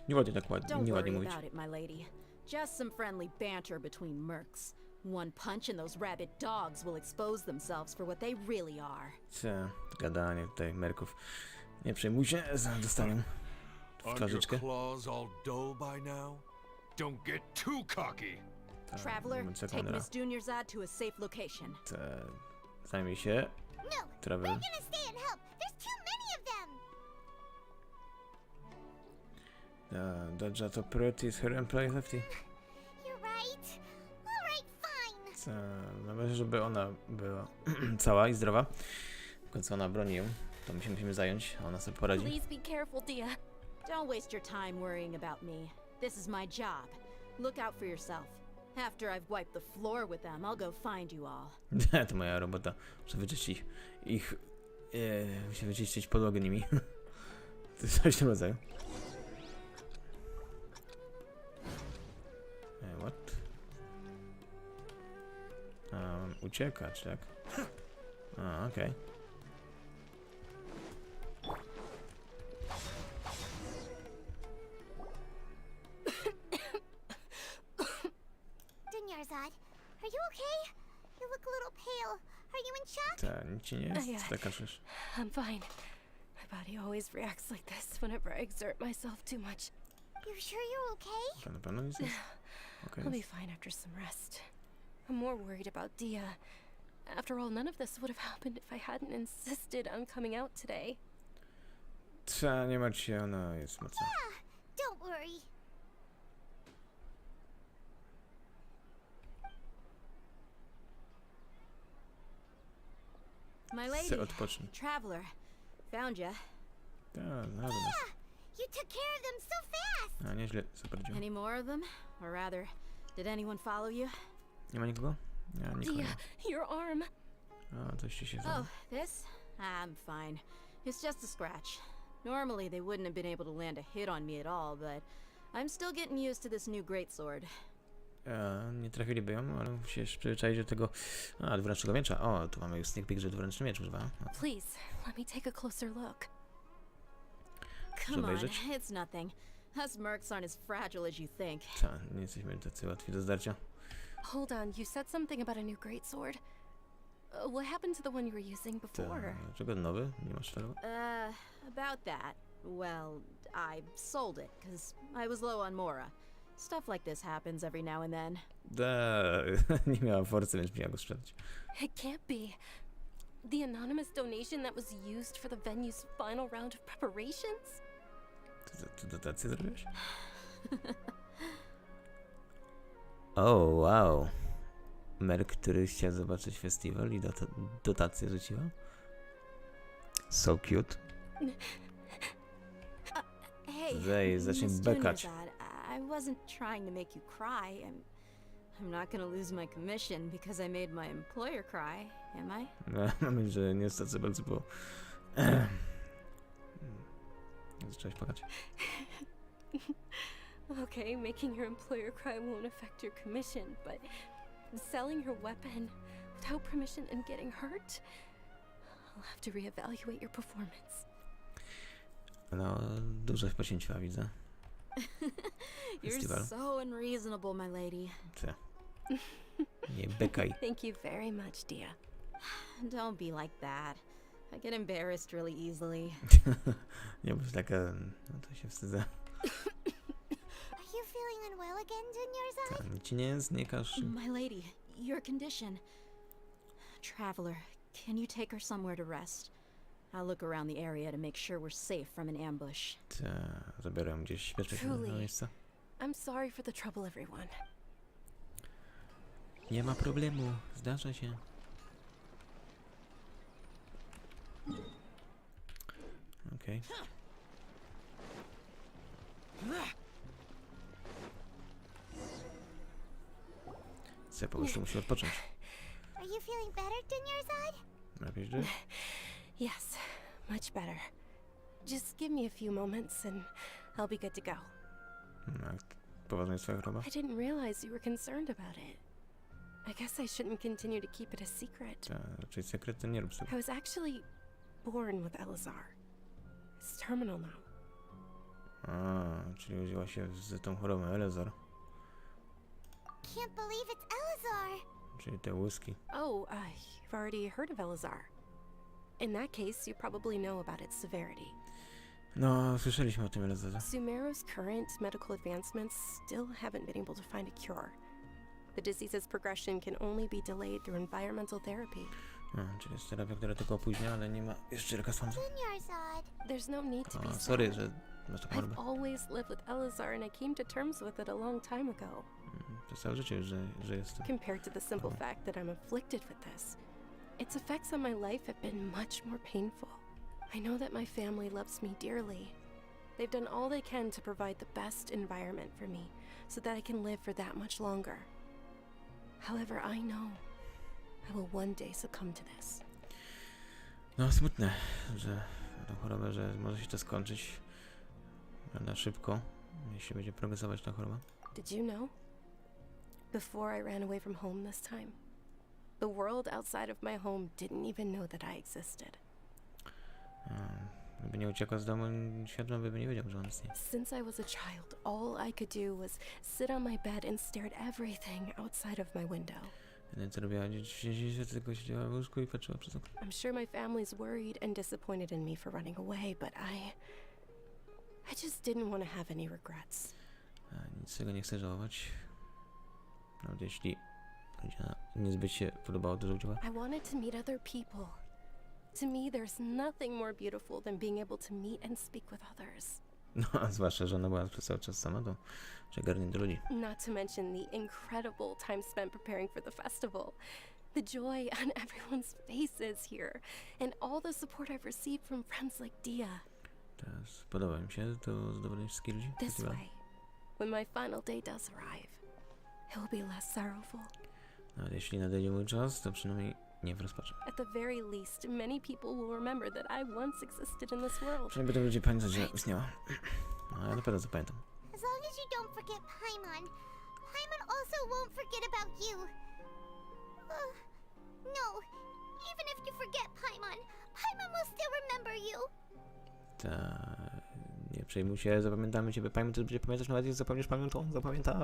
S1: Nieładnie tak ładnie,
S11: Don't
S1: nieładnie
S11: worry
S1: mówić.
S11: about it, my lady. Just some friendly banter between mercs. One punch and those rabid dogs will expose themselves for what they really are.
S1: Co? Gadanie tutaj merków. Nie przejmuj się, dostaną w
S7: Aren't your
S1: twarzyczkę.
S7: claws all dull by now? Don't get too cocky!
S11: Traveler, take Miss Junior's ad to a safe location.
S1: Zajmij się.
S2: No,
S1: Traveler.
S2: we're gonna stay and help. There's too many of them.
S1: Dodge to pretty is her employee safety.
S2: You're right. All right, fine.
S1: Należy, żeby ona była cała i zdrowa. W końcu ona broni ją. To my się musimy zająć, a ona sobie poradzi.
S13: Please be careful, Dia.
S11: Don't waste your time worrying about me. This is my job. Look out for yourself. After I've wiped the floor with them, I'll go find you all.
S1: To moja robota. Muszę wyczyścić ich... muszę wyczyścić podłogę nimi. To jest coś w tym rodzaju. What? Uciekać, tak? Okej.
S2: Dunyarzad, are you okay? You look a little pale. Are you in shock?
S1: Tak, nic ci nie jest? Tak kaszysz.
S13: I'm fine. My body always reacts like this whenever I exert myself too much.
S2: You sure you're okay?
S1: Na pewno nic jest? Okay.
S13: I'll be fine after some rest. I'm more worried about Dia. After all, none of this would have happened if I hadn't insisted on coming out today.
S1: Nie martw się, ona jest mocna.
S2: Yeah, don't worry.
S11: My lady, Traveler, found ya.
S2: You took care of them so fast.
S1: Nieźle, super dzień.
S11: Any more of them? Or rather, did anyone follow you?
S1: Nie ma nikogo? Nie, nikogo.
S13: Dia, your arm.
S1: Coś ci się
S11: Oh, this? I'm fine. It's just a scratch. Normally they wouldn't have been able to land a hit on me at all, but I'm still getting used to this new greatsword.
S1: Nie trafiliby ją, ale musisz przyzwyczaić do tego dwuręcznego miecza. O, tu mamy już sneak peek, że dwuręczny miecz używa.
S13: Please, let me take a closer look.
S11: Come on, it's nothing. Us mercs aren't as fragile as you think.
S1: Nie jesteśmy tacy łatwi do zdarcia.
S13: Hold on, you said something about a new greatsword. What happened to the one you were using before?
S1: Dlaczego nowy? Nie masz tego?
S11: About that. Well, I sold it, because I was low on mora. Stuff like this happens every now and then.
S1: Nie miała forcy, więc musiała go sprzedać.
S13: It can't be. The anonymous donation that was used for the venue's final round of preparations?
S1: Ty dotację zrobiłeś? Wow. Merk, który chciał zobaczyć festiwal i dotację rzuciła? So cute.
S11: Hey,
S1: zacznie
S11: Miss
S1: bekać.
S11: I wasn't trying to make you cry. I'm not gonna lose my commission because I made my employer cry, am I?
S1: Mam że nie jest tacy bardzo, bo... Zaczęłaś płakać.
S13: Okay, making your employer cry won't affect your commission, but selling your weapon without permission and getting hurt? I'll have to reevaluate your performance.
S1: No, dużo poświęciła, widzę.
S11: You're so unreasonable, my lady.
S1: Co? Nie bekaj.
S13: Thank you very much, Dia.
S11: Don't be like that. I get embarrassed really easily.
S1: Nie bądź taka... No to się wstydzę.
S2: Are you feeling unwell again, Junior's eye?
S1: Nic ci nie jest, nie każ.
S11: My lady, your condition. Traveler, can you take her somewhere to rest? I'll look around the area to make sure we're safe from an ambush.
S1: Zabiorę gdzieś bezpieczne miejsce.
S13: I'm sorry for the trouble, everyone.
S1: Nie ma problemu, zdarza się. Okej. Co, po prostu musi odpocząć.
S2: Are you feeling better, Junior's eye?
S1: Lepiej żyć?
S13: Yes, much better. Just give me a few moments and I'll be good to go.
S1: Poważna jest twoja choroba?
S13: I didn't realize you were concerned about it. I guess I shouldn't continue to keep it a secret.
S1: Raczej sekret to nie rób sobie.
S13: I was actually born with Elazar. It's terminal now.
S1: Czyli użyła się z tą chorobą Elazar.
S2: Can't believe it's Elazar.
S1: Czyli te łyski.
S13: Oh, you've already heard of Elazar. In that case, you probably know about its severity.
S1: No, słyszeliśmy o tym Elazarze.
S13: Sumeru's current medical advancements still haven't been able to find a cure. The disease's progression can only be delayed through environmental therapy.
S1: Czyli jest terapia, która tylko opóźnia, ale nie ma jeszcze lekarstwa.
S13: There's no need to be
S1: sorry, że masz taką chorobę.
S13: I've always lived with Elazar and I came to terms with it a long time ago.
S1: To całe życie już, że jest.
S13: Compared to the simple fact that I'm afflicted with this, its effects on my life have been much more painful. I know that my family loves me dearly. They've done all they can to provide the best environment for me so that I can live for that much longer. However, I know I will one day succumb to this.
S1: No, smutne, że tą chorobę, że może się to skończyć na szybko, jeśli będzie progresować ta choroba.
S13: Did you know? Before I ran away from home this time, the world outside of my home didn't even know that I existed.
S1: Gdyby nie uciekła z domu, świat by nie wiedział, że on istnieje.
S13: Since I was a child, all I could do was sit on my bed and stare at everything outside of my window.
S1: Co robiła? Tylko siedziała w łóżku i patrzyła przez okno.
S13: I'm sure my family's worried and disappointed in me for running away, but I just didn't want to have any regrets.
S1: Nic z tego nie chcę żałować. Nawet jeśli niezbyt się podobało to, że uciekła.
S13: I wanted to meet other people. To me, there's nothing more beautiful than being able to meet and speak with others.
S1: No, a zwłaszcza, że ona była przez cały czas sama, to przegarnie do ludzi.
S13: Not to mention the incredible time spent preparing for the festival. The joy on everyone's faces here. And all the support I've received from friends like Dia.
S1: Teraz podoba mi się to zadowolenie wszystkich ludzi.
S13: This way, when my final day does arrive, it will be less sorrowful.
S1: Nawet jeśli nadejdzie mój czas, to przynajmniej nie w rozpaczy.
S13: At the very least, many people will remember that I once existed in this world.
S1: Przynajmniej będą ludzie pamiętać, że istniała. No, ja na pewno zapamiętam.
S2: As long as you don't forget Paimon, Paimon also won't forget about you. No, even if you forget Paimon, Paimon will still remember you.
S1: Nie przejmuj się, zapamiętamy ciebie. Paimon też będzie pamiętać, nawet jak zapomniesz pamięć, to on zapamięta.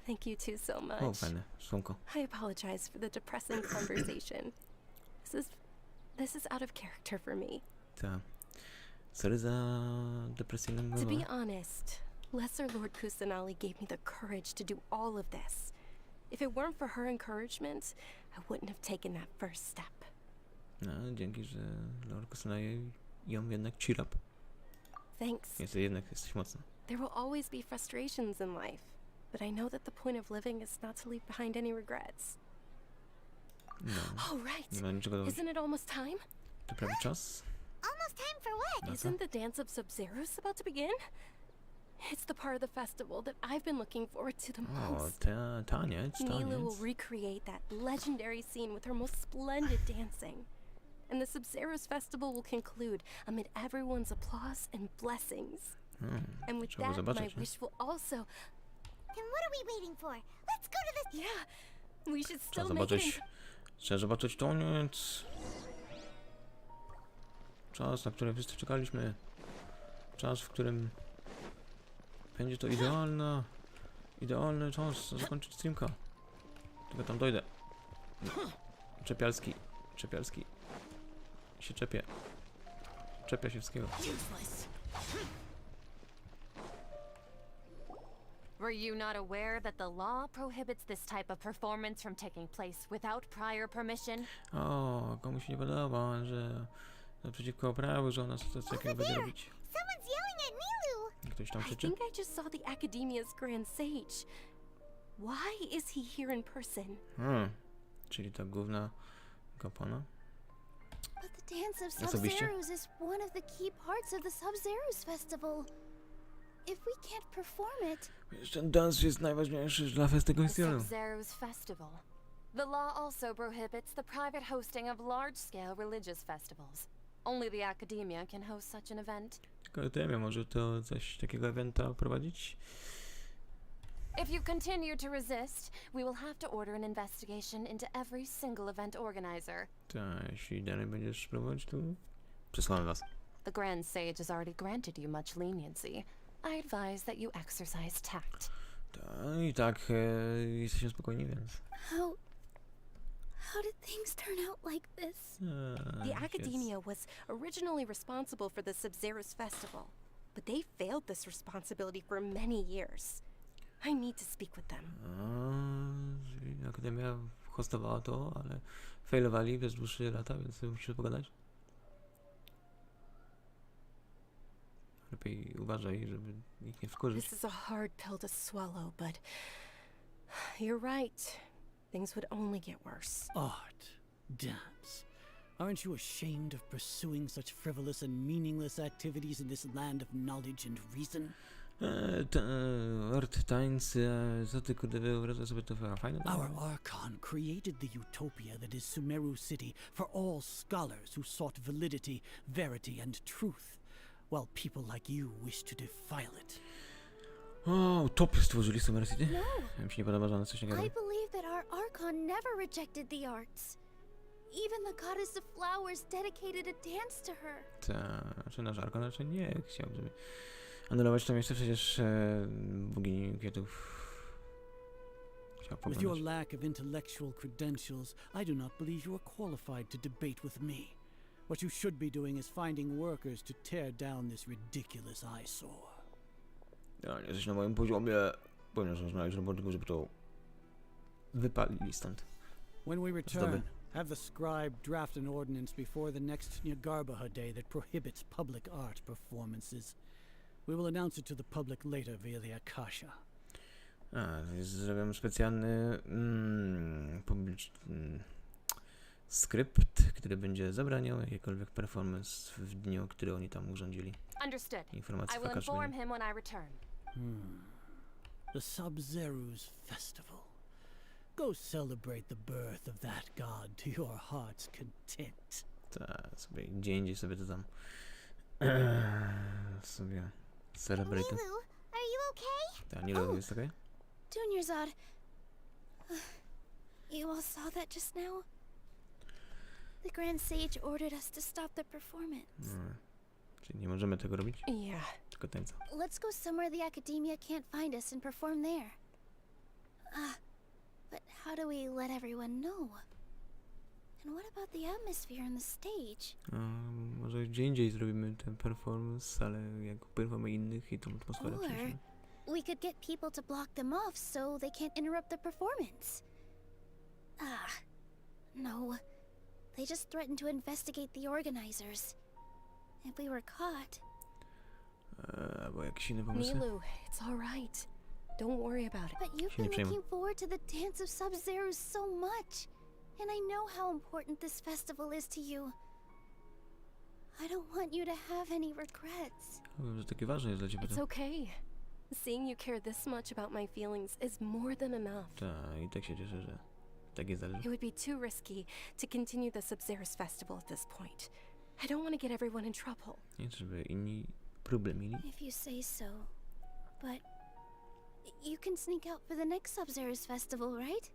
S13: Thank you two so much.
S1: O, fajne, słonko.
S13: I apologize for the depressing conversation. This is out of character for me.
S1: Sorry za depresyjną
S13: To
S1: głowę.
S13: be honest, Lesser Lord Kusanali gave me the courage to do all of this. If it weren't for her encouragement, I wouldn't have taken that first step.
S1: No, dzięki, że Lord Kusanali ją jednak cheer up.
S13: Thanks.
S1: Jesteś mocna.
S13: There will always be frustrations in life, but I know that the point of living is not to leave behind any regrets.
S1: No.
S13: Oh, right.
S1: Nie ma niczego do
S13: Isn't it almost time?
S1: To prawie czas.
S2: Almost time for what?
S13: Isn't the dance of Sub-Zero's about to begin? It's the part of the festival that I've been looking forward to the most.
S1: Taniec.
S13: Mila will recreate that legendary scene with her most splendid dancing. And the Sub-Zero's festival will conclude amid everyone's applause and blessings. And with that, my wish will also...
S2: Then what are we waiting for? Let's go to the...
S13: Yeah, we should still make it...
S1: Trzeba zobaczyć taniec. Czas, na który wszyscy czekaliśmy. Czas, w którym Będzie to idealny czas zakończyć streamka. Tylko tam dojdę. Czepialski. Się czepie. Czepia się wszystkiego.
S17: Were you not aware that the law prohibits this type of performance from taking place without prior permission?
S1: O, komuś się nie podoba, że naprzeciwko prawu, że ona coś takiego będzie robić.
S2: Someone's yelling at Milu!
S1: Ktoś tam
S13: I
S1: krzyczy?
S13: think I just saw the Academia's Grand Sage. Why is he here in person?
S1: Czyli ta główna kapłana?
S6: But the Dance of
S1: Osobiście?
S6: Sub-Zeros is one of the key parts of the Sub-Zeros Festival. If we can't perform it...
S1: Ten dans jest najważniejszy dla tego
S17: The
S1: festiwalu.
S17: Sub-Zero's festival. The law also prohibits the private hosting of large-scale religious festivals. Only the Academia can host such an event.
S1: Akademia może to coś takiego eventa prowadzić?
S17: If you continue to resist, we will have to order an investigation into every single event organizer.
S1: Tak, jeśli dalej będziesz próbować, to przesłamy was.
S17: The Grand Sage has already granted you much leniency. I advise that you exercise tact.
S1: I tak, jesteśmy spokojni, więc...
S6: How did things turn out like this?
S13: The Academia was originally responsible for the Sub-Zeros Festival, but they failed this responsibility for many years. I need to speak with them.
S1: Czyli Akademia hostowała to, ale failowali przez dłuższe lata, więc musisz pogadać. Lepiej uważaj, żeby ich nie wkurzyć.
S13: This is a hard pill to swallow, but you're right. Things would only get worse.
S3: Art, dance. Aren't you ashamed of pursuing such frivolous and meaningless activities in this land of knowledge and reason?
S1: Art, tańce, co ty kurde wyobrażasz sobie to fajne?
S3: Our Archon created the utopia that is Sumeru City for all scholars who sought validity, verity and truth, while people like you wish to defile it.
S1: O, utopię stworzyli Sumeru City?
S6: No.
S1: Mi się nie podoba, że one coś takiego
S6: I
S1: robi.
S6: believe that our Archon never rejected the arts. Even the goddess of flowers dedicated a dance to her.
S1: Czy nasz Arkon raczej nie chciał, żeby anulować to miejsce, przecież bogini kwiatów chciał
S3: With your
S1: pokonać.
S3: lack of intellectual credentials, I do not believe you are qualified to debate with me. What you should be doing is finding workers to tear down this ridiculous eyesore.
S1: Ja nie jesteś na moim poziomie. Powinien znaleźć robotników, żeby to wypalili stąd.
S3: When we return, have the scribe draft an ordinance before the next Nyagarbaha day that prohibits public art performances. We will announce it to the public later via the Akasha.
S1: Zrobiłem specjalny skrypt, który będzie zabraniał jakikolwiek performance w dniu, który oni tam urządzili.
S17: Understood.
S1: Informacji
S17: I will inform him when I return.
S3: The Sub-Zero's Festival. Go celebrate the birth of that god to your heart's content.
S1: Tak, sobie gdzie indziej sobie to tam sobie celebrate.
S2: Milu, are you okay?
S1: Tak, Miłego jest okej?
S6: Dunyarzad. You all saw that just now? The Grand Sage ordered us to stop the performance.
S1: Czyli nie możemy tego robić?
S13: Yeah.
S1: Tylko tańca.
S6: Let's go somewhere the Academia can't find us and perform there. But how do we let everyone know? And what about the atmosphere on the stage?
S1: Może gdzie indziej zrobimy ten performance, ale jak wpływamy innych i tą atmosferę
S6: Or
S1: przenieśmy.
S6: we could get people to block them off so they can't interrupt the performance. No. They just threatened to investigate the organizers. If we were caught...
S1: Albo jakieś inne pomysły.
S13: Milu, it's all right. Don't worry about it.
S6: But you've been looking forward to the Dance of Sub-Zeros so much. And I know how important this festival is to you. I don't want you to have any regrets.
S1: Że takie ważne jest dla ciebie
S13: It's
S1: to.
S13: okay. Seeing you care this much about my feelings is more than enough.
S1: Tak, i tak się cieszę, że tak jest zależy.
S13: It would be too risky to continue the Sub-Zeros Festival at this point. I don't want to get everyone in trouble.
S1: Nie, żeby inni problem mieli.
S6: If you say so. But you can sneak out for the next Sub-Zeros Festival, right?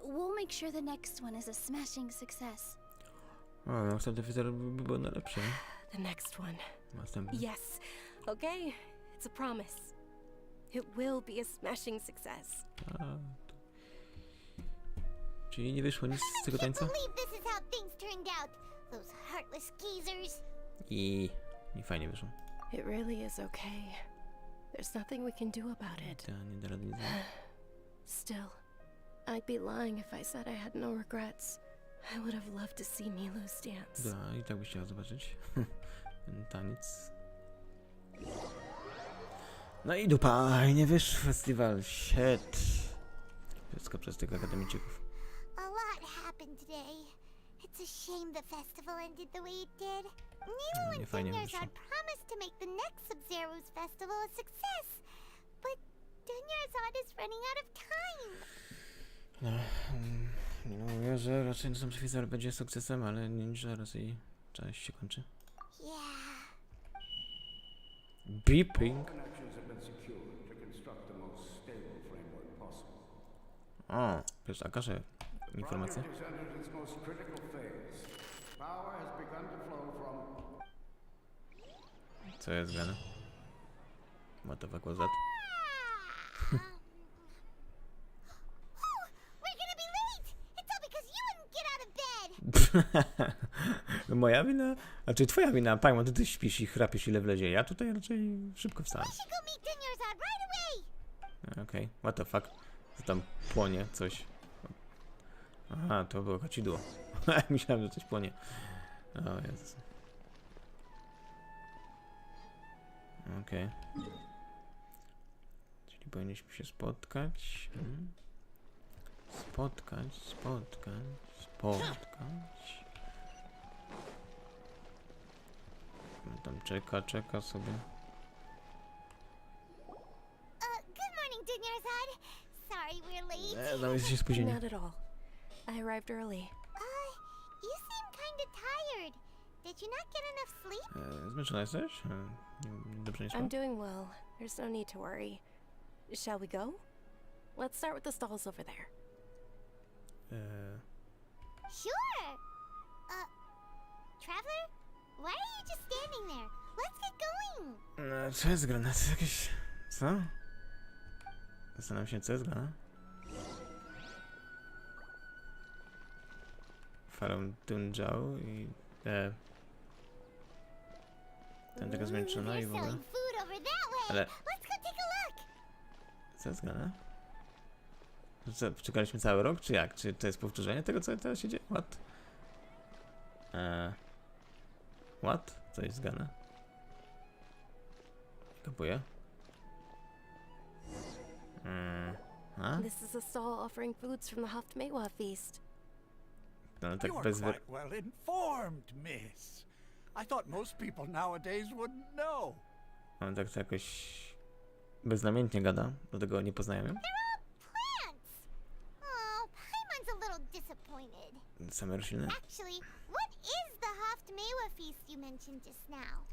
S6: We'll make sure the next one is a smashing success.
S1: O, następny festiwal by był najlepszy.
S13: The next one.
S1: Następny.
S13: Yes. Okay. It's a promise. It will be a smashing success.
S1: Czyli nie wyszło nic z tego tańca?
S2: Believe this is how things turned out. Those heartless geezers.
S1: I nie fajnie wyszło.
S13: It really is okay. There's nothing we can do about it.
S1: Nie da rady nic zrobić.
S13: Still, I'd be lying if I said I had no regrets. I would have loved to see me lose dance.
S1: Da, i tak byś chciała zobaczyć ten taniec. No i dupa, nie wyszł festiwal, shit. Wszystko przez tych akademiczyków.
S2: A lot happened today. It's a shame the festival ended the way it did. Nemo
S1: Nie
S2: and
S1: fajnie
S2: Dunyarzad
S1: wyszło.
S2: promised to make the next Sub-Zero's festival a success. But Dunyarzad is running out of time.
S1: No, mówię, że raczej ten festiwal będzie sukcesem, ale nie, że raczej część się kończy.
S2: Yeah.
S1: Beeping. O, wiesz, Akasze, informacja. Co jest grane? What the fuck was that?
S2: We're gonna be late! It's all because you wouldn't get out of bed!
S1: Moja wina? Znaczy twoja wina, Paimon, ty śpisz i chrapiesz ile wlezie. Ja tutaj raczej szybko wstałem.
S2: We should go meet Dunyarzad right away!
S1: Okej, what the fuck? Co tam płonie coś? Aha, to było kacidło. Myślałem, że coś płonie. O Jezus. Okej. Czyli powinniśmy się spotkać. Spotkać. Tam czeka sobie.
S2: Good morning, Dunyarzad. Sorry we're late.
S1: No, jesteście spóźnieni.
S13: Not at all. I arrived early.
S2: You seem kinda tired. Did you not get enough sleep?
S1: Zmęczona jesteś? Dobrze nie
S13: I'm
S1: spał?
S13: doing well. There's no need to worry. Shall we go? Let's start with the stalls over there.
S2: Sure. Traveler? Why are you just standing there? Let's get going.
S1: Co jest grane? To jest jakieś... Co? Zastanawiam się, co jest grane. Farą Dunjao i... Ten taka zmęczona i w ogóle. Ale... Co jest grane? Co, czekaliśmy cały rok, czy jak? Czy to jest powtórzenie tego, co teraz się dzieje? What? What? Co jest grane? Kupuję.
S13: This is a stall offering foods from the Haftmewa feast.
S1: No, tak
S14: You are
S1: bez...
S14: quite well informed, miss. I thought most people nowadays wouldn't know.
S1: On tak jakoś... beznamiętnie gada, dlatego nie poznają ją.
S2: Oh, Paimon's a little disappointed.
S1: Same rośliny.
S2: Actually, what is the Haftmewa feast you mentioned just now?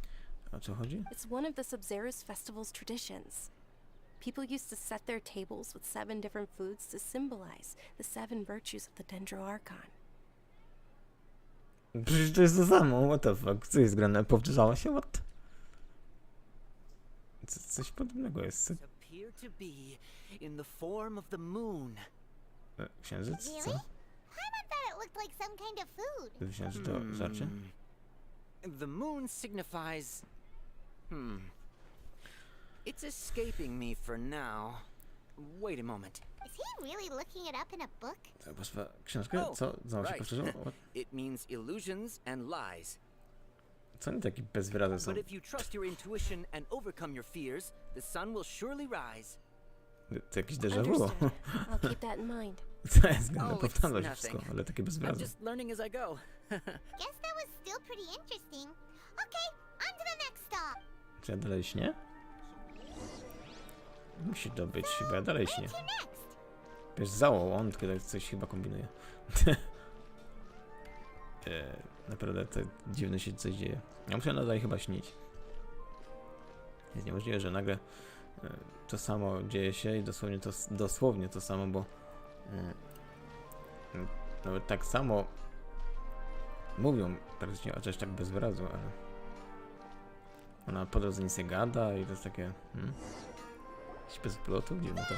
S1: O co chodzi?
S13: It's one of the Sub-Zero's festival's traditions. People used to set their tables with 7 different foods to symbolize the 7 virtues of the Dendro Archon.
S1: Przecież to jest to samo, what the fuck? Co jest grane? Powtarzała się? What? Coś podobnego jest.
S15: Appear to be in the form of the moon.
S1: Księżyc? Co?
S2: Paimon thought it looked like some kind of food.
S1: Księżyc to żarcie?
S15: The moon signifies... It's escaping me for now. Wait a moment.
S2: Is he really looking it up in a book?
S1: Książkę? Co? Znowu się powtórzyło?
S15: It means illusions and lies.
S1: Co oni taki bez wyrazu są?
S15: But if you trust your intuition and overcome your fears, the sun will surely rise.
S1: To jakieś déjà vu.
S13: I'll keep that in mind.
S1: Co jest grane? Powtarza się wszystko, ale takie bez
S15: I'm
S1: wyrazu.
S15: just learning as I go.
S2: Guess that was still pretty interesting. Okay, on to the next stop.
S1: Czy ja dalej śnię? Musi to być, chyba ja dalej śnię. Wiesz, zało, on tutaj coś chyba kombinuje. Naprawdę to dziwne się coś dzieje. Ja muszę nadal chyba śnić. Jest niemożliwe, że nagle to samo dzieje się i dosłownie to samo, bo nawet tak samo mówią praktycznie, chociaż tak bez wyrazu, ale ona po drodze nic nie gada i to jest takie... Śpę z plotu? Gdzie no to?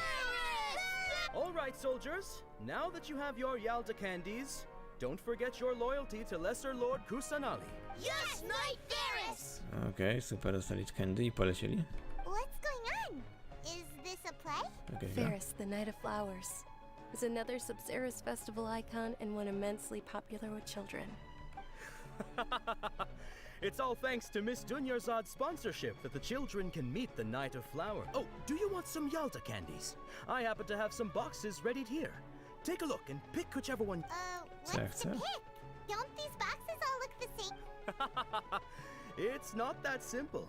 S16: All right, soldiers. Now that you have your Yalda candies, don't forget your loyalty to Lesser Lord Kusanali.
S2: Yes, Knight Varys!
S1: Okej, super, dostali candy i polecieli.
S2: What's going on? Is this a play?
S1: Okej,
S13: Varys, the Night of Flowers, is another Subzeris festival icon and one immensely popular with children.
S16: It's all thanks to Miss Dunyarzad's sponsorship that the children can meet the Night of Flower. Oh, do you want some Yalda candies? I happen to have some boxes readied here. Take a look and pick whichever one.
S2: What's to pick? Don't these boxes all look the same?
S16: It's not that simple.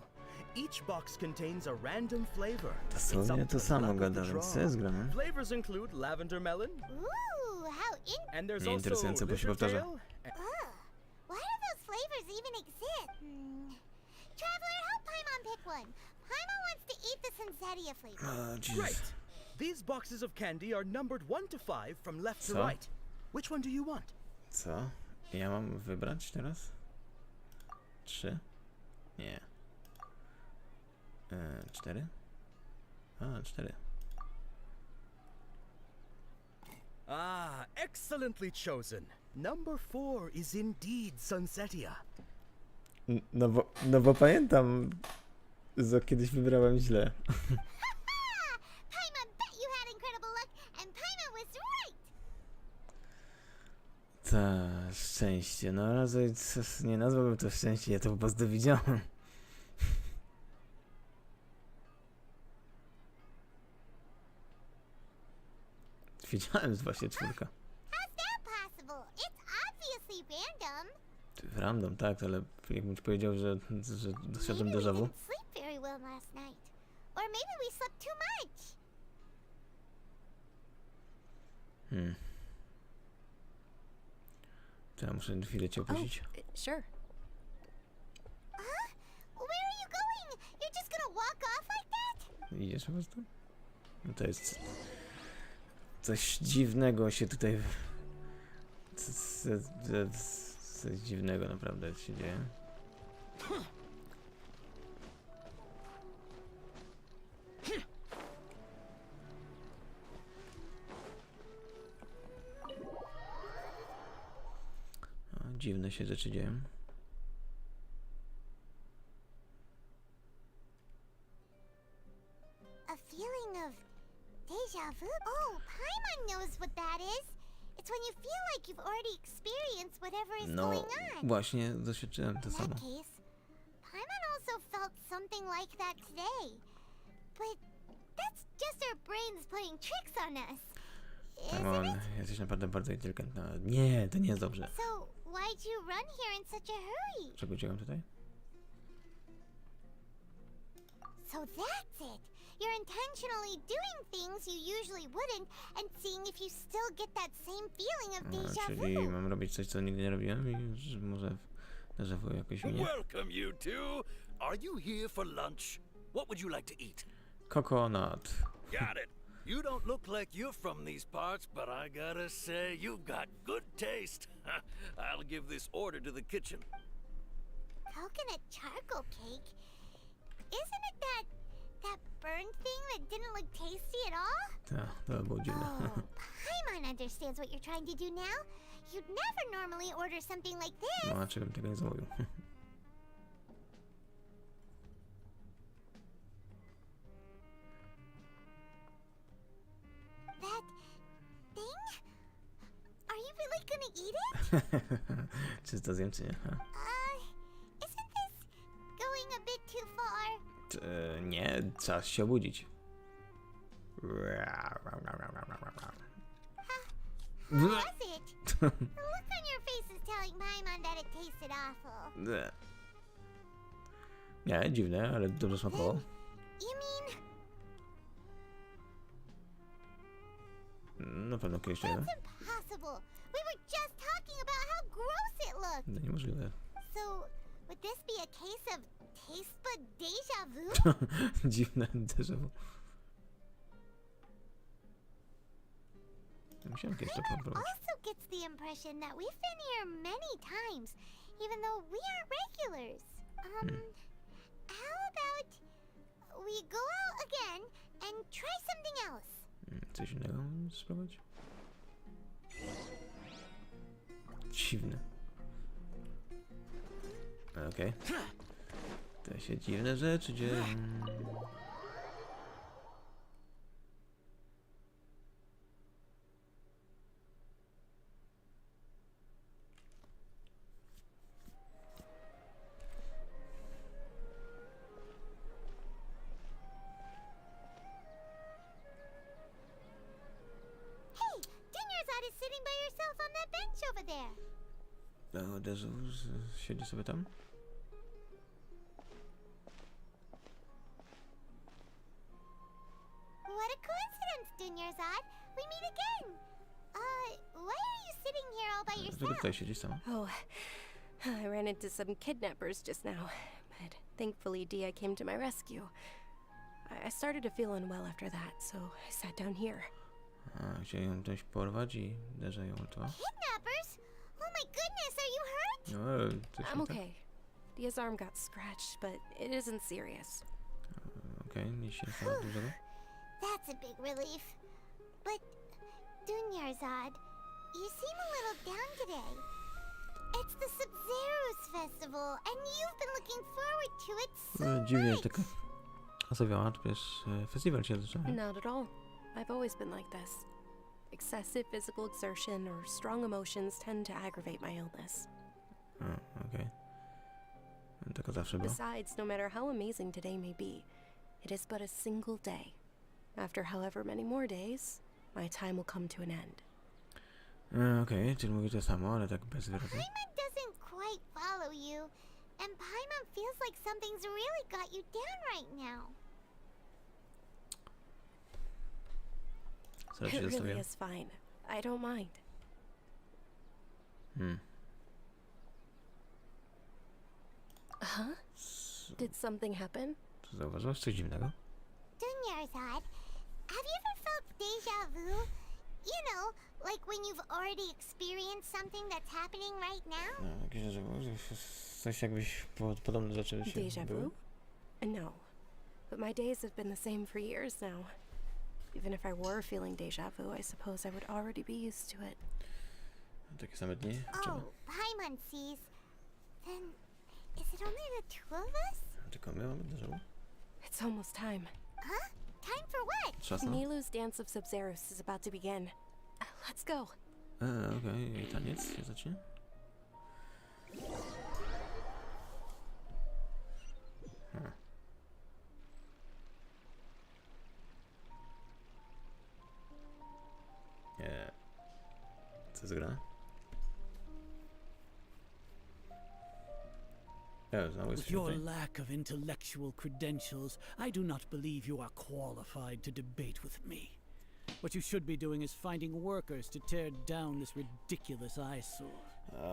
S16: Each box contains a random flavor.
S1: Dosłownie to samo gada, więc jest grane.
S16: Flavors include lavender melon.
S2: Ooh, how
S16: And there's
S1: Nie interesujące, bo się powtarza.
S2: Why do those flavors even exist? Traveler, help Paimon pick one. Paimon wants to eat the Sensetia flavor.
S16: Great. These boxes of candy are numbered 1 to 5 from left to right. Which one do you want?
S1: Co? Ja mam wybrać teraz? 3? Nie. 4? A, 4.
S16: Ah, excellently chosen. Number 4 is indeed Sunsetia.
S1: No bo pamiętam, że kiedyś wybrałem źle.
S2: Paimon bet you had incredible luck, and Paimon was right!
S1: Ta, szczęście. No raczej nie nazwałbym to szczęście, ja to po prostu widziałem. Widziałem właśnie 4.
S2: How's that possible? It's obviously random.
S1: Random, tak, ale jakbym ci powiedział, że doszedłem déjà vu.
S2: Didn't sleep very well last night. Or maybe we slept too much.
S1: To ja muszę chwilę cię opuścić.
S13: Sure.
S2: Where are you going? You're just gonna walk off like that?
S1: Idziesz po prostu? No to jest... Coś dziwnego się tutaj... Coś dziwnego naprawdę się dzieje. Dziwne się rzeczy dzieją.
S2: A feeling of deja vu? Oh, Paimon knows what that is. It's when you feel like you've already experienced whatever is going on.
S1: Właśnie doświadczyłem to samo.
S2: In that case, Paimon also felt something like that today. But that's just our brains playing tricks on us.
S1: Paimon, jesteś naprawdę bardzo inteligentna. Nie, to nie jest dobrze.
S2: So, why'd you run here in such a hurry?
S1: Czego uciekam tutaj?
S2: So that's it. You're intentionally doing things you usually wouldn't and seeing if you still get that same feeling of deja
S1: Czyli
S2: vu.
S1: mam robić coś, co nigdy nie robiłem i że może déjà vu jakoś mnie.
S3: Welcome, you two. Are you here for lunch? What would you like to eat?
S1: Coconut.
S3: Got it. You don't look like you're from these parts, but I gotta say, you've got good taste. I'll give this order to the kitchen.
S2: Coconut charcoal cake? Isn't it that burned thing that didn't look tasty at all?
S1: Tak, to było dziwne.
S2: Oh, Paimon understands what you're trying to do now. You'd never normally order something like this.
S1: No, a czego bym tego nie zamówił?
S2: That thing? Are you really gonna eat it?
S1: Czy to zjem, czy nie?
S2: Isn't this going a bit too far?
S1: Nie, czas się obudzić.
S2: How was it? The look on your face is telling Paimon that it tasted awful.
S1: Nie, dziwne, ale dobrze smakowało.
S2: You mean
S1: Na pewno kiedyś nie.
S2: that's impossible? We were just talking about how gross it looked.
S1: No niemożliwe.
S2: So, would this be a case of taste bud deja vu?
S1: Dziwne déjà vu. Musiałem kiedyś to
S2: Paimon
S1: próbować.
S2: also gets the impression that we've been here many times, even though we aren't regulars. How about we go out again and try something else.
S1: Coś innego spróbować? Dziwne. Okej. To się dziwne rzeczy dzieją.
S2: Dinyarzad is sitting by yourself on that bench over there.
S1: Od razu siedzi sobie tam.
S2: What a coincidence, Dinyarzad. We meet again. Why are you sitting here all by
S1: Dlaczego
S2: yourself?
S1: tutaj siedzisz sama?
S13: Oh, I ran into some kidnappers just now, but thankfully Dia came to my rescue. I started to feel unwell after that, so I sat down here.
S1: Chcieli ją ktoś porwać i uderza ją o to.
S2: Kidnappers? Oh my goodness, are you hurt?
S1: Coś
S13: I'm
S1: nie tak?
S13: okay. Dia's arm got scratched, but it isn't serious.
S1: Okej, nic się nie stało dużego.
S2: That's a big relief. But, Dinyarzad, you seem a little down today. It's the Sub-Zero's festival, and you've been looking forward to it so
S1: Dziwnie, że
S2: much.
S1: taka osobiała, to wiesz, festiwal się zaczyna.
S13: Not at all. I've always been like this. Excessive physical exertion or strong emotions tend to aggravate my illness.
S1: Okej. Taka zawsze była.
S13: Besides, no matter how amazing today may be, it is but a single day. After however many more days, my time will come to an end.
S1: Okej, czyli mówi to samo, ale tak bez wyrazu.
S2: Paimon doesn't quite follow you, and Paimon feels like something's really got you down right now.
S1: Co ci
S13: It really
S1: zostawiam?
S13: is fine. I don't mind. Huh? Did something happen?
S1: Co zauważyłaś? Coś dziwnego?
S2: Dinyarzad, have you ever felt deja vu? You know, like when you've already experienced something that's happening right now?
S1: Jakieś rzeczy, coś jakbyś podobne rzeczy się
S13: Deja
S1: były?
S13: vu? No. But my days have been the same for years now. Even if I were feeling deja vu, I suppose I would already be used to it.
S1: Takie same dni?
S2: Oh, Paimon sees. Then, is it only the two of us?
S1: Tylko my mamy déjà vu?
S13: It's almost time.
S2: Huh? Time for what?
S1: Czas na?
S13: Nilu's Dance of Sub-Zeros is about to begin. Let's go.
S1: Okej, taniec się zacznie? Co jest gra?
S18: With your lack of intellectual credentials, I do not believe you are qualified to debate with me. What you should be doing is finding workers to tear down this ridiculous eyesore.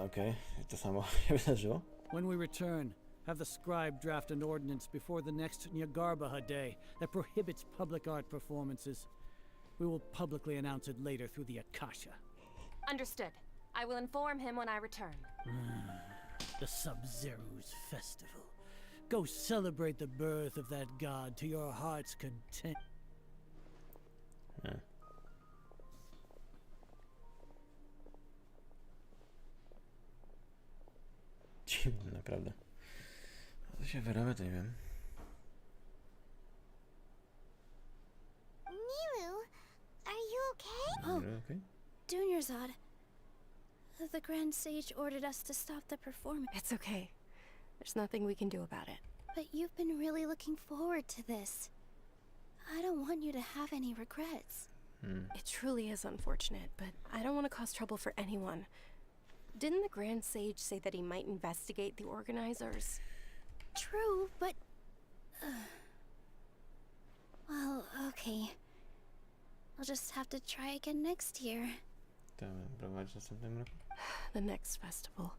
S1: Okej, to samo się wydarzyło.
S18: When we return, have the scribe draft an ordinance before the next Nyagarbaha Day that prohibits public art performances. We will publicly announce it later through the Akasha.
S17: Understood. I will inform him when I return.
S18: The Sub-Zero's festival. Go celebrate the birth of that god to your heart's content.
S1: Dziwne, naprawdę. Co się wyrabia, to nie wiem.
S2: Nilu, are you okay?
S1: Okay.
S6: Dinyarzad, the Grand Sage ordered us to stop the performance.
S13: It's okay. There's nothing we can do about it.
S6: But you've been really looking forward to this. I don't want you to have any regrets.
S13: It truly is unfortunate, but I don't want to cause trouble for anyone. Didn't the Grand Sage say that he might investigate the organizers?
S6: True, but... well, okay. I'll just have to try again next year.
S13: The next festival.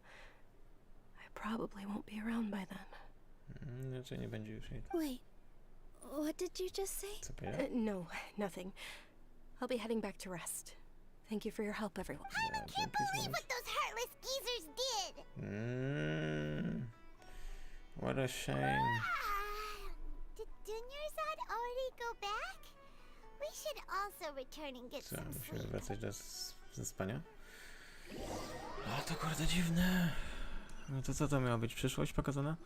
S13: I probably won't be around by then.
S1: Raczej nie będzie już jej.
S6: Wait, what did you just say?
S1: Co powiedział?
S13: No, nothing. I'll be heading back to rest. Thank you for your help, everyone.
S2: I can't believe what those heartless geezers did!
S1: What a shame.
S2: Did Dinyarzad already go back? we should also return and get
S1: Co,
S2: some
S1: musimy
S2: sleep.
S1: wracać ze spania? A to kurde dziwne. No to co to miała być? Przyszłość pokazana?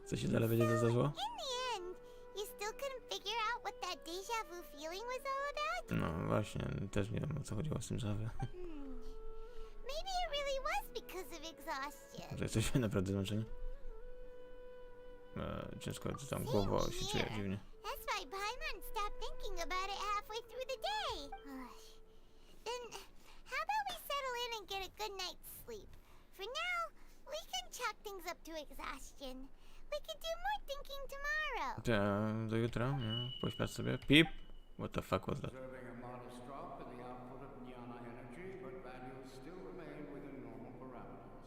S1: Co się dalej będzie zdarzyło?
S2: In the end, you still couldn't figure out what that deja vu feeling was all about?
S1: No właśnie, też nie wiem o co chodziło z tym żawy.
S2: Maybe it really was because of exhaustion.
S1: Że jesteśmy naprawdę zmęczeni. Ciężko, czy tam głowa się czuje dziwnie.
S2: That's why Paimon stopped thinking about it halfway through the day. Then, how about we settle in and get a good night's sleep? For now, we can chalk things up to exhaustion. We can do more thinking tomorrow.
S1: Do jutra, nie? Pośpiać sobie. Pip! What the fuck was that?
S19: Observing a modest drop in the output of Jnana energy, but values still remain within normal parameters.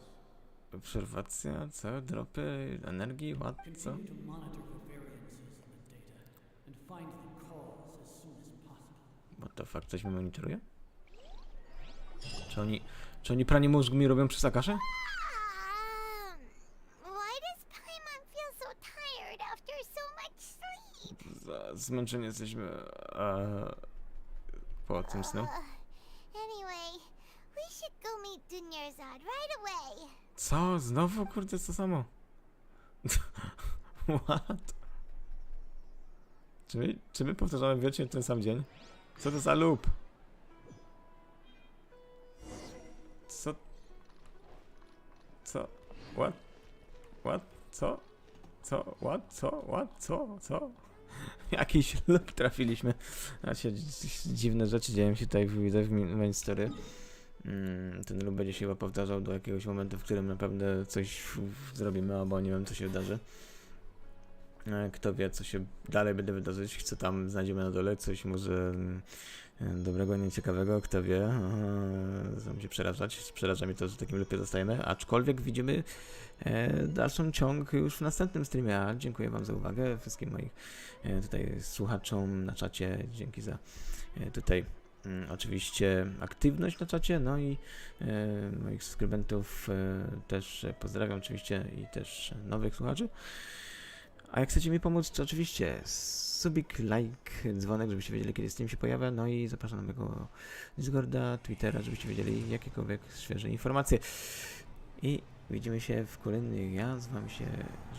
S1: Obserwacja, co? Dropy energii? What? Co?
S18: Continue to monitor the variances in the data and find the cause as soon as possible.
S1: What the fuck? Coś mnie monitoruje? Czy oni pranie mózgu mi robią przez Akaszę?
S2: Why does Paimon feel so tired after so much sleep?
S1: Zmęczeni jesteśmy po tym snu.
S2: Anyway, we should go meet Dunyarzad right away.
S1: Co? Znowu? Kurde, co samo? What? Czy my powtarzamy wiecznie ten sam dzień? Co to za loop? Co? Co? What? What? Co? Co? What? Co? What? Co? Co? Jakiś loop trafiliśmy. Znaczy, dziwne rzeczy dzieją się tutaj, widzę w main story. Ten loop będzie się chyba powtarzał do jakiegoś momentu, w którym naprawdę coś zrobimy, albo nie wiem, co się wydarzy. Kto wie, co się dalej będzie wydarzyć, co tam znajdziemy na dole, coś może dobrego, nieciekawego, kto wie. Zaczynam się przerażać. Przeraża mnie to, że w takim loopie zostajemy, aczkolwiek widzimy dalszą ciąg już w następnym streamie. A dziękuję wam za uwagę, wszystkim moich tutaj słuchaczom na czacie, dzięki za tutaj oczywiście aktywność na czacie, no i moich subskrybentów też pozdrawiam oczywiście i też nowych słuchaczy. A jak chcecie mi pomóc, to oczywiście subik, like, dzwonek, żebyście wiedzieli, kiedy stream się pojawia, no i zapraszam na mojego Discorda, Twittera, żebyście wiedzieli jakiekolwiek świeże informacje. I widzimy się w kolejnych. Ja z wami się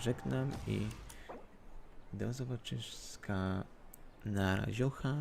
S1: żegnam i do zobaczyska. Na raziocha.